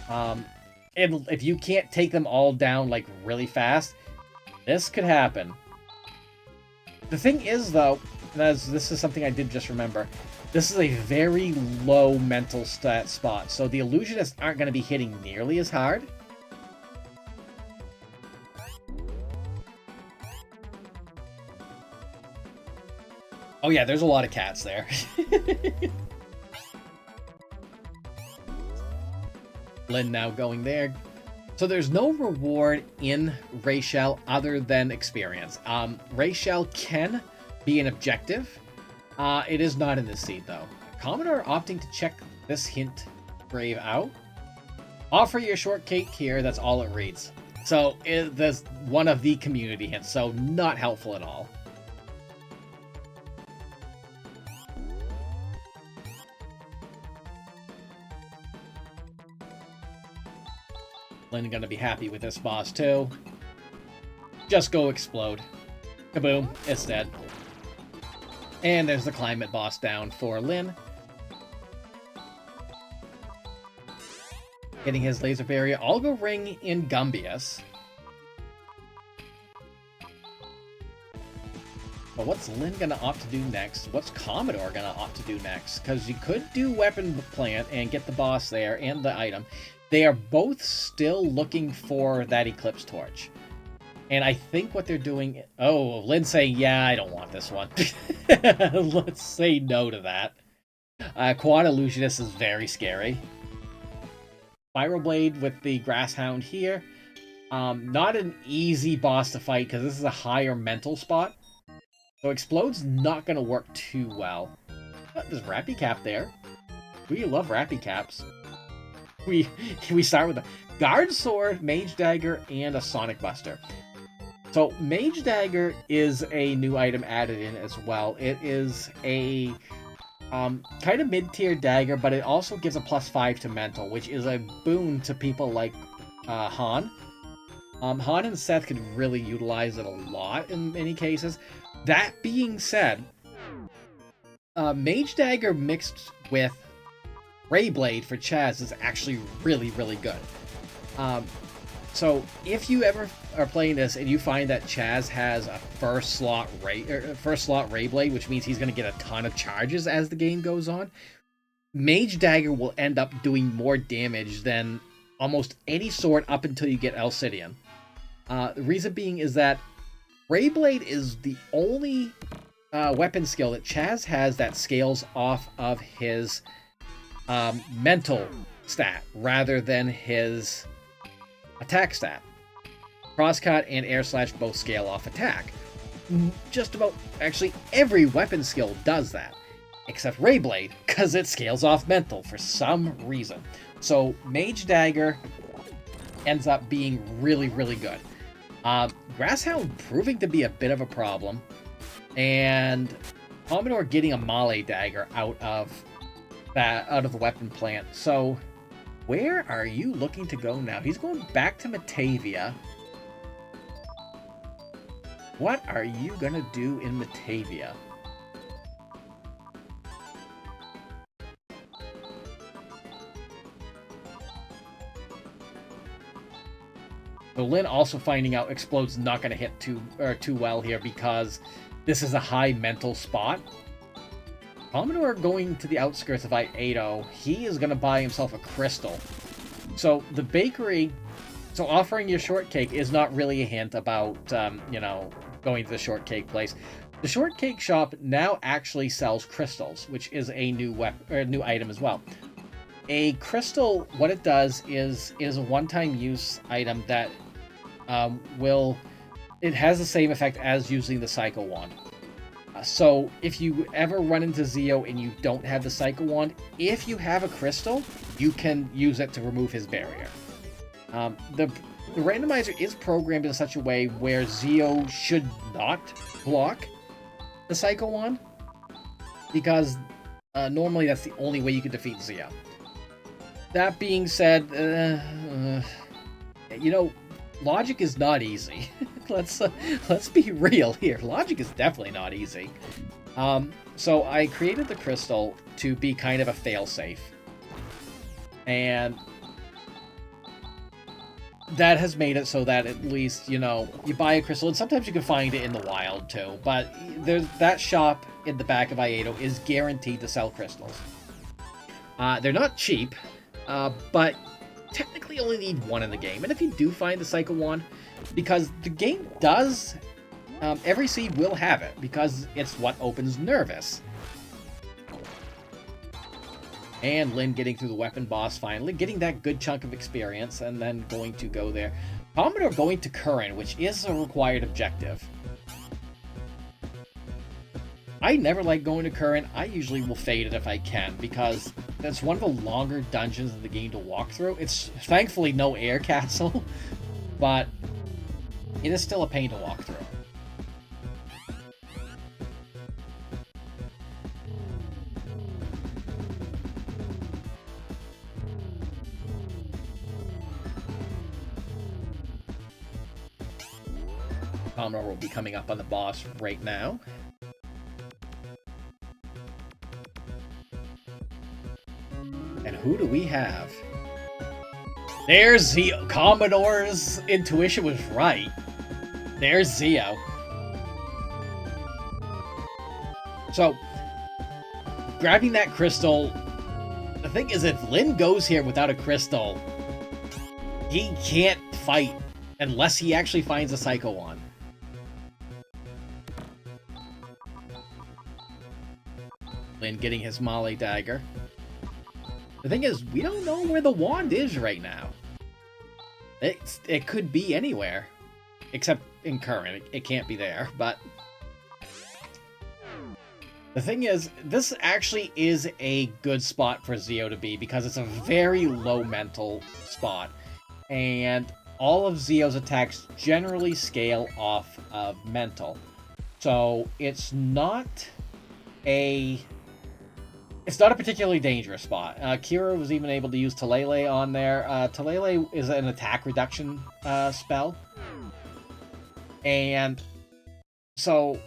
And if you can't take them all down like really fast, this could happen. The thing is, though, this is something I did just remember. This is a very low mental stat spot, so the Illusionists aren't going to be hitting nearly as hard. Oh yeah, there's a lot of cats there. Lynn now going there. So there's no reward in Rachel other than experience. Rachel can be an objective. It is not in this seed, though. Commodore opting to check this hint grave out. Offer your shortcake here, that's all it reads. So that's one of the community hints, so not helpful at all. Lynn gonna be happy with this boss too. Just go explode. Kaboom, it's dead. And there's the climate boss down for Lynn. Getting his laser barrier. I'll go ring in Gumbius. But what's Lynn gonna opt to do next? What's Commodore gonna opt to do next? Because you could do Weapon Plant and get the boss there and the item. They are both still looking for that Eclipse Torch. And I think what they're doing... Oh, Lynn's saying, yeah, I don't want this one. Let's say no to that. Quad Illusionist is very scary. Spiral Blade with the Grass Hound here. Not an easy boss to fight because this is a higher mental spot. So Explode's not going to work too well. But there's Rappy Cap there. We love Rappy Caps. We start with a Guard Sword, Mage Dagger, and a Sonic Buster. So Mage Dagger is a new item added in as well. It is a kind of mid-tier dagger, but it also gives a +5 to mental, which is a boon to people like Han. Han and Seth could really utilize it a lot in many cases. That being said, Mage Dagger mixed with Ray Blade for Chaz is actually really, really good. So if you ever are playing this and you find that Chaz has a first slot Ray Blade, which means he's going to get a ton of charges as the game goes on, Mage Dagger will end up doing more damage than almost any sword up until you get Alcidian. The reason being is that Ray Blade is the only weapon skill that Chaz has that scales off of his mental stat rather than his attack stat. Crosscut and Air Slash both scale off attack. Just about actually every weapon skill does that, except Ray Blade, because it scales off mental for some reason. So Mage Dagger ends up being really, really good. Grasshound proving to be a bit of a problem, and Commodore getting a Male Dagger out of the weapon plant. So where are you looking to go now? He's going back to Matavia. What are you gonna do in Matavia? So Lynn also finding out Explode's not going to hit too well here because this is a high mental spot. Commodore going to the outskirts of Iato, he is going to buy himself a crystal. So the bakery, so offering your shortcake is not really a hint about, going to the shortcake place. The shortcake shop now actually sells crystals, which is a new item as well. A crystal, what it does is a one-time use item that it has the same effect as using the Psycho Wand. So if you ever run into Zeo and you don't have the Psycho Wand, if you have a crystal, you can use it to remove his barrier. The randomizer is programmed in such a way where Zeo should not block the Psycho Wand, because normally that's the only way you can defeat Zeo. That being said, logic is not easy. Let's be real here. Logic is definitely not easy. So I created the crystal to be kind of a failsafe, and that has made it so that at least you buy a crystal, and sometimes you can find it in the wild too. But there's that shop in the back of Iato is guaranteed to sell crystals. They're not cheap. But technically only need one in the game. And if you do find the Psycho Wand, because the game does, every seed will have it, because it's what opens Nervous. And Lynn getting through the weapon boss finally, getting that good chunk of experience, and then going to go there. Commodore going to Curran, which is a required objective. I never like going to Curran. I usually will fade it if I can, because that's one of the longer dungeons in the game to walk through. It's thankfully no air castle, but it is still a pain to walk through. Commodore will be coming up on the boss right now. And who do we have? There's Zeo. Commodore's intuition was right. There's Zeo. So, grabbing that crystal. The thing is, if Lynn goes here without a crystal, he can't fight unless he actually finds a Psycho Wand. Lynn getting his Male Dagger. The thing is, we don't know where the wand is right now. It could be anywhere, except in current. It can't be there, but the thing is, this actually is a good spot for Zeo to be because it's a very low mental spot, and all of Zeo's attacks generally scale off of mental. So it's not a particularly dangerous spot. Kira was even able to use Talele on there. Talele is an attack reduction spell. And so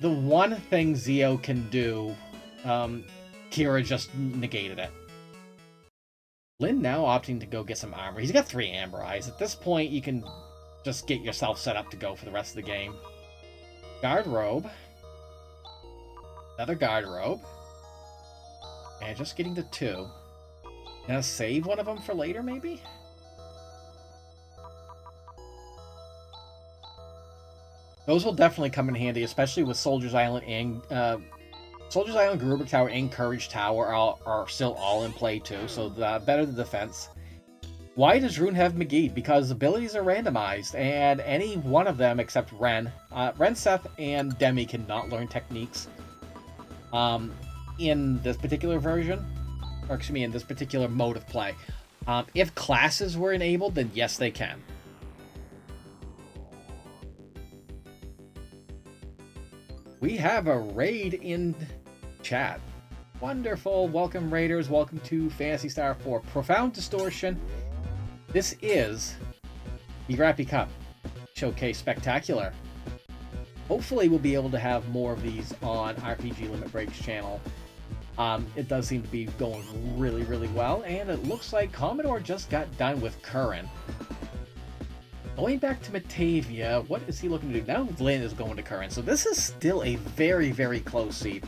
the one thing Zeo can do, Kira just negated it. Lyn now opting to go get some armor. He's got 3 Amber Eyes. At this point, you can just get yourself set up to go for the rest of the game. Guard Robe. Another Guard Robe. And just getting to 2. Gonna save one of them for later, maybe? Those will definitely come in handy, especially with Soldier's Island and Soldier's Island, Garuba Tower, and Courage Tower are still all in play too, so better the defense. Why does Rune have McGee? Because abilities are randomized, and any one of them except Ren. Ren, Seth, and Demi cannot learn techniques in this particular version, or excuse me, in this particular mode of play. If classes were enabled, then yes, they can. We have a raid in chat. Wonderful. Welcome, Raiders. Welcome to Phantasy Star 4. Profound Distortion. This is the Grappy Cup Showcase Spectacular. Hopefully we'll be able to have more of these on RPG Limit Break's channel. It does seem to be going really, really well, and it looks like Commodore just got done with Curran. Going back to Matavia, what is he looking to do? Now Lyn is going to Curran, so this is still a very, very close seed.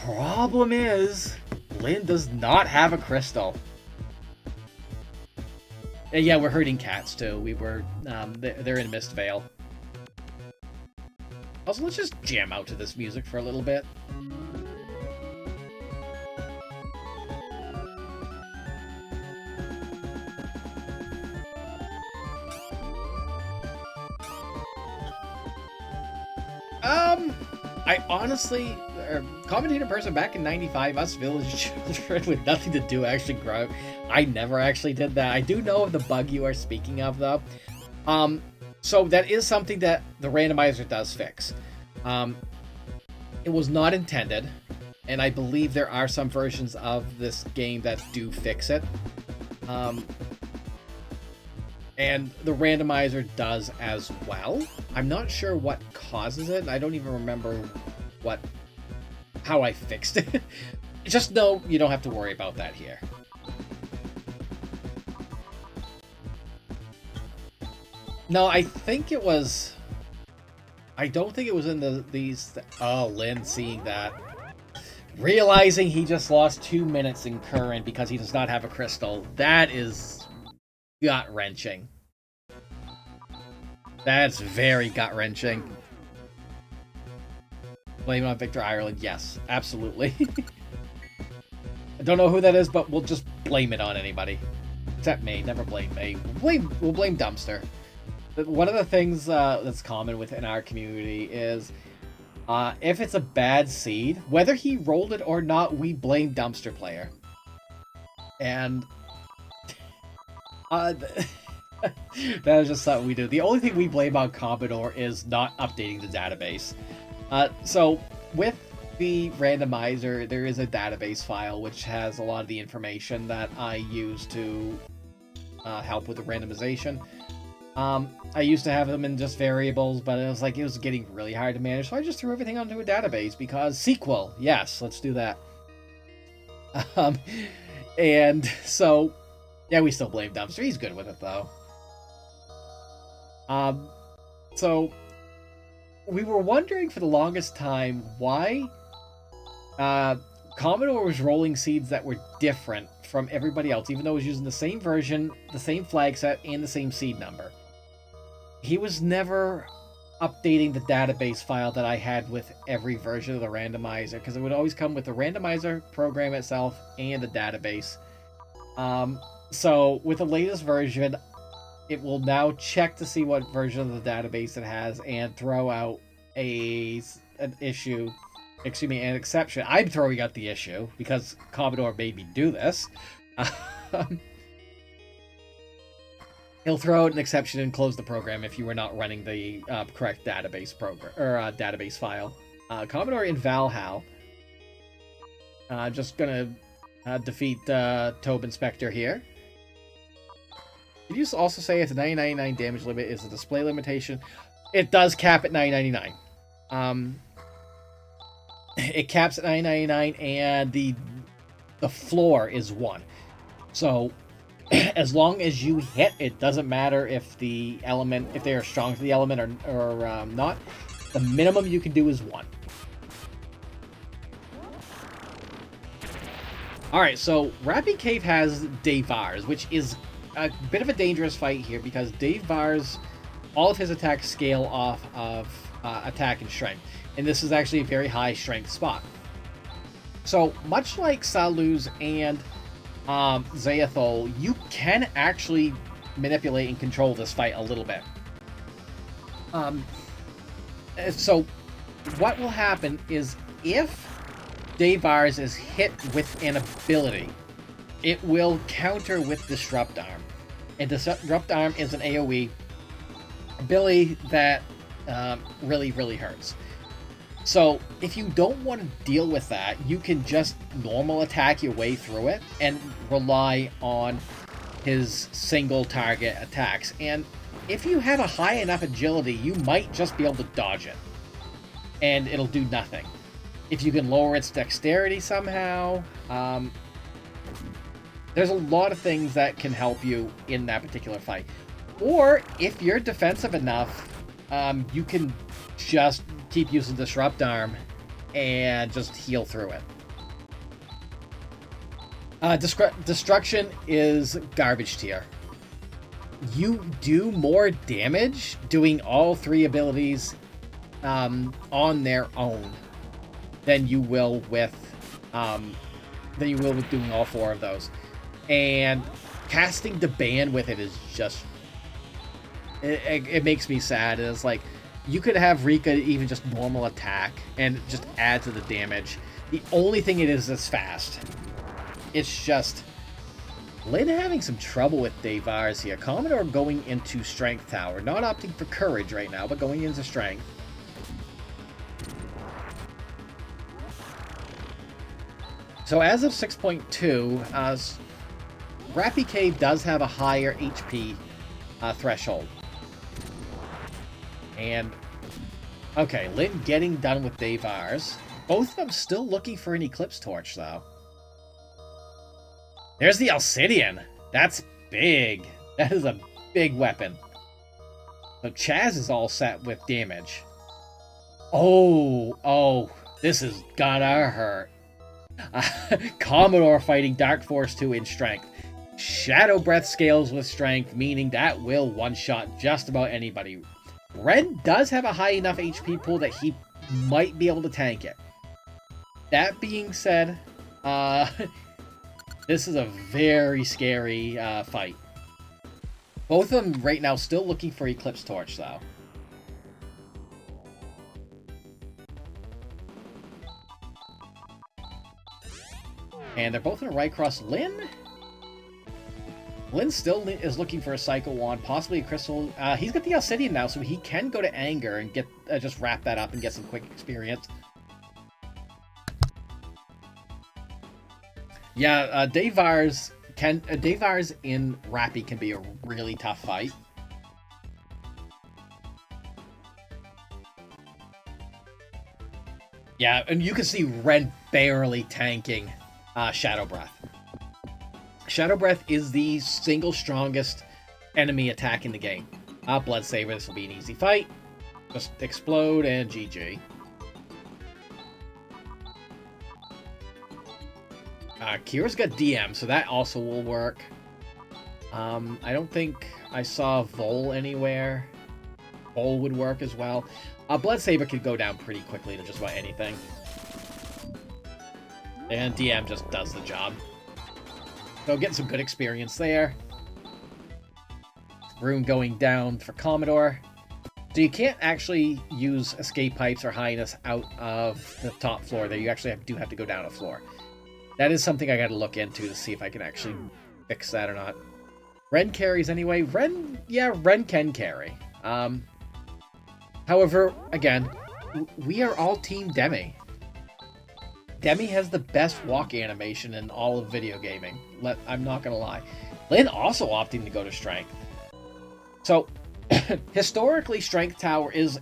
Problem is, Lyn does not have a crystal. And yeah, we're herding cats too. They're in Mist Vale. Also, let's just jam out to this music for a little bit. I honestly, commentator person back in '95, us village children with nothing to do actually grow. I never actually did that. I do know of the bug you are speaking of, though. So that is something that the randomizer does fix. It was not intended, and I believe there are some versions of this game that do fix it. And the randomizer does as well. I'm not sure what causes it. I don't even remember how I fixed it. Just know you don't have to worry about that here. No, I think it was... I don't think it was in these... Oh, Lyn seeing that. Realizing he just lost 2 minutes in current because he does not have a crystal. That is gut-wrenching. That's very gut-wrenching. Blame it on Victor Ireland. Yes, absolutely. I don't know who that is, but we'll just blame it on anybody. Except me. Never blame me. We'll blame Dumpster. One of the things that's common within our community is if it's a bad seed, whether he rolled it or not, we blame Dumpster Player. And that is just something we do. The only thing we blame on Commodore is not updating the database. So with the randomizer, there is a database file which has a lot of the information that I use to help with the randomization. I used to have them in just variables, but it was getting really hard to manage, so I just threw everything onto a database because SQL, yes, let's do that. And so, yeah, we still blame Dumpster. He's good with it, though. So, we were wondering for the longest time why Commodore was rolling seeds that were different from everybody else, even though it was using the same version, the same flag set, and the same seed number. He was never updating the database file that I had with every version of the randomizer, because it would always come with the randomizer program itself and the database. So with the latest version, it will now check to see what version of the database it has and throw out an issue, excuse me, an exception. I'm throwing out the issue because Commodore made me do this. He'll throw out an exception and close the program if you were not running the correct database program or database file. Commodore in Valhalla. Just gonna defeat Tobin Spectre here. Did you also say it's a 999 damage limit is a display limitation? It does cap at 999. It caps at 999 and the floor is 1. So as long as you hit, it doesn't matter if the element, if they are strong to the element or not. The minimum you can do is 1. Alright, so Rappy Cave has Dave Vars, which is a bit of a dangerous fight here because Dave Vars, all of his attacks scale off of attack and strength. And this is actually a very high strength spot. So, much like Saluz and Zayathol, you can actually manipulate and control this fight a little bit. So, what will happen is if Dave Vars is hit with an ability, it will counter with Disrupt Arm. And Disrupt Arm is an AoE ability that really, really hurts. So, if you don't want to deal with that, you can just normal attack your way through it and rely on his single target attacks. And if you have a high enough agility, you might just be able to dodge it. And it'll do nothing. If you can lower its dexterity somehow, there's a lot of things that can help you in that particular fight. Or, if you're defensive enough, you can just keep using Disrupt Arm and just heal through it. Destruction is garbage tier. You do more damage doing all 3 abilities on their own than you will with doing all 4 of those. And casting the ban with it is just it makes me sad. It's like you could have Rika even just normal attack and just add to the damage. The only thing it is fast. It's just Lynn having some trouble with Dave Vars here. Commodore going into Strength Tower. Not opting for Courage right now, but going into Strength. So as of 6.2, Rappy Cave does have a higher HP threshold. And, okay, Lynn getting done with Dave Vars. Both of them still looking for an Eclipse Torch, though. There's the Alcidian. That's big. That is a big weapon. So Chaz is all set with damage. Oh, this is gonna hurt. Commodore fighting Dark Force 2 in strength. Shadow Breath scales with strength, meaning that will one-shot just about anybody. Red does have a high enough HP pool that he might be able to tank it. That being said, this is a very scary fight. Both of them right now still looking for Eclipse Torch, though. And they're both in a right cross. Lynn still is looking for a Psycho Wand, possibly a Crystal. He's got the Alcidian now, so he can go to Anger and get just wrap that up and get some quick experience. Yeah, Dave Vars in Rappy can be a really tough fight. Yeah, and you can see Red barely tanking Shadow Breath. Shadow Breath is the single strongest enemy attack in the game. Blood Saber, this will be an easy fight. Just explode and GG. Kira's got DM, so that also will work. I don't think I saw Vol anywhere. Vol would work as well. Blood Saber could go down pretty quickly to just about anything. And DM just does the job. So getting some good experience there. Rune going down for Commodore. So you can't actually use escape pipes or highness out of the top floor there. You actually do have to go down a floor. That is something I got to look into to see if I can actually fix that or not. Ren carries anyway. Ren can carry. However, again, we are all Team Demi. Demi has the best walk animation in all of video gaming. I'm not gonna lie. Lynn also opting to go to Strength. So, historically, Strength Tower is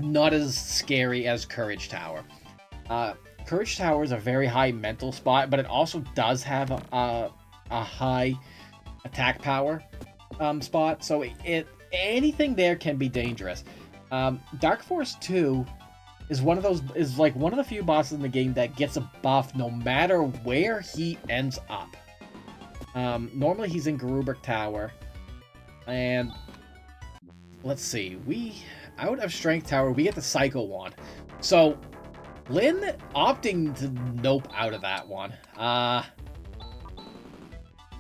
not as scary as Courage Tower. Courage Tower is a very high mental spot, but it also does have a high attack power spot. So anything there can be dangerous. Dark Force 2 is one of the few bosses in the game that gets a buff no matter where he ends up. Normally he's in Garubrik Tower, and let's see, out of Strength Tower we get the Psycho Wand. So Lynn opting to nope out of that one.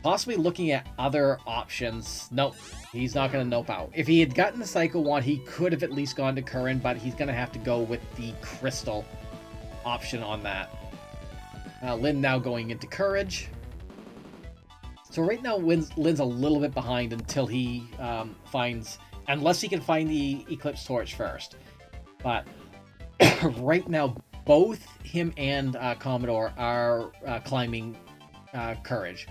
Possibly looking at other options. Nope, he's not going to nope out. If he had gotten the Psycho Wand, he could have at least gone to Curran, but he's going to have to go with the Crystal option on that. Lynn now going into Courage. So right now, Lynn's a little bit behind until he finds... Unless he can find the Eclipse Torch first. But right now, both him and Commodore are climbing Courage.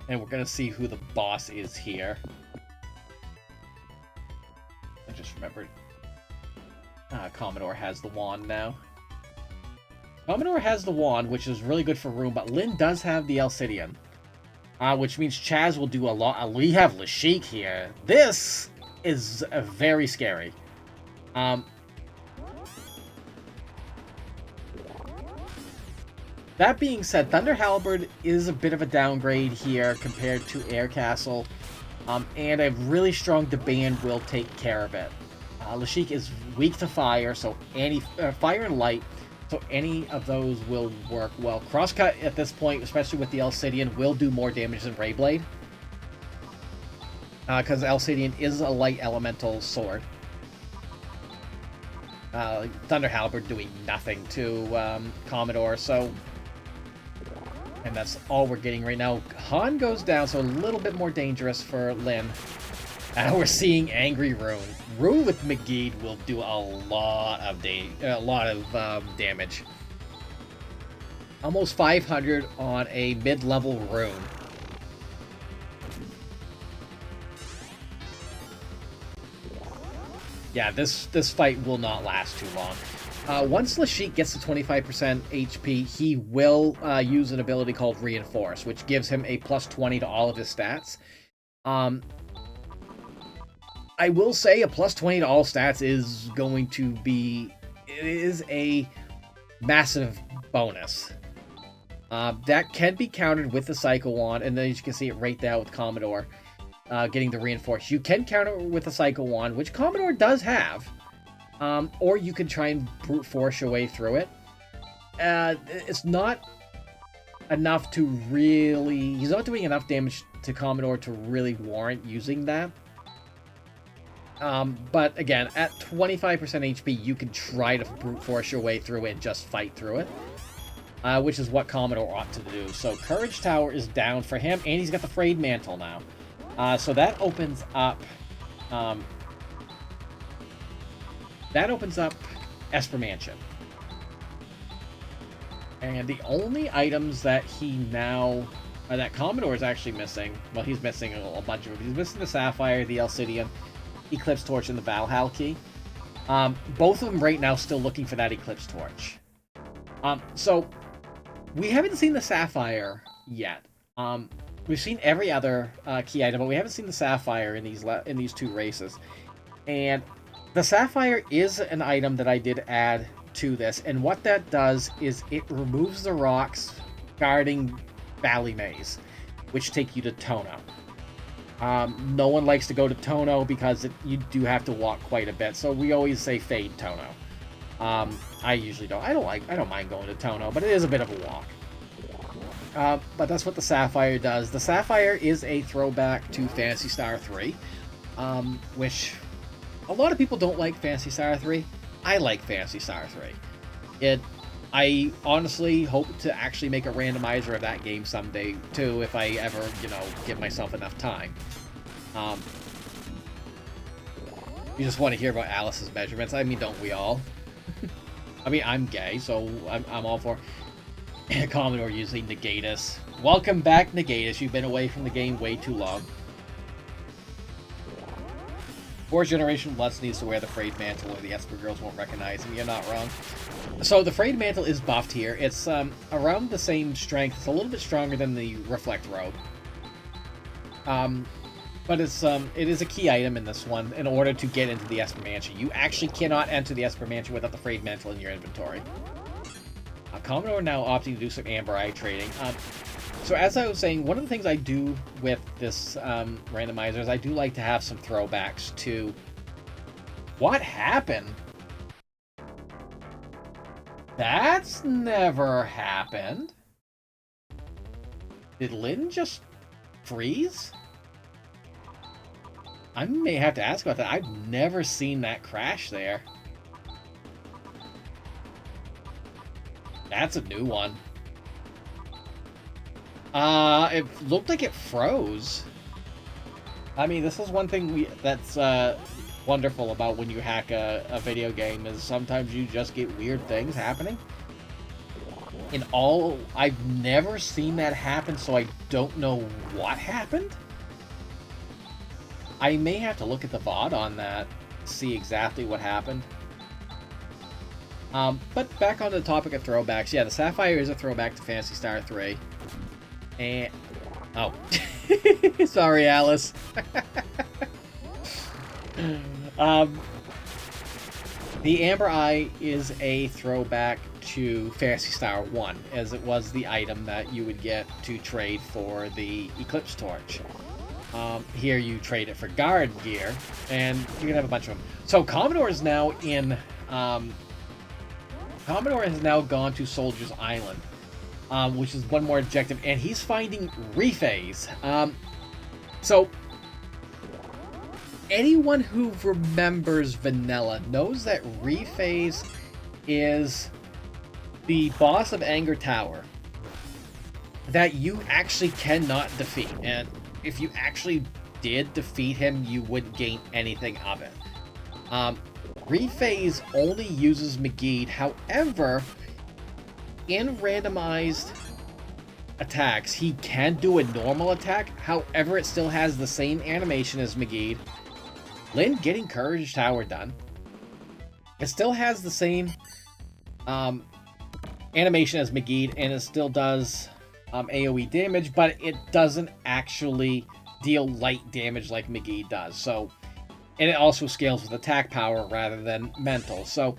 And we're going to see who the boss is here. I just remembered. Commodore has the wand now. Commodore has the wand, which is really good for Rune, but Lynn does have the Alcidian. Which means Chaz will do a lot. We have Lashik here. This is very scary. That being said, Thunder Halberd is a bit of a downgrade here compared to Air Castle, and a really strong Deband will take care of it. Lashik is weak to fire, so fire and light, so any of those will work well. Crosscut at this point, especially with the Alcidian, will do more damage than Rayblade, because Alcidian is a light elemental sword. Thunder Halberd doing nothing to Commodore, so... And that's all we're getting right now. Han goes down, so a little bit more dangerous for Lynn. We're seeing Angry Rune. Rune with McGee will do a lot of damage. Almost 500 on a mid-level Rune. Yeah, this fight will not last too long. Once Lashik gets to 25% HP, he will use an ability called Reinforce, which gives him a plus 20 to all of his stats. I will say a plus 20 to all stats is going to be... It is a massive bonus. That can be countered with the Psycho Wand, and then you can see it right there with Commodore getting the Reinforce. You can counter it with the Psycho Wand, which Commodore does have. Or you can try and brute force your way through it. It's not enough to really... He's not doing enough damage to Commodore to really warrant using that. But again, at 25% HP, you can try to brute force your way through it and just fight through it. Which is what Commodore ought to do. So Courage Tower is down for him, and he's got the Frayed Mantle now. So that opens up... Esper Mansion. And the only items that he now... that Commodore is actually missing... Well, he's missing a bunch of them. He's missing the Sapphire, the Alcidian, Eclipse Torch, and the Valhalla Key. Both of them right now still looking for that Eclipse Torch. So, we haven't seen the Sapphire yet. We've seen every other key item, but we haven't seen the Sapphire in these two races. And... the Sapphire is an item that I did add to this, and what that does is it removes the rocks guarding Valley Maze, which take you to Tono. No one likes to go to Tono because you do have to walk quite a bit, so we always say fade Tono. I usually don't. I don't mind going to Tono, but it is a bit of a walk. But that's what the Sapphire does. The Sapphire is a throwback to Phantasy Star 3, which a lot of people don't like Phantasy Star 3. I like Phantasy Star 3. I honestly hope to actually make a randomizer of that game someday, too, if I ever, give myself enough time. You just want to hear about Alice's measurements. I mean, don't we all? I mean, I'm gay, so I'm all for Commodore using Negatus. Welcome back, Negatus. You've been away from the game way too long. 4th generation Lutz needs to wear the Frayed Mantle or the Esper girls won't recognize him. You're not wrong. So the Frayed Mantle is buffed here. It's around the same strength. It's a little bit stronger than the Reflect Robe. But it is a key item in this one in order to get into the Esper Mansion. You actually cannot enter the Esper Mansion without the Frayed Mantle in your inventory. Commodore now opting to do some Amber Eye trading. So as I was saying, one of the things I do with this randomizer is I do like to have some throwbacks to what happened. That's never happened. Did Lynn just freeze? I may have to ask about that. I've never seen that crash there. That's a new one. It looked like it froze. I mean, this is one thing that's wonderful about when you hack a video game, is sometimes you just get weird things happening. I've never seen that happen, so I don't know what happened. I may have to look at the VOD on that, see exactly what happened. But back on the topic of throwbacks, yeah, the Sapphire is a throwback to Phantasy Star 3. And... oh. Sorry, Alice. The Amber Eye is a throwback to Phantasy Star 1, as it was the item that you would get to trade for the Eclipse Torch. Here you trade it for guard gear, and you can have a bunch of them. So Commodore is now in... Commodore has now gone to Soldier's Island, which is one more objective, and he's finding rephase. So, anyone who remembers Vanilla knows that rephase is the boss of Anger Tower that you actually cannot defeat, and if you actually did defeat him, you wouldn't gain anything of it. Rephase only uses Magid. However, in randomized attacks, he can do a normal attack. However, it still has the same animation as Magid. Lynn getting Courage Tower done. It still has the same animation as Magid, and it still does AoE damage, but it doesn't actually deal light damage like Magid does. So, and it also scales with attack power rather than mental. So,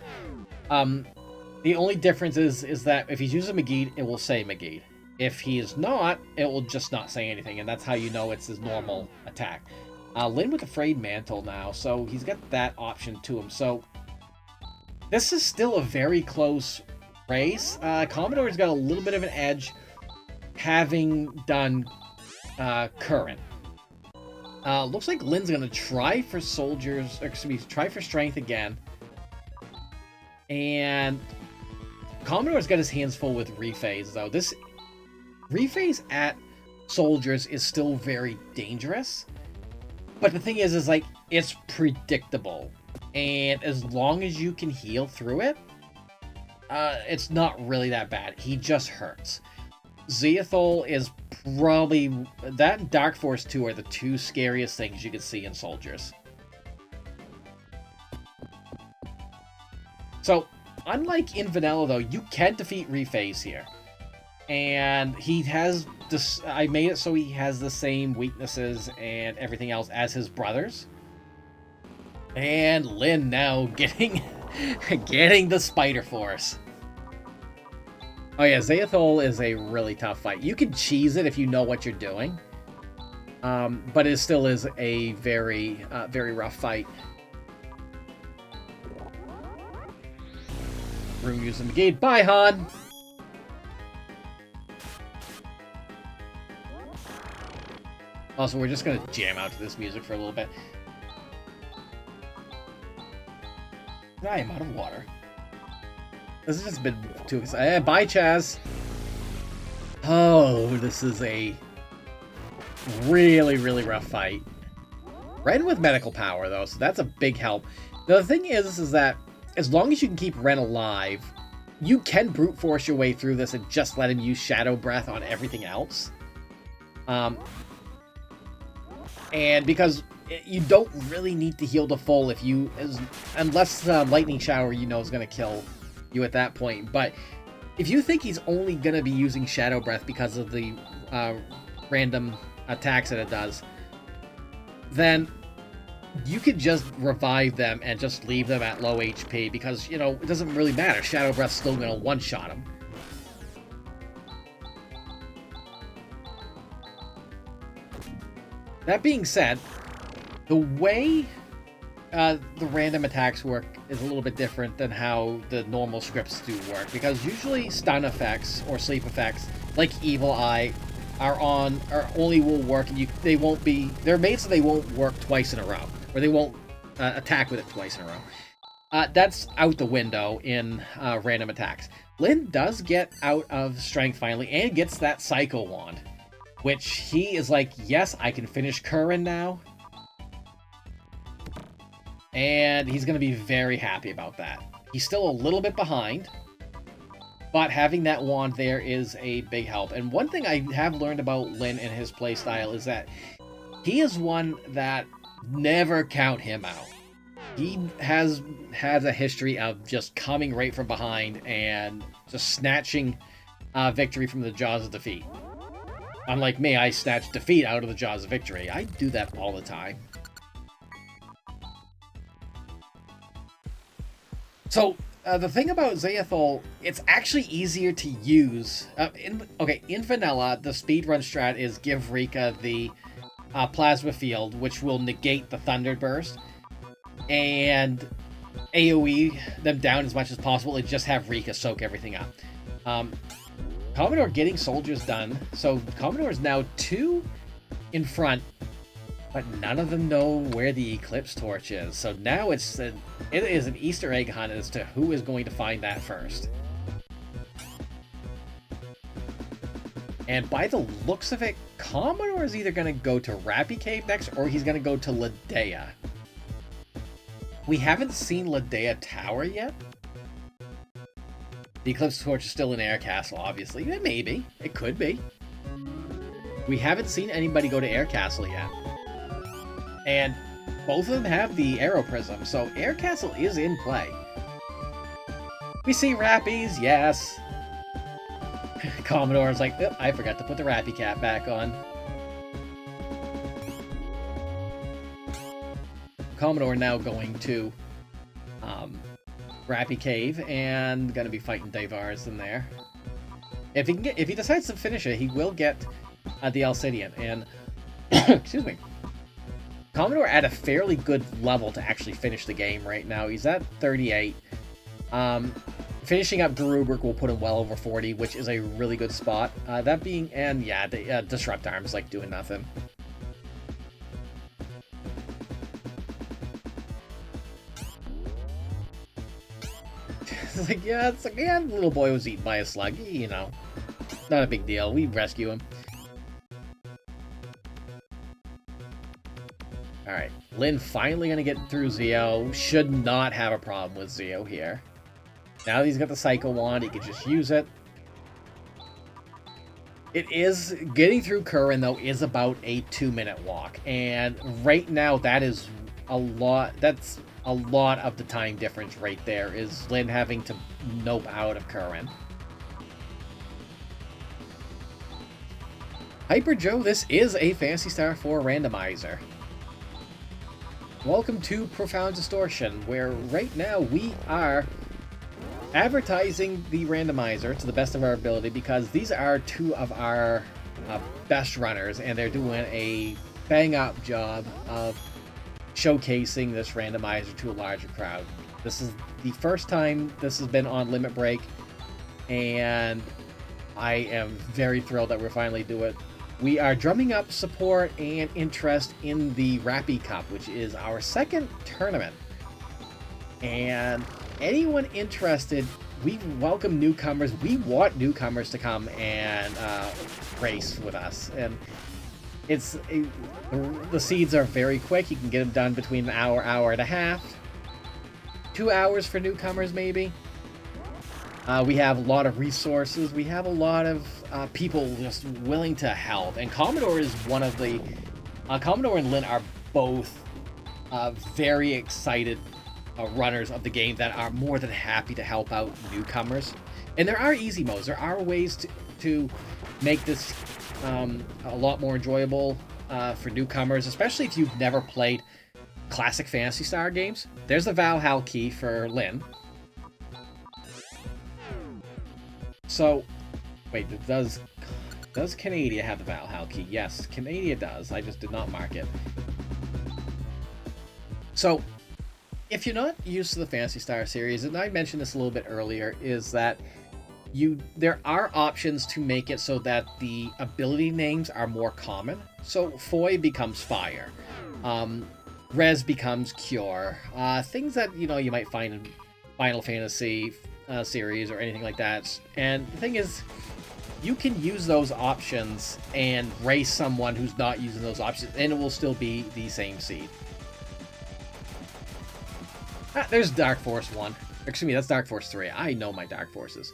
the only difference is that if he's using Magid, it will say Magid. If he is not, it will just not say anything, and that's how you know it's his normal attack. Lynn with the Frayed Mantle now, so he's got that option to him. So, this is still a very close race. Commodore's got a little bit of an edge, having done Current. Looks like Lynn's gonna try for try for Strength again. And Commodore's got his hands full with Rephase, though. This Rephase at Soldiers is still very dangerous. But the thing is like, it's predictable. And as long as you can heal through it, it's not really that bad. He just hurts. Zeathol is probably... that and Dark Force 2 are the two scariest things you can see in Soldiers. So, unlike in Vanilla, though, you can defeat Rephase here. And he has this... I made it so he has the same weaknesses and everything else as his brothers. And Lynn now getting the Spider Force. Oh yeah, Zeathol is a really tough fight. You can cheese it if you know what you're doing. But it still is a very, very rough fight. Room using the gate. Bye, Han! Also, we're just gonna jam out to this music for a little bit. I am out of water. This has just been too exciting. Bye, Chaz! Oh, this is a really, really rough fight. Ren with medical power, though, so that's a big help. Now, the thing is that as long as you can keep Ren alive, you can brute force your way through this and just let him use Shadow Breath on everything else. And because you don't really need to heal to full if you, unless Lightning Shower, you know, is going to kill you at that point. But if you think he's only going to be using Shadow Breath because of the random attacks that it does, then you could just revive them and just leave them at low HP because, you know, it doesn't really matter. Shadow Breath's still going to one-shot him. That being said, the way the random attacks work is a little bit different than how the normal scripts do work, because usually stun effects or sleep effects, like Evil Eye, only will work, and they're made so they won't work twice in a row, or they won't attack with it twice in a row. That's out the window in random attacks. Lyn does get out of strength finally, and gets that Psycho Wand, which he is like, yes, I can finish Curran now. And he's going to be very happy about that. He's still a little bit behind, but having that wand there is a big help. And one thing I have learned about Lyn and his playstyle is that he is one that never count him out. He has a history of just coming right from behind and just snatching victory from the jaws of defeat. Unlike me, I snatch defeat out of the jaws of victory. I do that all the time. So, the thing about Zayathol, it's actually easier to use. In vanilla, the speedrun strat is give Rika the Plasma Field, which will negate the Thunder Burst, and AoE them down as much as possible, and just have Rika soak everything up. Commodore getting soldiers done, so Commodore is now 2 in front, but none of them know where the Eclipse Torch is. So now it is an Easter egg hunt as to who is going to find that first. And by the looks of it, Commodore is either going to go to Rappy Cave next, or he's going to go to Ladea. We haven't seen Ladea Tower yet. The Eclipse Torch is still in Air Castle, obviously. Maybe. It could be. We haven't seen anybody go to Air Castle yet. And both of them have the Arrow Prism, so Air Castle is in play. We see Rappies, yes. Commodore's like, oh, I forgot to put the Rappy cap back on. Commodore now going to Rappy Cave and gonna be fighting Davars in there. If he decides to finish it, he will get the Alcidian. And excuse me. Commodore at a fairly good level to actually finish the game right now. He's at 38. Finishing up Garubrik will put him well over 40, which is a really good spot. That being, and yeah, the Disrupt Arm's like doing nothing. It's like, yeah, the little boy was eaten by a slug, you know. Not a big deal. We rescue him. Alright, Lyn finally gonna get through Zeo. Should not have a problem with Zeo here. Now that he's got the Psycho Wand, he can just use it. It is, getting through Curran though is about a 2-minute walk. And right now that is a lot, that's a lot of the time difference right there, is Lyn having to nope out of Curran. Hyper Joe, this is a Phantasy Star 4 randomizer. Welcome to Profound Distortion, where right now we are advertising the randomizer to the best of our ability, because these are 2 of our best runners, and they're doing a bang-up job of showcasing this randomizer to a larger crowd. This is the first time this has been on Limit Break, and I am very thrilled that we're finally doing it. We are drumming up support and interest in the Rappy Cup, which is our second tournament. And anyone interested, we welcome newcomers. We want newcomers to come and race with us. And the seeds are very quick. You can get them done between an hour, hour and a half. 2 hours for newcomers, maybe. We have a lot of resources. We have a lot of people just willing to help. And Commodore is one of the... Commodore and Lynn are both very excited runners of the game that are more than happy to help out newcomers. And there are easy modes. There are ways to make this a lot more enjoyable for newcomers, especially if you've never played classic Phantasy Star games. There's the Valhalla key for Lynn. So, wait, does Canada have the Valhalla key? Yes, Canada does. I just did not mark it. So, if you're not used to the Phantasy Star series, and I mentioned this a little bit earlier, is that there are options to make it so that the ability names are more common. So, Foy becomes Fire. Res becomes Cure. Things that, you might find in Final Fantasy series or anything like that. And the thing is, you can use those options and race someone who's not using those options, and it will still be the same seed. There's Dark Force 1. Excuse me, that's Dark Force 3. I know my Dark Forces.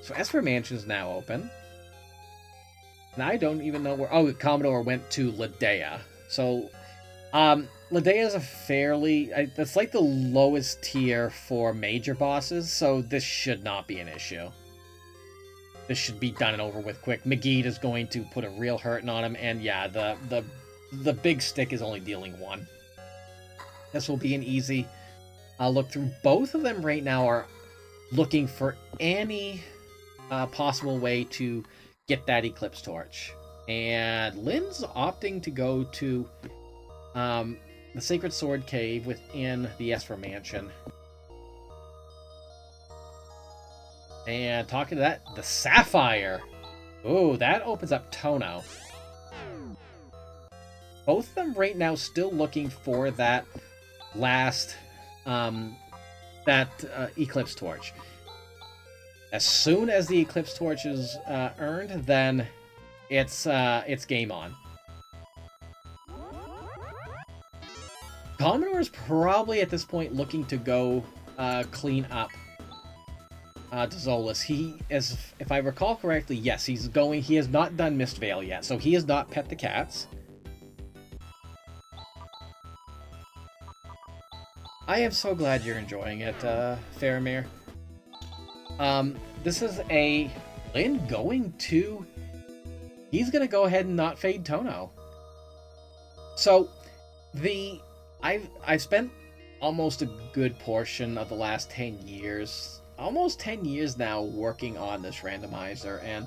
So Esper Mansion is now open. And I don't even know where... Oh, Commodore went to Ladea. So, Ladea is a fairly... That's like the lowest tier for major bosses, so this should not be an issue. This should be done and over with quick. Magid is going to put a real hurting on him, and yeah, the big stick is only dealing 1. This will be an easy look through. Both of them right now are looking for any possible way to get that Eclipse Torch. And Lynn's opting to go to the Sacred Sword Cave within the Esper Mansion. And talking to that, the Sapphire. Ooh, that opens up Tono. Both of them right now still looking for that last, Eclipse Torch. As soon as the Eclipse Torch is earned, then it's game on. Commodore is probably at this point looking to go clean up Dzolas. If I recall correctly, yes, he has not done Mist Veil yet, so he has not pet the cats. I am so glad you're enjoying it, Faramir. This is a Lynn going to... He's gonna go ahead and not fade Tono. So, I've spent almost a good portion of the last 10 years, almost 10 years now, working on this randomizer, and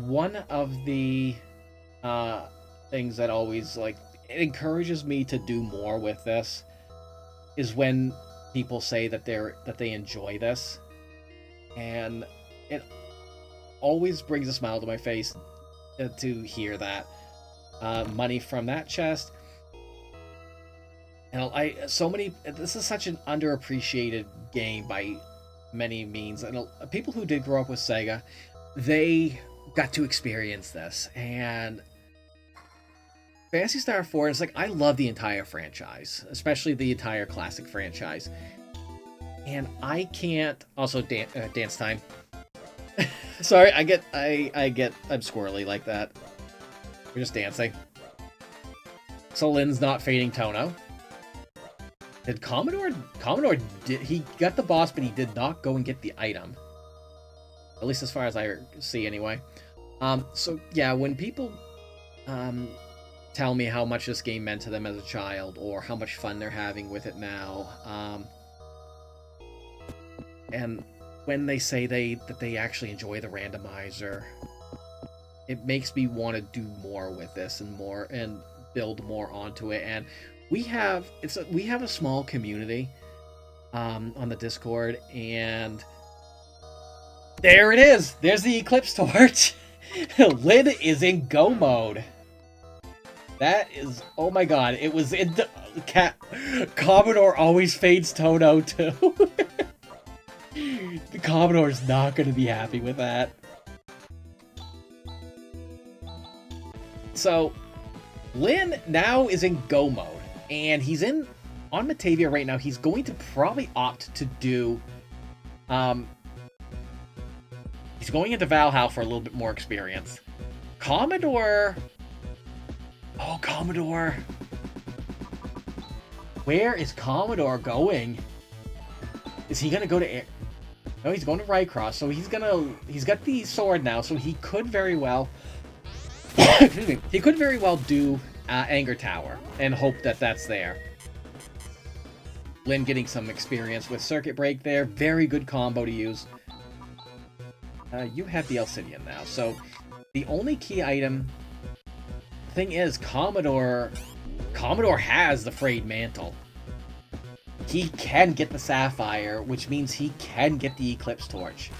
one of the things that always, it encourages me to do more with this is when people say that they enjoy this, and it always brings a smile to my face to hear that. Money from that chest. And this is such an underappreciated game by many means. And people who did grow up with Sega, they got to experience this. And Phantasy Star 4 is I love the entire franchise, especially the entire classic franchise. And I can't... Also, dance time. Sorry, I'm squirrely like that. We're just dancing. So Lynn's not fading Tono. Did Commodore he got the boss, but he did not go and get the item. At least as far as I see, anyway. So yeah, when people tell me how much this game meant to them as a child, or how much fun they're having with it now, and when they say that they actually enjoy the randomizer, it makes me want to do more with this and build more onto it. And we have a small community on the Discord, and there it is. There's the Eclipse Torch. Lynn is in go mode. That is, oh my god, it was in the Commodore always fades Tono too. The Commodore's not going to be happy with that. So, Lynn now is in go mode, and he's on Matavia right now. He's going to probably opt to do, he's going into Valhalla for a little bit more experience. Commodore, oh, Commodore. Where is Commodore going? Is he gonna go to air? No, he's going to Rycross, so he's got the sword now, so he could very well, excuse me, he could very well do Anger Tower and hope that that's there. Lynn getting some experience with Circuit Break there. Very good combo to use. You have the Alcidian now, so the only key item... Thing is, Commodore has the Frayed Mantle. He can get the Sapphire, which means he can get the Eclipse Torch.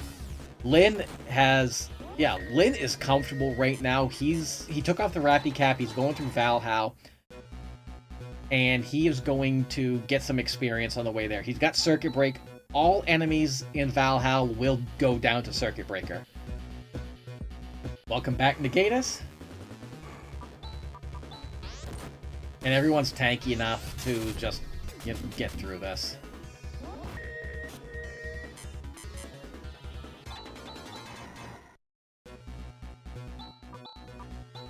Lynn is comfortable right now. He took off the Rappy Cap, he's going through Valhalla, and he is going to get some experience on the way there. He's got Circuit Break. All enemies in Valhalla will go down to Circuit Breaker. Welcome back, Negatus. And everyone's tanky enough to just get through this.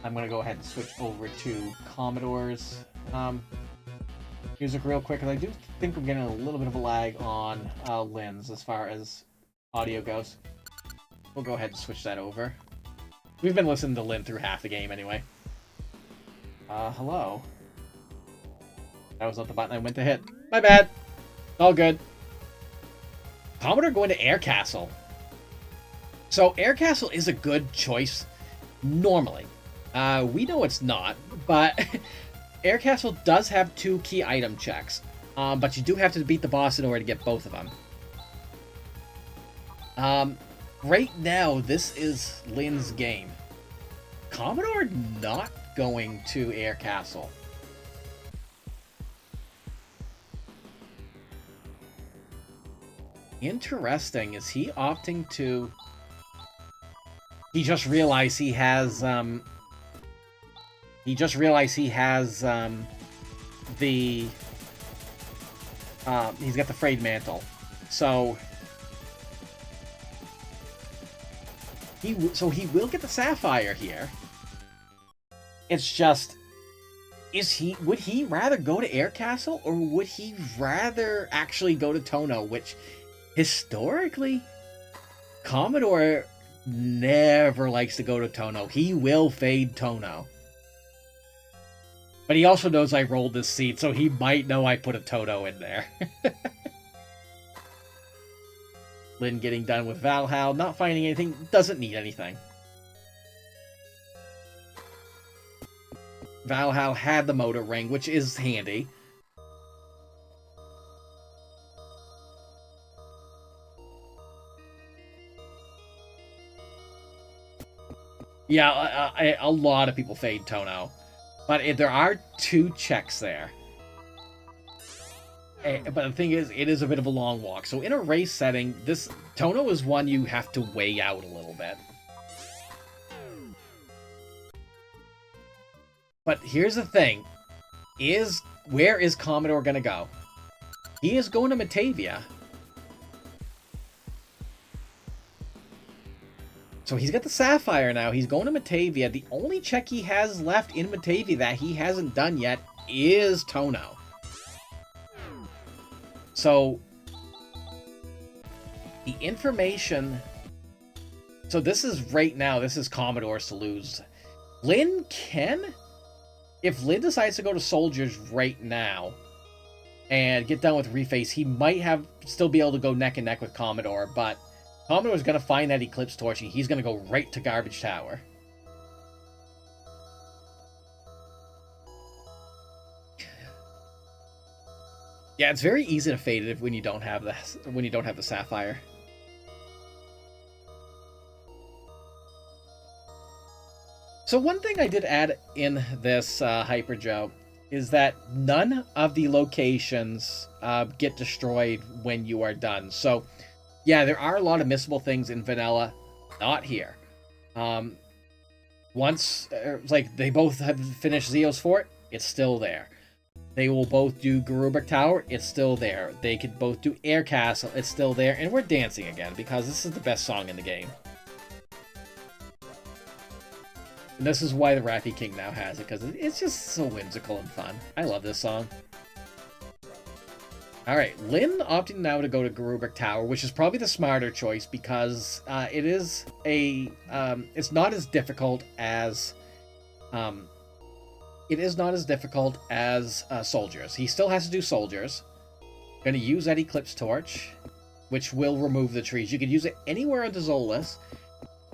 I'm going to go ahead and switch over to Commodore's music real quick, because I do think I'm getting a little bit of a lag on Lynn's as far as audio goes. We'll go ahead and switch that over. We've been listening to Lynn through half the game anyway. Hello. That was not the button I went to hit. My bad. All good. Commodore going to Air Castle. So Air Castle is a good choice normally. We know it's not, but Air Castle does have 2 key item checks. But you do have to beat the boss in order to get both of them. Right now, this is Lynn's game. Commodore not going to Air Castle. Interesting. Is he opting to... He just realized he has, He's got the Frayed Mantle. So... He will get the Sapphire here. It's just... Would he rather go to Air Castle, or would he rather actually go to Tono, which... Historically, Commodore never likes to go to Tono. He will fade Tono. But he also knows I rolled this seat, so he might know I put a Tono in there. Lynn getting done with Valhalla, not finding anything, doesn't need anything. Valhalla had the motor ring, which is handy. Yeah, a lot of people fade Tono. But there are 2 checks there. But the thing is, it is a bit of a long walk. So in a race setting, this Tono is one you have to weigh out a little bit. But here's the thing. Where is Commodore going to go? He is going to Matavia. So he's got the Sapphire now. He's going to Matavia. The only check he has left in Matavia that he hasn't done yet is Tono. So the information... So this is right now, this is Commodore's to lose. Lynn can... If Lynn decides to go to Soldiers right now and get done with Reface, he might still be able to go neck and neck with Commodore, but... Commodore's going to find that Eclipse Torch, and he's going to go right to Garbage Tower. Yeah, it's very easy to fade it when you don't have the sapphire. So one thing I did add in this Hyper Joe is that none of the locations get destroyed when you are done. So yeah, there are a lot of missable things in vanilla, not here. Once like they both have finished Zeo's Fort, it's still there. They will both do Garubik Tower, it's still there. They could both do Air Castle, it's still there. And we're dancing again because this is the best song in the game. And this is why the Rappy King now has it, because it's just so whimsical and fun. I love this song. Alright, Lynn opting now to go to Garubik Tower, which is probably the smarter choice because it is a... it's not as difficult as... it is not as difficult as Soldiers. He still has to do Soldiers. Going to use that Eclipse Torch, which will remove the trees. You can use it anywhere on Zolas,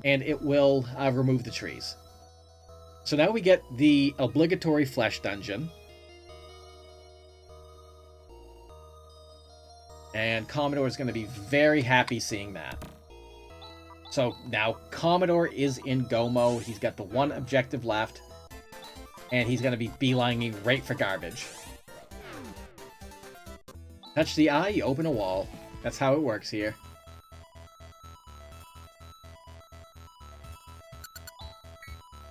and it will remove the trees. So now we get the obligatory Flesh Dungeon. And Commodore is going to be very happy seeing that. So now Commodore is in go mode. He's got the one objective left. And he's going to be beelining right for garbage. Touch the eye, you open a wall. That's how it works here.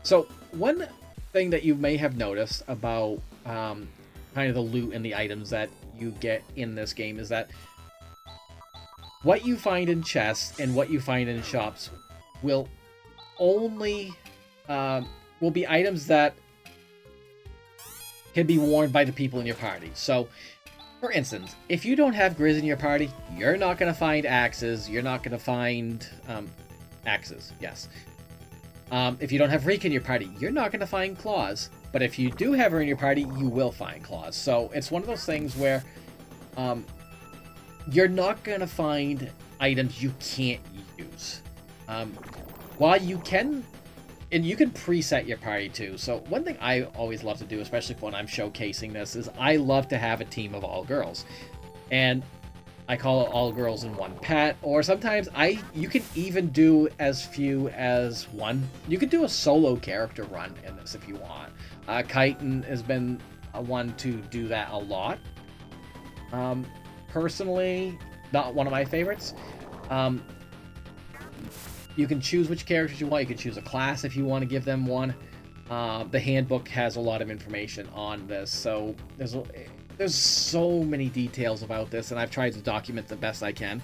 So, one thing that you may have noticed about kind of the loot and the items that you get in this game is that what you find in chests and what you find in shops will only will be items that can be worn by the people in your party. So, for instance, if you don't have Grizz in your party, you're not going to find axes. You're not going to find axes, yes. If you don't have Reek in your party, you're not going to find claws. But if you do have her in your party, you will find claws. So it's one of those things where you're not going to find items you can't use. While you can... And you can preset your party too. So one thing I always love to do, especially when I'm showcasing this, is I love to have a team of all girls. And I call it all girls in one pet. Or sometimes you can even do as few as one. You could do a solo character run in this if you want. Chitin has been one to do that a lot. Personally, not one of my favorites. You can choose which characters you want. You can choose a class if you want to give them one. The handbook has a lot of information on this, so there's so many details about this, and I've tried to document the best I can.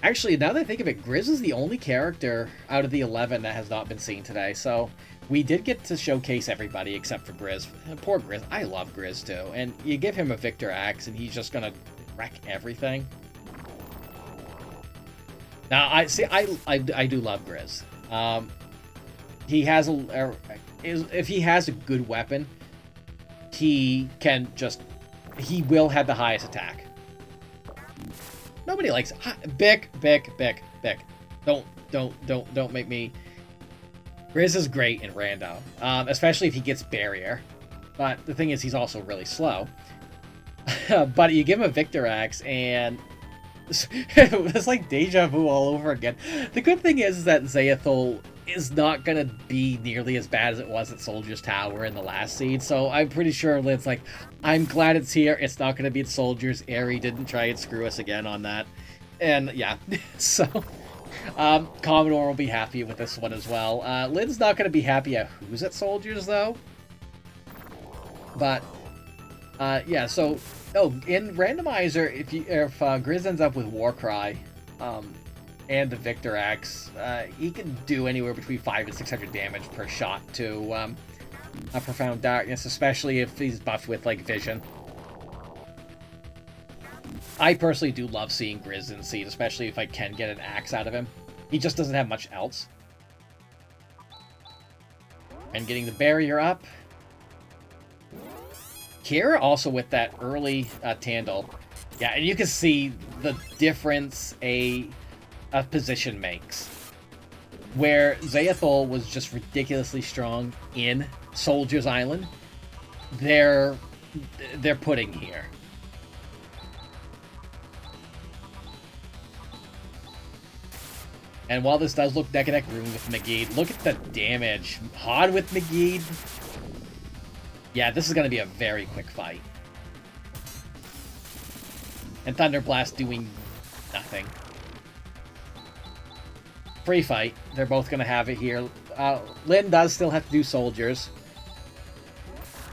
Actually, now that I think of it, Grizz is the only character out of the 11 that has not been seen today, so we did get to showcase everybody except for Grizz. Poor Grizz. I love Grizz too, and you give him a Victor Axe, and he's just gonna wreck everything. Now, I do love Grizz. He has if he has a good weapon, he will have the highest attack. Nobody likes Bick. Don't make me. Grizz is great in rando, especially if he gets barrier. But the thing is, he's also really slow. But you give him a Victor Axe and. It's like deja vu all over again. The good thing is that Zayathul is not going to be nearly as bad as it was at Soldier's Tower in the last seed, so I'm pretty sure Lynn's like, I'm glad it's here, it's not going to be at Soldiers. Aerie didn't try and screw us again on that. And yeah, so Commodore will be happy with this one as well. Lynn's not going to be happy at who's at Soldiers though. But yeah, so in Randomizer, if Grizz ends up with Warcry and the Victor Axe, he can do anywhere between 500 and 600 damage per shot to a Profound Darkness, especially if he's buffed with like Vision. I personally do love seeing Grizz in Seed, especially if I can get an axe out of him. He just doesn't have much else. And getting the barrier up. Kira also with that early Tandal. Yeah, and you can see the difference a position makes. Where Zayathul was just ridiculously strong in Soldier's Island, they're putting here. And while this does look neck and neck room with Megeed, look at the damage. Hard with Megeed. Yeah, this is going to be a very quick fight. And Thunder Blast doing nothing. Free fight. They're both going to have it here. Lin does still have to do soldiers.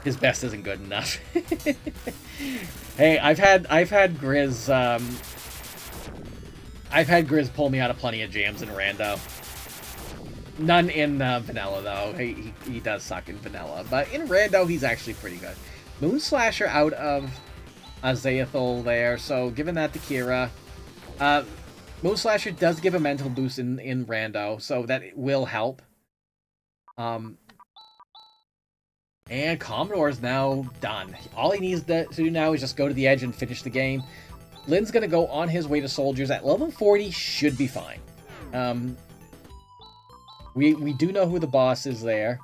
His best isn't good enough. Hey, I've had Grizz Grizz pull me out of plenty of jams in Rando. None in Vanilla though. He does suck in Vanilla, but in Rando he's actually pretty good. Moon Slasher out of Zayathol there, so giving that to Kira. Moon Slasher does give a mental boost in Rando, so that will help. And Commodore's now done. All he needs to do now is just go to the edge and finish the game. Lin's gonna go on his way to soldiers at level 40, should be fine. We do know who the boss is there.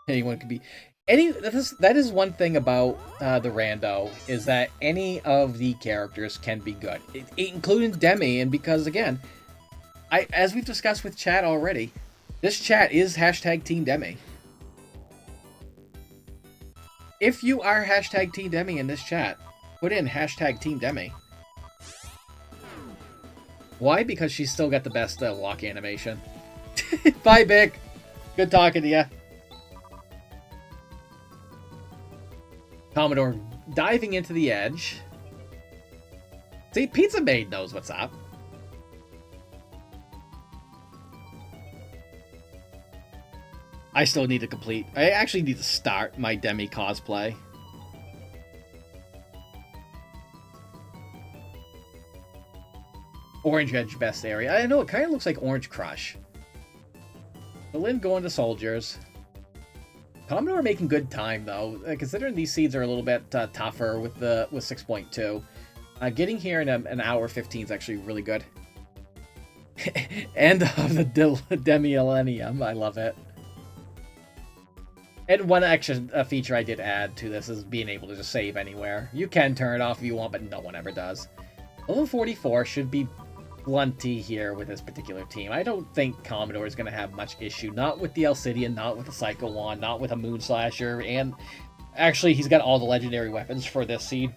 Anyone could be. That is one thing about the Rando, is that any of the characters can be good, including Demi, and because again, as we've discussed with chat already, this chat is hashtag Team Demi. If you are hashtag Team Demi in this chat, put in hashtag Team Demi. Why? Because she's still got the best walk animation. Bye, Bick. Good talking to you. Commodore diving into the edge. See, Pizza Maid knows what's up. I still need to complete. I actually need to start my Demi cosplay. Orange Edge best area. I know, it kind of looks like Orange Crush. Lin going to soldiers. Commodore making good time though, considering these seeds are a little bit tougher with 6.2. Getting here in an hour 15 is actually really good. End of the Demillennium. I love it. And one extra feature I did add to this is being able to just save anywhere. You can turn it off if you want, but no one ever does. Level 44 should be plenty here with this particular team. I don't think Commodore is going to have much issue. Not with the Alcidian, not with the Psycho Wand, not with a Moon Slasher, and actually he's got all the legendary weapons for this seed.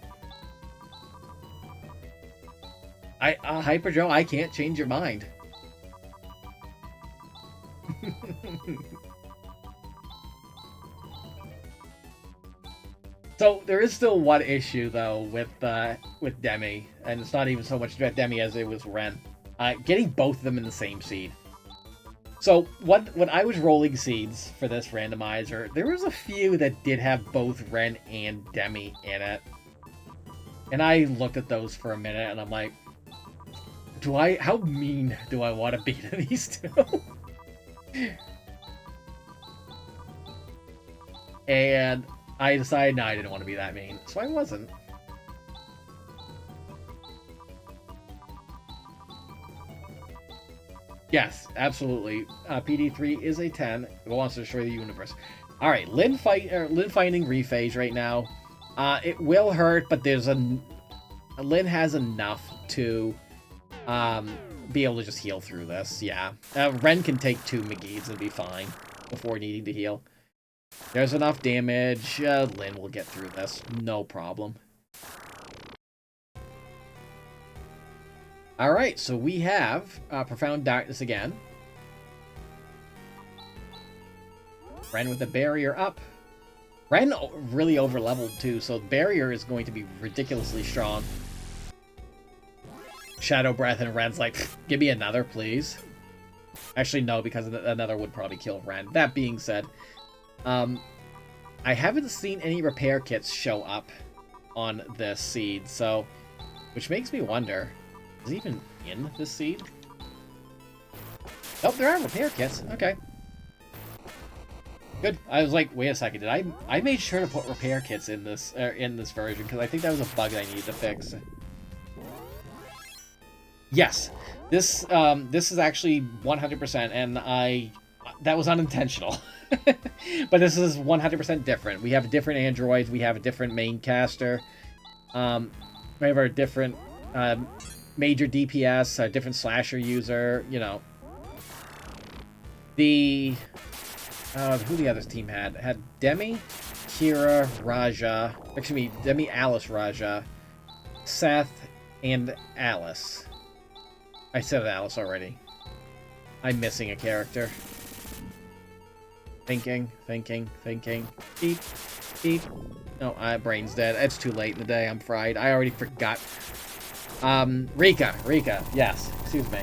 Hyper Joe, I can't change your mind. So there is still one issue though with Demi, and it's not even so much Demi as it was Ren. Getting both of them in the same seed. So when I was rolling seeds for this randomizer, there was a few that did have both Ren and Demi in it, and I looked at those for a minute, and I'm like, how mean do I want to be to these two? And I decided, no, I didn't want to be that mean, so I wasn't. Yes, absolutely. PD3 is a 10. It wants to destroy the universe. All right, Lin finding rephase right now. It will hurt, but Lin has enough to be able to just heal through this. Yeah, Ren can take 2 Megeeds and be fine before needing to heal. There's enough damage. Lin will get through this. No problem. Alright, so we have Profound Darkness again. Ren with the barrier up. Ren really over-leveled too, so barrier is going to be ridiculously strong. Shadow Breath, and Ren's like, give me another, please. Actually, no, because another would probably kill Ren. That being said, I haven't seen any repair kits show up on this seed, so, which makes me wonder, is it even in this seed? Oh, there are repair kits. Okay. Good. I was like, wait a second, I made sure to put repair kits in this version, because I think that was a bug I needed to fix. Yes, this is actually 100%, and that was unintentional. But this is 100% different. We have different androids. We have a different main caster. We have our different major DPS, a different slasher user, you know. The who the other team had Demi, Kira, Raja, excuse me, Demi, Alice, Raja, Seth, and Alice. I said Alice already. I'm missing a character. Thinking. Beep, beep. No, my brain's dead. It's too late in the day. I'm fried. I already forgot. Rika. Yes. Excuse me.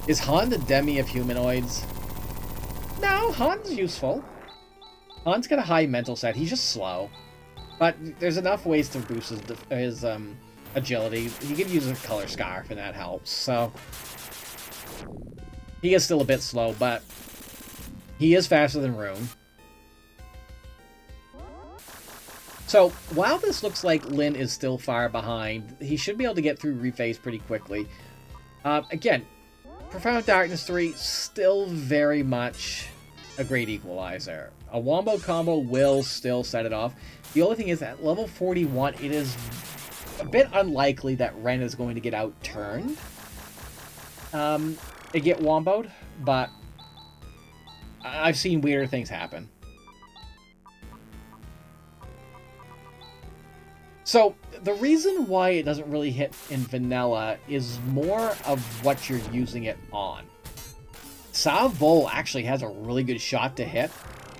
Is Han the demi of humanoids? No, Han's useful. Han's got a high mental set. He's just slow. But there's enough ways to boost his agility. He could use a color scarf, and that helps. So he is still a bit slow, but he is faster than Rune. So while this looks like Lin is still far behind, he should be able to get through Reface pretty quickly. Again, Profound Darkness 3 still very much a great equalizer. A wombo combo will still set it off. The only thing is, at level 41, it is a bit unlikely that Ren is going to get outturned and get womboed, but I've seen weirder things happen. So, the reason why it doesn't really hit in vanilla is more of what you're using it on. Salve Vol actually has a really good shot to hit,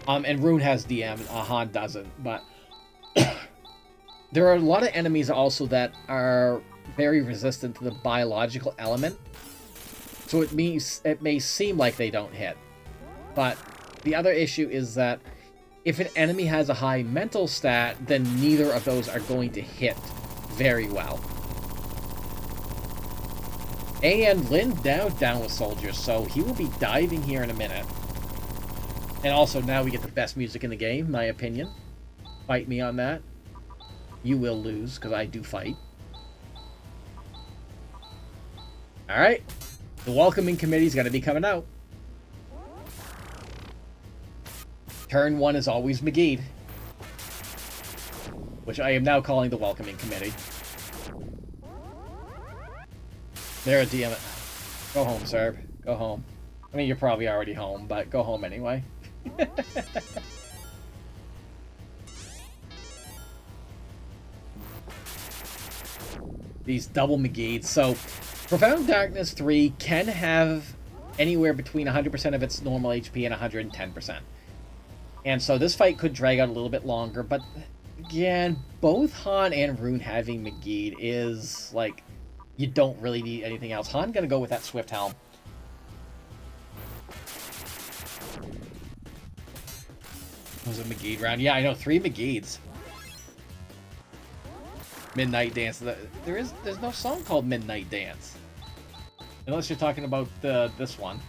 and Rune has DM, Han doesn't, but there are a lot of enemies also that are very resistant to the biological element, so it may seem like they don't hit. But the other issue is that if an enemy has a high mental stat, then neither of those are going to hit very well. And Lin now down with soldiers, so he will be diving here in a minute. And also now we get the best music in the game, in my opinion. Fight me on that. You will lose, because I do fight. Alright. The welcoming committee's going to be coming out. Turn 1 is always McGeed, which I am now calling the welcoming committee. There, DM it. Go home, Serb. Go home. I mean, you're probably already home, but go home anyway. These double McGeeds. So, Profound Darkness 3 can have anywhere between 100% of its normal HP and 110%. And so this fight could drag out a little bit longer, but again, both Han and Rune having McGeed is, like, you don't really need anything else. Han gonna go with that Swift Helm. Was a McGeed round? Yeah, I know, 3 McGeeds. Midnight Dance. There's no song called Midnight Dance. Unless you're talking about this one.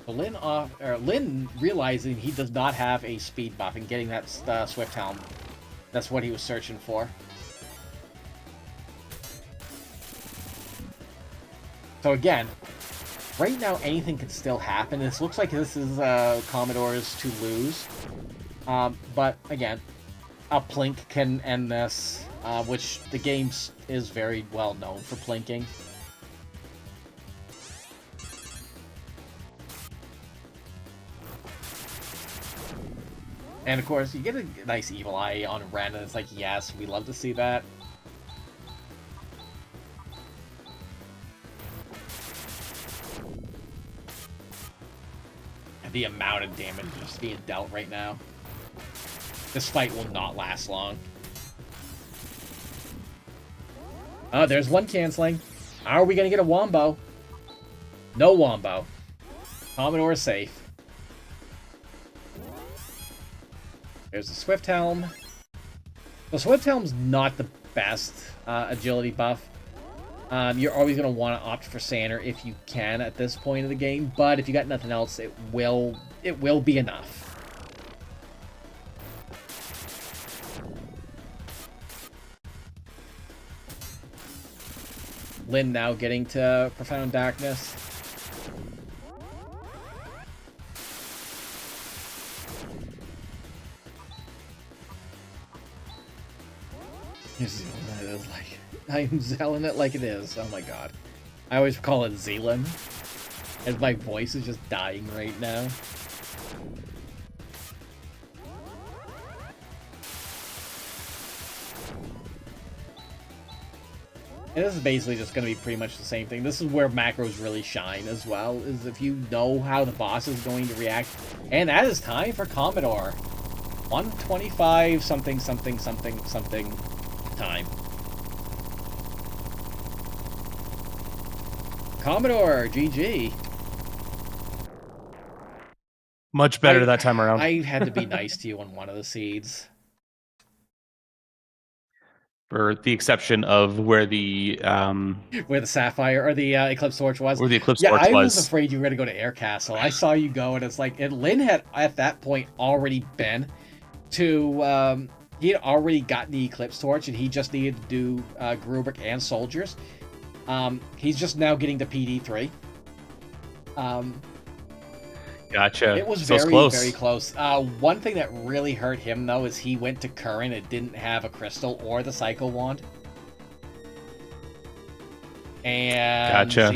Lin realizing he does not have a speed buff and getting that Swift Helm. That's what he was searching for. So again, right now anything can still happen. This looks like this is Commodore's to lose. But again, a plink can end this, which the game is very well known for plinking. And of course, you get a nice evil eye on Ren, and it's like, yes, we love to see that. And the amount of damage just being dealt right now. This fight will not last long. Oh, there's one canceling. How are we gonna get a wombo? No wombo. Commodore is safe. There's the Swift Helm. The Swift Helm's not the best agility buff. You're always going to want to opt for Sander if you can at this point of the game, but if you got nothing else, it will be enough. Lin now getting to Profound Darkness. I'm selling it like it is. Oh my god. I always call it Zealand. As my voice is just dying right now. And this is basically just going to be pretty much the same thing. This is where macros really shine as well, is if you know how the boss is going to react. And that is time for Commodore. 125 something something something something time. Commodore, GG. Much better that time around. I had to be nice to you on one of the seeds. For the exception of where the Sapphire or the Eclipse Torch was. Where the Eclipse Torch I was. was afraid you were gonna go to Air Castle. I saw you go, and it's like, and Lynn had at that point already been to. He had already gotten the Eclipse Torch, and he just needed to do Grubrick and Soldiers. He's just now getting to PD3. Gotcha. It was so very, close. very close. One thing that really hurt him, though, is he went to Current and didn't have a Crystal or the Psycho Wand. And Gotcha.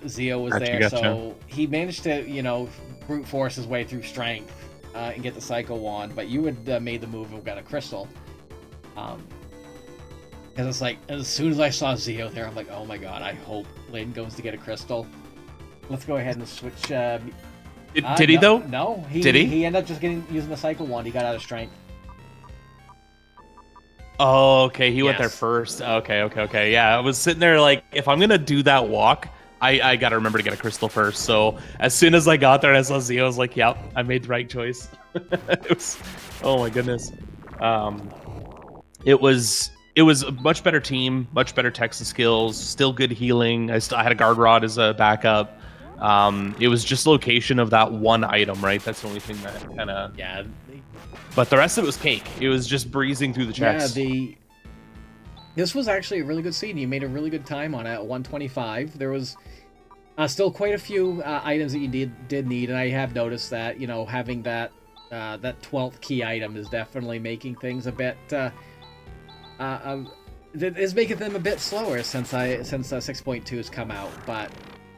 Zio was there, so he managed to, brute force his way through Strength and get the Psycho Wand, but you had made the move and got a Crystal. Because it's like, as soon as I saw Zio there, I'm like, oh my god, I hope Lynn goes to get a Crystal. Let's go ahead and switch... Did he though? No, did he? He ended up just using the Cycle Wand. He got out of Strength. Oh, okay. He went there first. Okay. Yeah, I was sitting there like, if I'm gonna do that walk, I gotta remember to get a Crystal first. So as soon as I got there and I saw Zio, I was like, yep, I made the right choice. Oh my goodness. It was a much better team, much better Texas skills, still good healing. I had a Guard Rod as a backup. It was just location of that one item, right? That's the only thing that kind of... Yeah. But the rest of it was cake. It was just breezing through the checks. Yeah, this was actually a really good seed. You made a really good time on it at 125. There was still quite a few items that you did need, and I have noticed that, having that 12th key item is definitely making things a bit... is making them a bit slower since 6.2 has come out, but...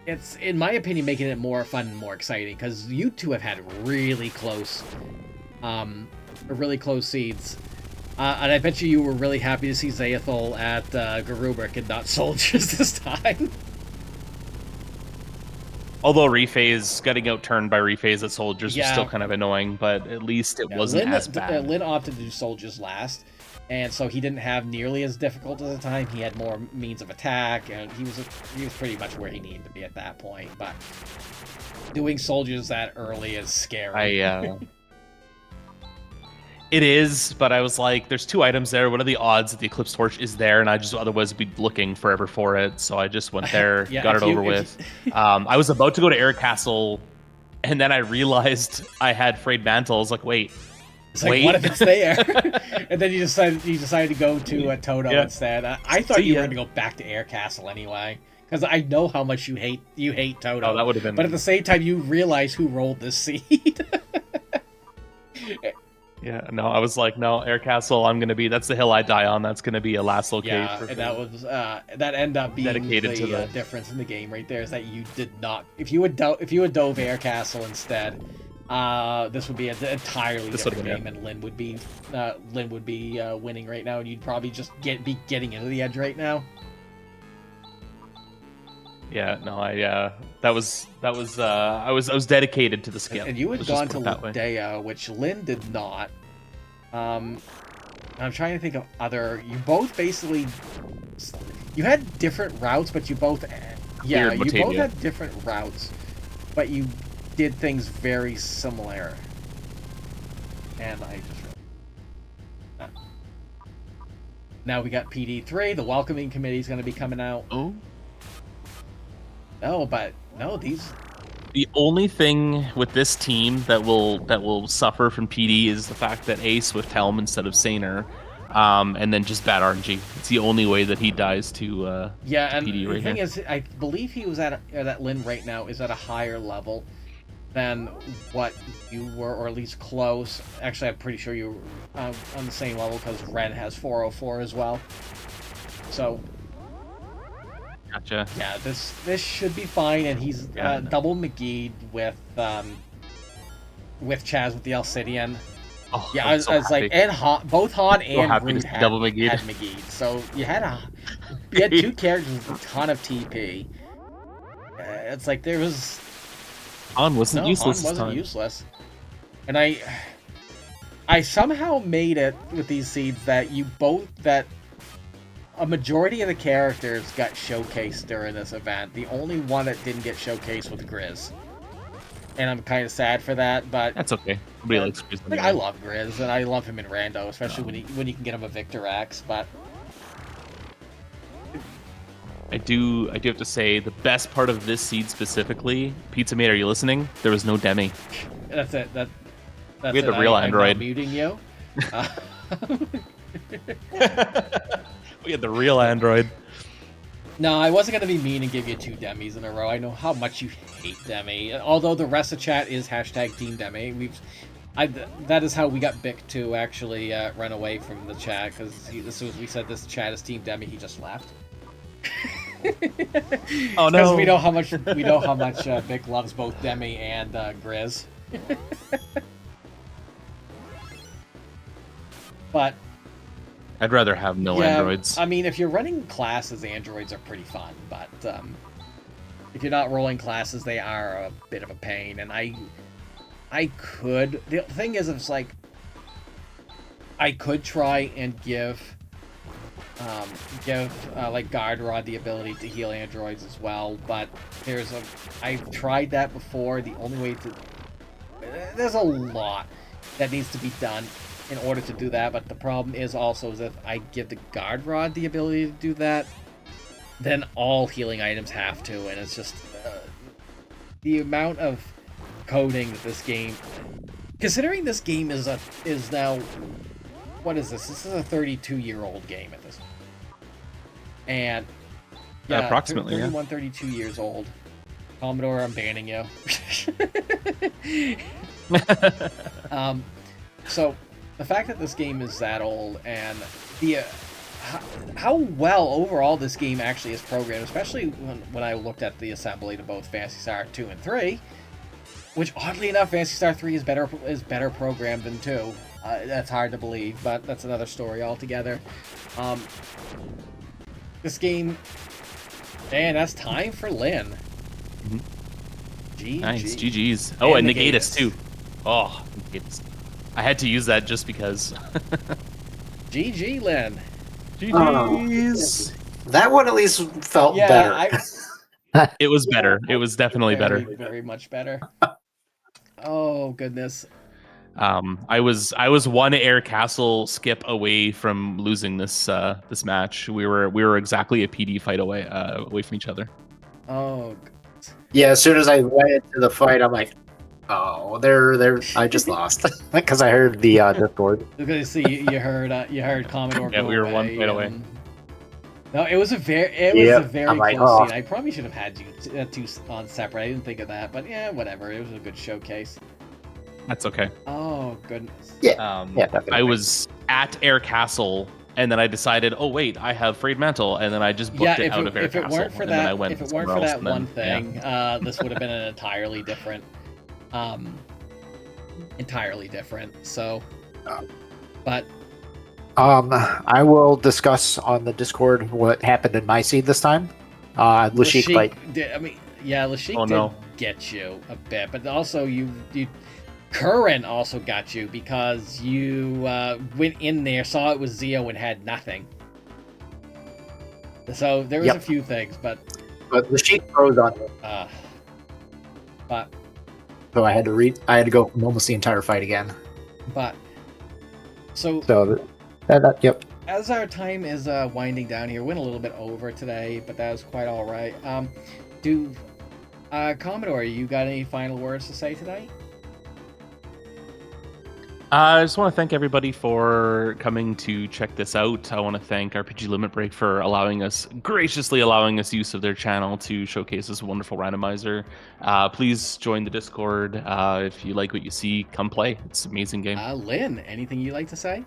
It's, in my opinion, making it more fun and more exciting, because you two have had really close seeds. And I bet you were really happy to see Zayathol at Garubrik and not Soldiers this time. Although Rephase, getting outturned by Rephase at Soldiers was still kind of annoying, but at least it wasn't as bad. Lynn opted to do Soldiers last, and so he didn't have nearly as difficult at the time. He had more means of attack, and he was pretty much where he needed to be at that point. But doing Soldiers that early is scary. It is, but I was like, there's two items there. What are the odds that the Eclipse Torch is there? And I just otherwise be looking forever for it. So I just went there, got it over with. I was about to go to Air Castle, and then I realized I had Frayed Mantle. I was like, wait. It's like, what if it's there? And then you decided to go to Toto instead. I thought you were going to go back to Air Castle anyway, because I know how much you hate Toto. Oh, that would have been. But at the same time, you realize who rolled this seed. Yeah, no, I was like, no, Air Castle. That's the hill I die on. That's gonna be a last location. Yeah, and that was that ended up being dedicated the, to the difference in the game right there. Is that you did not. If you had dove Air Castle instead. This would be an entirely different game, and Lynn would be winning right now, and you'd probably just be getting into the edge right now. Yeah, no, I was dedicated to the skill. And you had gone to Ludea, which Lynn did not. I'm trying to think of other. You both basically, you had different routes, but you both both had different routes, but you did things very similar. And I just now we got PD3. The welcoming committee is going to be coming out. Oh. No, but no, these. The only thing with this team that will suffer from PD is the fact that Ace with Helm instead of Saner, and then just bad RNG. It's the only way that he dies to and PD the thing is, I believe he was that Lynn right now is at a higher level. than what you were, or at least close. Actually, I'm pretty sure you were on the same level because Ren has 404 as well. So Gotcha. yeah, this should be fine, and he's Yeah. double McGee with Chaz with the Alcidian. Oh, Yeah, I'm I was so like, happy. and both Han So and happy to Groot see had double McGee. had McGee. So you had two characters with a ton of TP. It's like there was Han wasn't useless Han this wasn't time. useless, and I somehow made it with these seeds that a majority of the characters got showcased during this event. The only one that didn't get showcased was Grizz. And I'm kind of sad for that, but That's okay. Nobody likes Grizz like, anyway. I love Grizz, and I love him in Rando, especially when you can get him a Victor Axe, but I do have to say the best part of this seed specifically, Pizza Mate, are you listening? There was no Demi. that's it. That's We had it. the real I'm now Android. muting you. We had the real Android. No, I wasn't going to be mean and give you 2 Demis in a row. I know how much you hate Demi. Although the rest of chat is hashtag Team Demi. That is how we got Bick to actually run away from the chat, because as soon as we said this chat is Team Demi, he just left. Oh no! Because we know how much Bick loves both Demi and Grizz. But I'd rather have no yeah, androids. I mean, if you're running classes, androids are pretty fun, but if you're not rolling classes, they are a bit of a pain. And the thing is, it's like I could try and give like Guard Rod the ability to heal androids as well, but I've tried that before. The only way there's a lot that needs to be done in order to do that, but the problem is also is if I give the Guard Rod the ability to do that, then all healing items have to, and it's just the amount of coding that this game, considering this game is now, what is this? This is a 32-year-old game at this point. And yeah, approximately 31, 32 years old. Commodore, I'm banning you. So the fact that this game is that old, and the how well overall this game actually is programmed, especially when I looked at the assembly to both Phantasy Star 2 and 3, which oddly enough, Phantasy Star 3 is better programmed than 2. That's hard to believe, but that's another story altogether. This game, and that's time for Lynn. Mhm. GG. Nice, GG's. Oh, and And Negatus too. Oh, Negatus. I had to use that just because. GG, Lynn. GG's. That one at least felt Yeah, better. It was better. It was definitely better. Very much better. Oh goodness. I was one air castle skip away from losing this match. We were exactly a PD fight away from each other. Oh. Yeah, as soon as I went into the fight, I'm like, oh, there. I just lost because I heard the Discord. Because see, you heard Commodore. Yeah, go we were one away fight away. and- No, it was a very I'm like, close oh. scene. I probably should have had you two on separate. I didn't think of that, but yeah, whatever. It was a good showcase. That's okay. Oh goodness. Yeah, definitely. I was at Air Castle, and then I decided, oh wait, I have Frayed Mantle, and then I just booked it out of Air if it Castle. weren't for and then I that, went if it weren't somewhere for else, that and then- one thing, this would have been an entirely different. So, but I will discuss on the Discord what happened in my seed this time. Lashik fight. did. I mean, yeah, Lashik Oh, did no. get you a bit, but also you Curran also got you because you went in there, saw it was Zeo, and had nothing. So there was Yep. a few things, but Lashik froze on me, but so I had to go from almost the entire fight again. so So yep. as our time is winding down here, went a little bit over today, but that was quite all right. Commodore, you got any final words to say today? I just want to thank everybody for coming to check this out. I want to thank RPG Limit Break for graciously allowing us use of their channel to showcase this wonderful randomizer. Please join the Discord. If you like what you see, come play. It's an amazing game. Lynn, anything you'd like to say?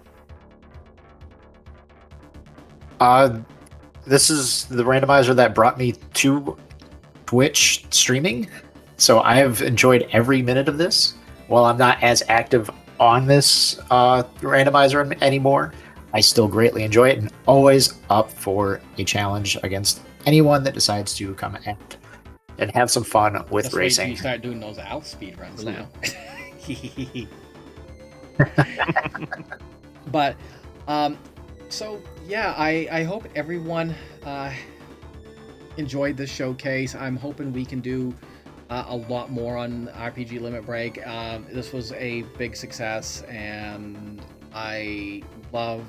This is the randomizer that brought me to Twitch streaming, so I have enjoyed every minute of this. While I'm not as active on this randomizer anymore, I still greatly enjoy it and always up for a challenge against anyone that decides to come and have some fun with Just wait till racing. you start doing those Alf speed runs now. But so yeah, I hope everyone enjoyed this showcase. I'm hoping we can do a lot more on RPG Limit Break. This was a big success, and I love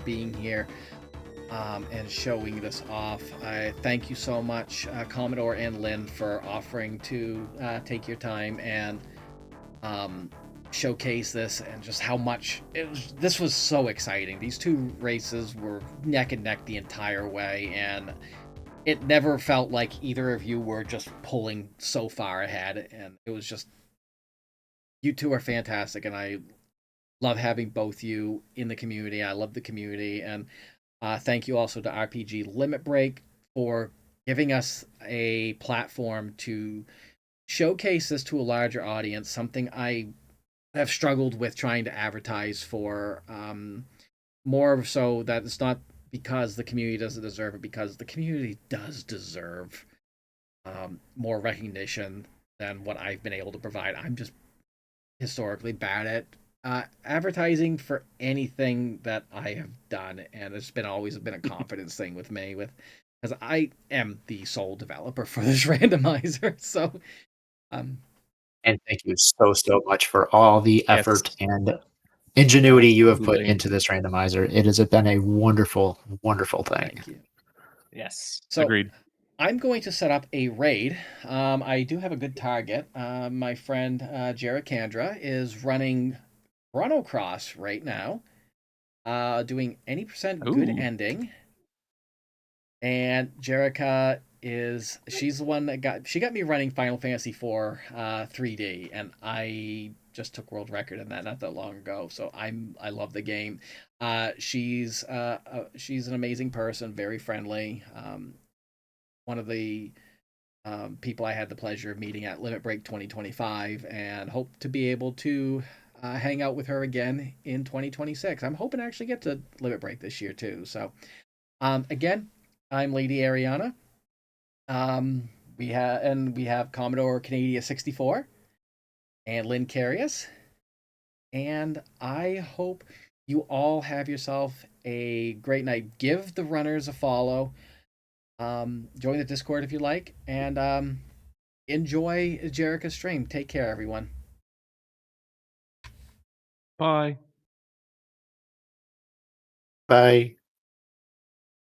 being here and showing this off. I thank you so much, Commodore and Lynn, for offering to take your time and showcase this, and just how much this was so exciting. These two races were neck and neck the entire way, and it never felt like either of you were just pulling so far ahead. And it was just, you two are fantastic, and I love having both you in the community. I love the community, and thank you also to RPG Limit Break for giving us a platform to showcase this to a larger audience, something I have struggled with trying to advertise for, more so that it's not because the community doesn't deserve it, because the community does deserve more recognition than what I've been able to provide. I'm just historically bad at advertising for anything that I have done, and it's been always been a confidence thing with me, because I am the sole developer for this randomizer. So And thank you so much for all the effort and ingenuity you have put Absolutely. into this randomizer. It has been a wonderful, wonderful thing. thank you. Yes. So Agreed. I'm going to set up a raid. I do have a good target. My friend Jericandra is running Chrono Cross right now, doing any percent good Ooh. ending. And Jerica she's the one that got me running Final Fantasy IV 3D, and I just took world record in that not that long ago. So I love the game. She's an amazing person, very friendly. One of the people I had the pleasure of meeting at Limit Break 2025, and hope to be able to hang out with her again in 2026. I'm hoping to actually get to Limit Break this year too. So again, I'm Lady Ariana. We have Commodore Canada 64 and Lynn Carius, and I hope you all have yourself a great night. Give the runners a follow. Join the Discord if you like, and enjoy Jerica's stream. Take care, everyone. Bye. Bye.